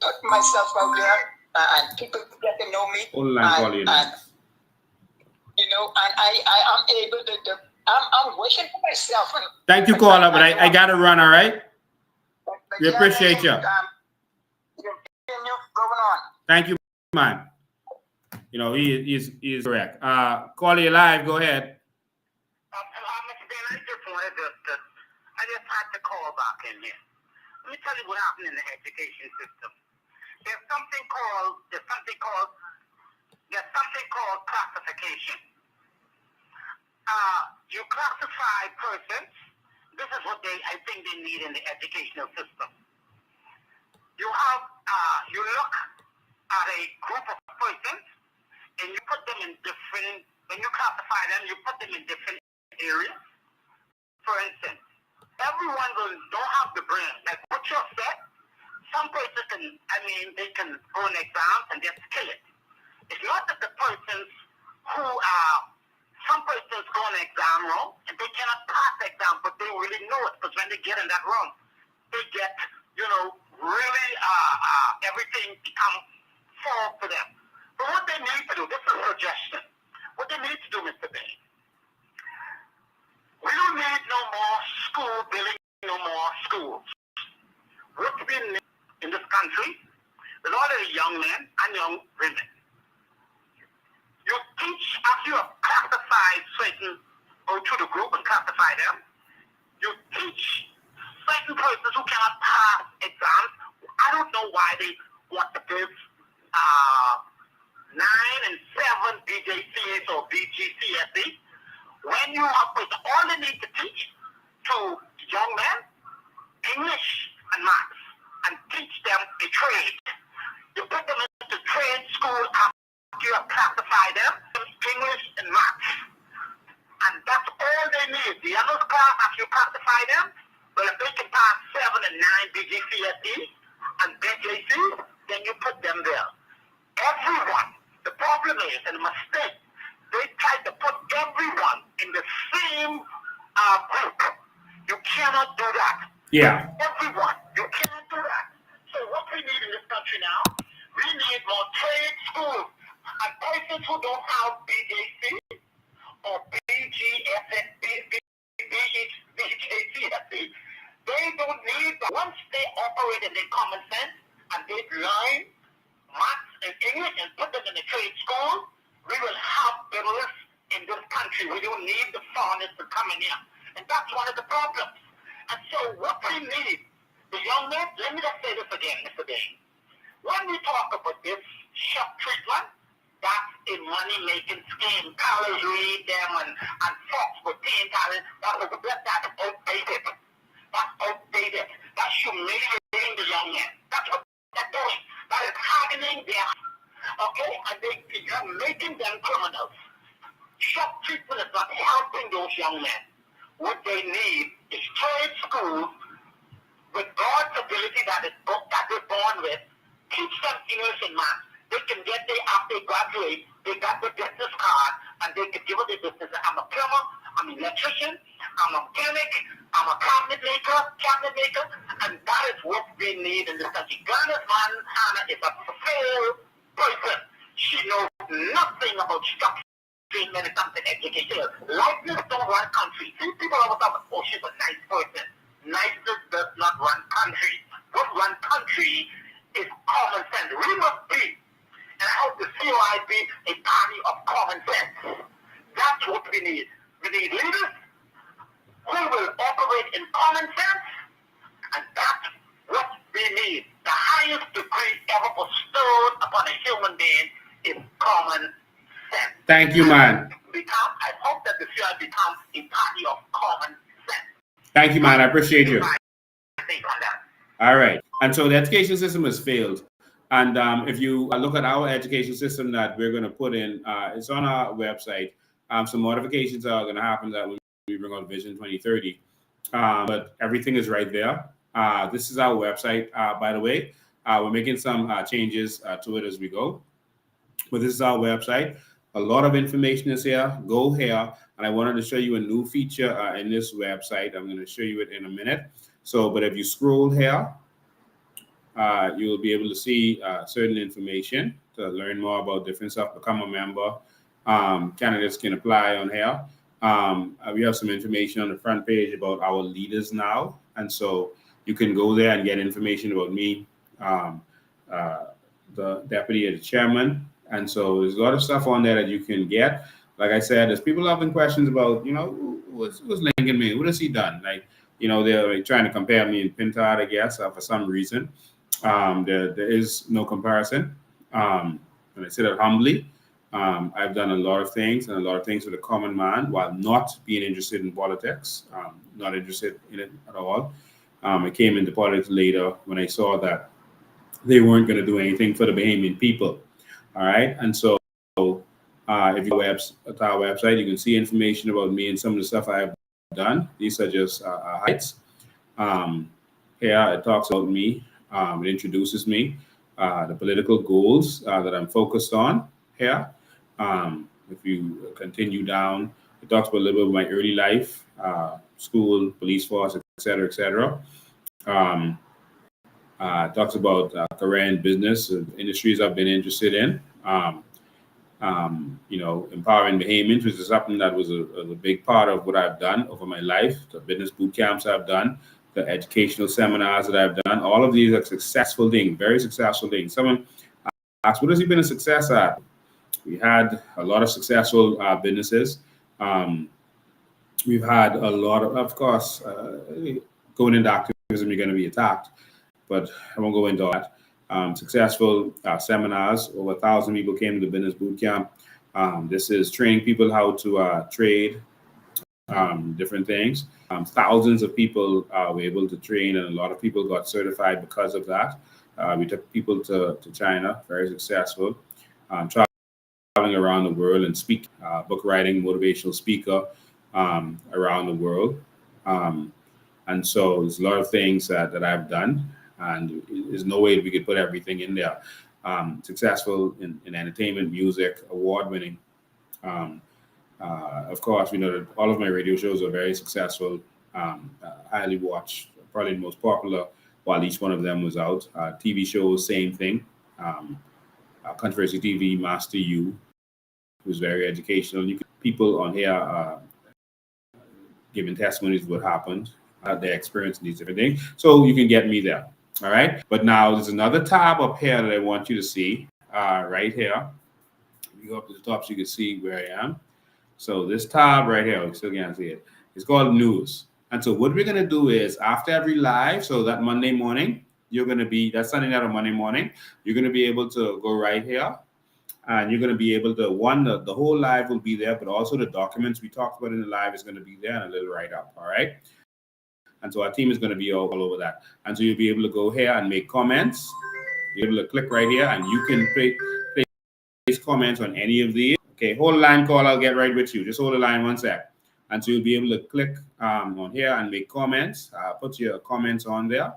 put myself out there, and people get to know me. And you know, and I am able to. I'm wishing for myself. Thank you, caller, but I got to run. All right. We appreciate you. Going on. Thank you, man. You know, he is correct. Call you live. Go ahead. I just had to call back in here. Let me tell you what happened in the education system. There's something called classification. You classify persons. This is what I think they need in the educational system. You have you look at a group of persons and you put them in different. When you classify them, you put them in different areas. For instance, everyone don't have the brain. Like what you said, some persons they can go an exam and just kill it. It's not that the persons who are, some persons go an exam wrong and they cannot pass the exam, but they really know it because when they get in that wrong, they get, really everything becomes fall for them. But what they need to do, this is a suggestion. What they need to do, Mr. Bain, we don't need no more school building, no more schools. What we need in this country is all the young men and young women. You teach, after you have classified certain, go through the group and classify them, you teach certain persons who cannot pass exams. I don't know why they want to give 9 and 7 BJCS or BGCSE. When you have all they need to teach to young men, English and maths, and teach them a trade. You put them into trade school after you have classified them, English and maths. And that's all they need. The other class, after you classify them, well, if they can pass 7 and 9 BGCSE and BJC, then you put them there. Everyone. The problem is, and the mistake, they try to put everyone in the same group. You cannot do that. Yeah. Everyone. You cannot do that. So what we need in this country now, we need more trade schools. And persons who don't have BJC or BGCSE, they don't need that. Once they operate in their common sense and they learn maths and English and put them in a trade school, we will have business in this country. We don't need the foreigners to come in here. And that's one of the problems. And so what we need, the young men, let me just say this again, Mr. Bain. When we talk about this shock treatment, that's a money-making scheme. College read them and Fox with paying talent. That's outdated. That's outdated. That's humiliating the young men. That's what they're doing. That is hardening their, okay? And they're making them criminals. Shock treatment is not helping those young men. What they need is trade schools with God's ability that they're born with. Teach them English and math. They can get there after they graduate. They got the business card and they can give it their business. I'm a plumber, I'm an electrician, I'm a mechanic, I'm a cabinet maker, and that is what we need in this country. Ghana's Hannah is a failed person. She knows nothing about structure when it comes to education. Likeness don't run country. See, people always talk, oh, she's a nice person. Niceness does not run country. What run country is common sense. We must be, and I hope the COI be a party of common sense. That's what we need. We need leaders who will operate in common sense, and that's what we need. The highest degree ever bestowed upon a human being is common sense. Thank you, man. I hope that the COI becomes a party of common sense. Thank you, man. I appreciate you. All right. And so the education system has failed. And if you look at our education system that we're going to put in, it's on our website. Some modifications are going to happen that when we bring out Vision 2030. But everything is right there. This is our website, by the way. We're making some changes to it as we go. But this is our website. A lot of information is here. Go here. And I wanted to show you a new feature in this website. I'm going to show you it in a minute. So, but if you scroll here, you will be able to see certain information to learn more about different stuff, become a member. Candidates can apply on here. We have some information on the front page about our leaders now. And so you can go there and get information about me, the deputy and the chairman. And so there's a lot of stuff on there that you can get. Like I said, there's people having questions about, what's Lincoln mean? What has he done? Like, they're like trying to compare me and Pintard, I guess, for some reason. There is no comparison. And I say that humbly. I've done a lot of things and a lot of things for the common man while not being interested in politics, not interested in it at all. I came into politics later when I saw that they weren't going to do anything for the Bahamian people. All right. And so if you go at our website, you can see information about me and some of the stuff I've done. These are just highlights. Here it talks about me. It introduces me, the political goals that I'm focused on here. If you continue down, it talks about a little bit of my early life, school, police force, et cetera, et cetera. Talks about career in business, industries I've been interested in. Empowering Bahamians, which is something that was a big part of what I've done over my life, the business boot camps I've done, the educational seminars that I've done. All of these are successful things, very successful things. Someone asked, what has he been a success at? We had a lot of successful businesses. We've had a lot of course, going into activism, you're going to be attacked, but I won't go into that. Successful seminars. Over 1,000 people came to the business boot camp. This is training people how to trade different things. Thousands of people were able to train, and a lot of people got certified because of that. We took people to China, very successful. Traveling around the world and speak, book writing, motivational speaker around the world. And so there's a lot of things that I've done. And there's no way we could put everything in there. Successful in entertainment, music, award-winning. Of course, we know that all of my radio shows are very successful, highly watched, probably the most popular while each one of them was out. TV shows, same thing. Controversy TV, Master You, was very educational. You could, people on here giving testimonies of what happened, their experience in these different things. So you can get me there. All right. But now there's another tab up here that I want you to see right here. You go up to the top so you can see where I am. So this tab right here, we still can't see it. It's called News. And so what we're going to do is after every live, so that Monday morning, you're going to be, that Sunday night or Monday morning, you're going to be able to go right here. And you're going to be able to, the whole live will be there, but also the documents we talked about in the live is going to be there and a little write-up. All right. And so our team is going to be all over that. And so you'll be able to go here and make comments. You're able to click right here and you can place comments on any of these. Okay, hold the line, call. I'll get right with you. Just hold the line 1 sec. And so you'll be able to click on here and make comments. Put your comments on there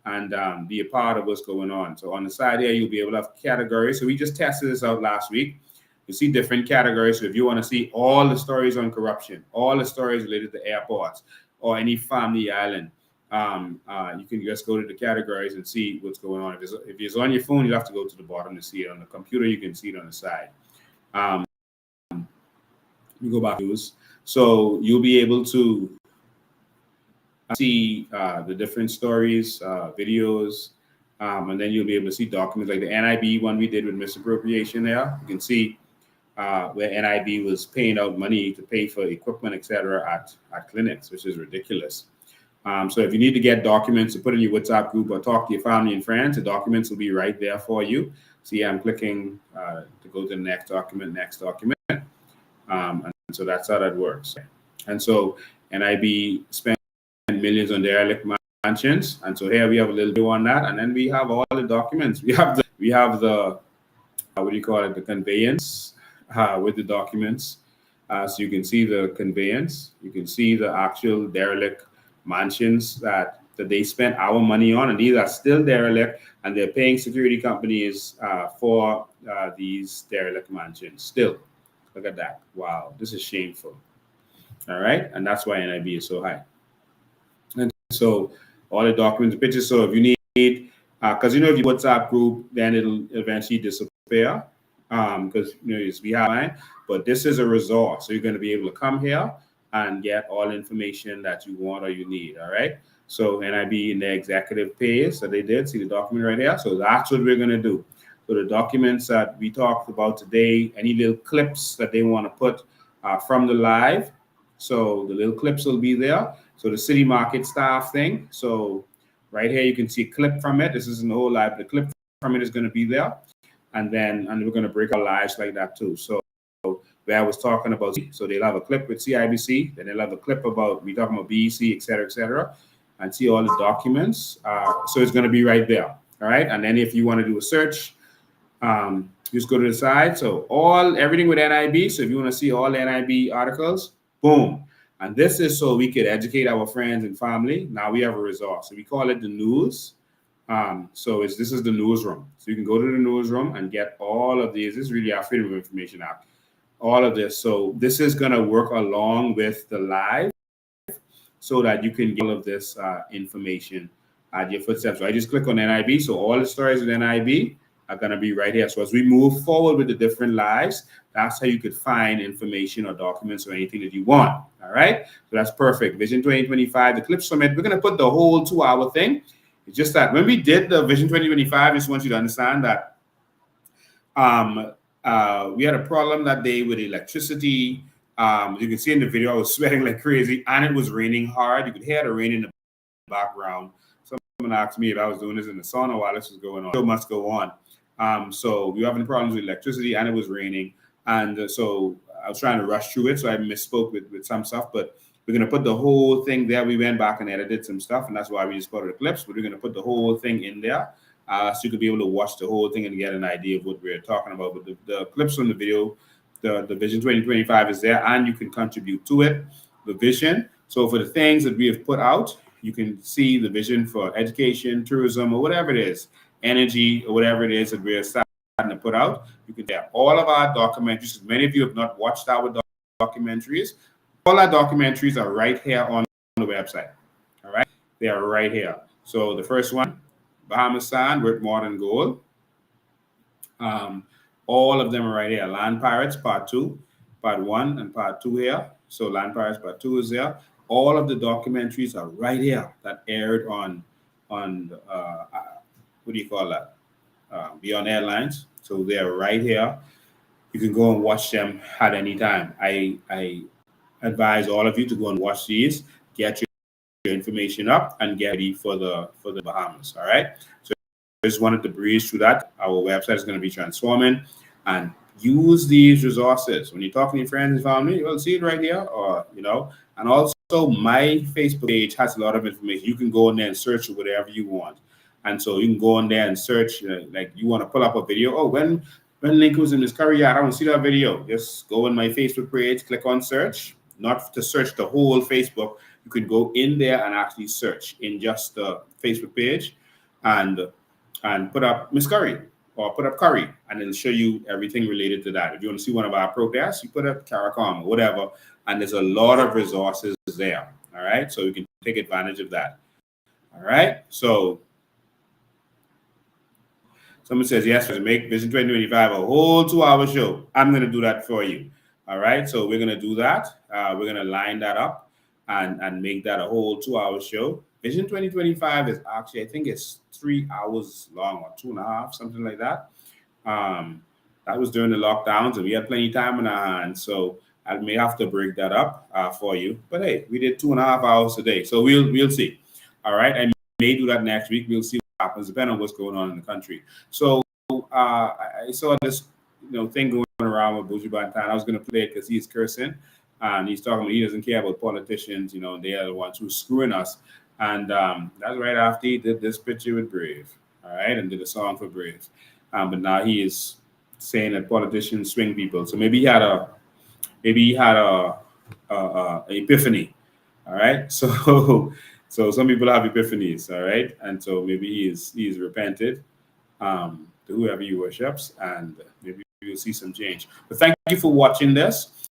and be a part of what's going on. So on the side here, you'll be able to have categories. So we just tested this out last week. You see different categories. So if you want to see all the stories on corruption, all the stories related to airports, or any family island, you can just go to the categories and see what's going on. If it's on your phone, you have to go to the bottom to see it. On the computer, you can see it on the side. You go back to news. So you'll be able to see the different stories, videos, and then you'll be able to see documents like the NIB one we did with misappropriation there. You can see where NIB was paying out money to pay for equipment, etc., at clinics, which is ridiculous. So if you need to get documents to put in your WhatsApp group or talk to your family and friends, the documents will be right there for you. See, I'm clicking to go to the next document, and so that's how that works. And so NIB spent millions on derelict mansions, and so here we have a little bit on that, and then we have all the documents. We have the what do you call it? The conveyance. With the documents. So you can see the conveyance. You can see the actual derelict mansions that they spent our money on, and these are still derelict, and they're paying security companies for these derelict mansions still. Look at that. Wow, this is shameful. All right, and that's why NIB is so high. And so all the documents, pictures. So if you need, because if you WhatsApp group, then it'll eventually disappear. Because it's behind. But this is a resource, so you're going to be able to come here and get all information that you want or you need. All right. So NIB in the executive page, so they did see the document right here. So that's what we're going to do. So the documents that we talked about today, any little clips that they want to put from the live. So the little clips will be there. So the city market staff thing. So right here, you can see a clip from it. This isn't the whole live. The clip from it is going to be there. And we're going to break our lives like that too. So where I was talking about, so they'll have a clip with CIBC, then they'll have a clip about, we talking about BEC, et cetera, and see all the documents. So it's going to be right there. All right. And then if you want to do a search, just go to the side. So everything with NIB. So if you want to see all the NIB articles, boom. And this is so we could educate our friends and family. Now we have a resource. So we call it the news. This is the newsroom. So you can go to the newsroom and get all of these. This is really our Freedom of Information Act. All of this. So this is going to work along with the live so that you can get all of this information at your footsteps. So I just click on NIB. So all the stories with NIB are going to be right here. So as we move forward with the different lives, that's how you could find information or documents or anything that you want. All right. So that's perfect. Vision 2025, the Clip Summit. We're going to put the whole 2-hour thing. It's just that when we did the Vision 2025, I just want you to understand that we had a problem that day with electricity. You can see in the video, I was sweating like crazy, and it was raining hard. You could hear the rain in the background. Someone asked me if I was doing this in the sauna while this was going on. It must go on. So we were having problems with electricity, and it was raining. And so I was trying to rush through it, so I misspoke with some stuff, but we're going to put the whole thing there. We went back and edited some stuff, and that's why we just put the clips, but we're going to put the whole thing in there so you could be able to watch the whole thing and get an idea of what we're talking about. But the clips from the video, the Vision 2025 is there, and you can contribute to it, the vision. So for the things that we have put out, you can see the vision for education, tourism, or whatever it is, energy, or whatever it is that we're starting to put out. You can get all of our documentaries. Many of you have not watched our documentaries. All our documentaries are right here on the website. All right. They are right here. So the first one, Bahamas Sand, Worth More Than Gold. All of them are right here. Land Pirates, Part 2, Part 1, and Part 2 here. So Land Pirates, Part 2 is there. All of the documentaries are right here that aired on what do you call that? Beyond Airlines. So they're right here. You can go and watch them at any time. I advise all of you to go and watch these, get your information up, and get ready for the Bahamas. All right. So I just wanted to breeze through that. Our website is going to be transforming, and use these resources when you're talking to your friends and family. You'll see it right here, or and also my Facebook page has a lot of information. You can go in there and search whatever you want, and so you can go in there and search like you want to pull up a video. Oh, when Lincoln was in his career, I want to see that video. Just go in my Facebook page, click on search. Not to search the whole Facebook. You can go in there and actually search in just the Facebook page and put up Miss Curry or put up Curry, and it'll show you everything related to that. If you want to see one of our protests, you put up CARICOM or whatever, and there's a lot of resources there. All right, so you can take advantage of that. All right, so someone says, yes, to make Vision 2025 a whole 2-hour show. I'm going to do that for you. All right, so we're going to do that. We're going to line that up and make that a whole 2-hour show. Vision 2025 is actually, I think it's 3 hours long or 2.5, something like that. That was during the lockdowns, and we had plenty of time on our hands. So I may have to break that up for you. But hey, we did 2.5 hours a day. So we'll see. All right, I may do that next week. We'll see what happens, depending on what's going on in the country. So I saw this thing going around with Buju Banton. I was going to play it because he's cursing, and he's talking about he doesn't care about politicians. They are the ones who are screwing us. And that's right after he did this picture with Brave, all right, and did a song for Brave. But now he is saying that politicians swing people. So maybe he had a epiphany, all right. So some people have epiphanies, all right, and so maybe he's repented to whoever he worships, and maybe you'll see some change. But thank you for watching this.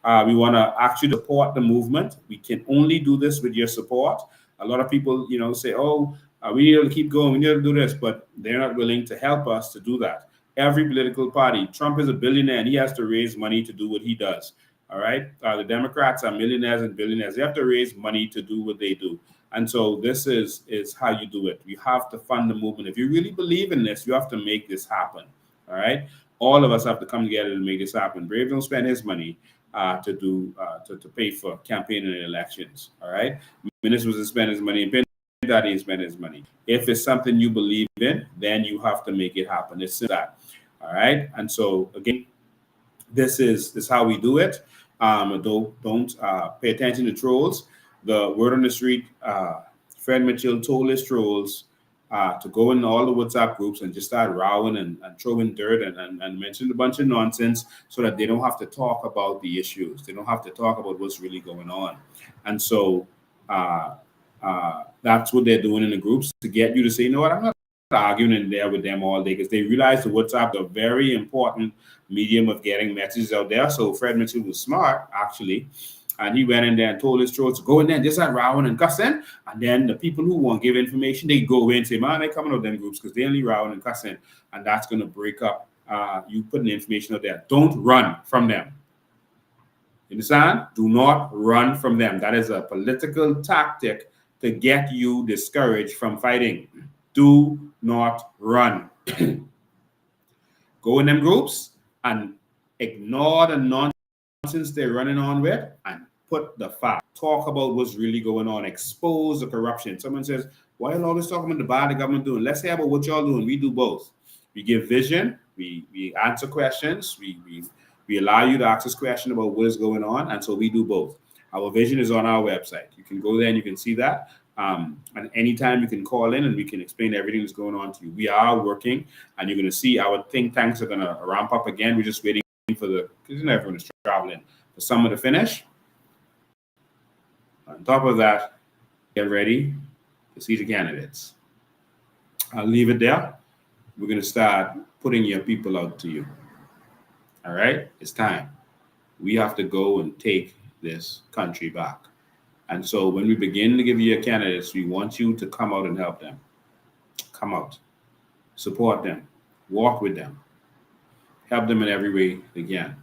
We want to actually support the movement. We can only do this with your support. A lot of people, say, oh, we need to keep going, we need to do this, but they're not willing to help us to do that. Every political party, Trump is a billionaire and he has to raise money to do what he does. All right. The Democrats are millionaires and billionaires. They have to raise money to do what they do. And so this is how you do it. You have to fund the movement. If you really believe in this, you have to make this happen. All right. All of us have to come together to make this happen. Brave don't spend his money to pay for campaigning and elections. All right. Minister was to spend his money, and that he spend his money. If it's something you believe in, then you have to make it happen. It's that. All right. And so again, this is how we do it. Don't pay attention to trolls. The word on the street, Fred Mitchell told his trolls to go in all the WhatsApp groups and just start rowing and throwing dirt and mention a bunch of nonsense so that they don't have to talk about the issues. They don't have to talk about what's really going on. And so that's what they're doing in the groups, to get you to say, you know what, I'm not arguing in there with them all day, because they realize the WhatsApp is a very important medium of getting messages out there. So Fred Mitchell was smart, actually. And he went in there and told his trolls to go in there and just start rowing and cussing. And then the people who won't give information, they go in and say, man, they're coming out of them groups because they only rowing and cussing. And that's going to break up you putting the information out there. Don't run from them. You understand? Do not run from them. That is a political tactic to get you discouraged from fighting. Do not run. Go in them groups and ignore the nonsense they're running on with and put the fact. Talk about what's really going on. Expose the corruption. Someone says, why are you always talking about the bad the government doing? Let's hear about what y'all doing. We do both. We give vision. We answer questions. We allow you to ask us questions about what is going on. And so we do both. Our vision is on our website. You can go there and you can see that. And anytime you can call in and we can explain everything that's going on to you. We are working, and you're going to see our think tanks are going to ramp up again. We're just waiting for because everyone is traveling, for summer to finish. On top of that, get ready to see the candidates. I'll leave it there. We're going to start putting your people out to you. All right? It's time. We have to go and take this country back. And so when we begin to give you your candidates, we want you to come out and help them. Come out. Support them. Walk with them. Help them in every way they can.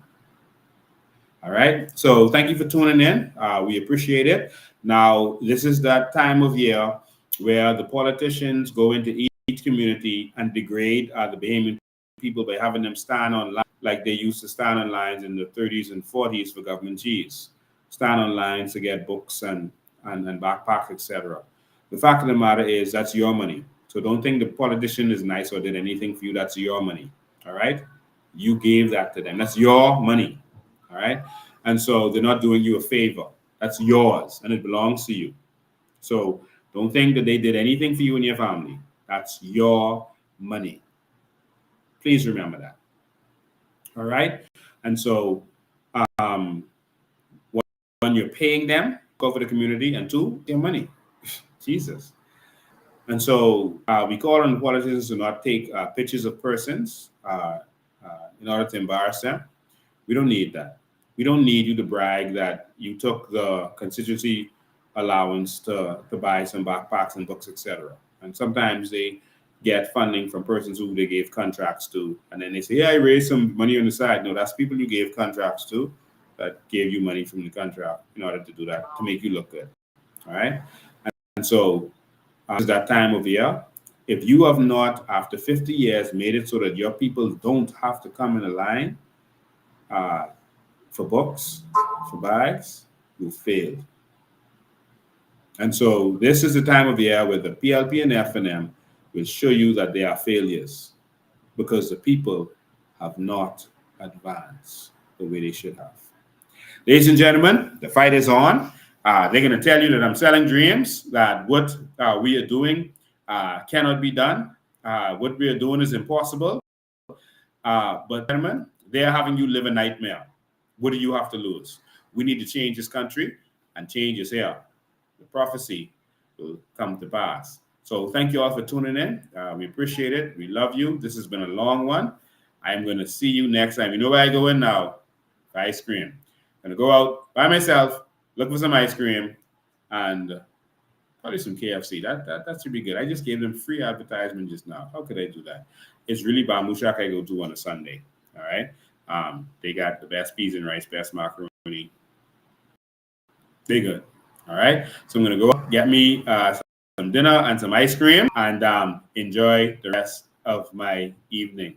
All right? So thank you for tuning in. We appreciate it. Now, this is that time of year where the politicians go into each community and degrade the Bahamian people by having them stand on line like they used to stand on lines in the 30s and 40s for government cheese. Stand on lines to get books and backpacks, etc. The fact of the matter is that's your money. So don't think the politician is nice or did anything for you. That's your money. All right? You gave that to them. That's your money. All right? And so they're not doing you a favor. That's yours and it belongs to you. So don't think that they did anything for you and your family. That's your money. Please remember that. All right? And so when you're paying them, go for the community, and two, their money. Jesus. And so we call on politicians to not take pictures of persons in order to embarrass them. We don't need that. We don't need you to brag that you took the constituency allowance to buy some backpacks and books, etc. And sometimes they get funding from persons who they gave contracts to. And then they say, yeah, I raised some money on the side. No, that's people you gave contracts to that gave you money from the contract in order to do that, to make you look good. All right? And so it's that time of year. If you have not, after 50 years, made it so that your people don't have to come in a line for books, for bags, you failed. And so this is the time of year where the PLP and FNM will show you that they are failures because the people have not advanced the way they should have. Ladies and gentlemen, the fight is on. They're going to tell you that I'm selling dreams, that what we are doing cannot be done. What we are doing is impossible. But gentlemen, they are having you live a nightmare. What do you have to lose? We need to change this country, and change is here. The prophecy will come to pass. So thank you all for tuning in. We appreciate it. We love you. This has been a long one. I'm going to see you next time. You know where I go in now? Ice cream. I'm going to go out by myself, look for some ice cream, and probably some KFC. That should be good. I just gave them free advertisement just now. How could I do that? It's really Bamboo Shack I go to on a Sunday. All right. They got the best peas and rice, best macaroni. They good. All right. So I'm gonna go get me some dinner and some ice cream and enjoy the rest of my evening.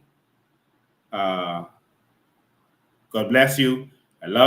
God bless you. I love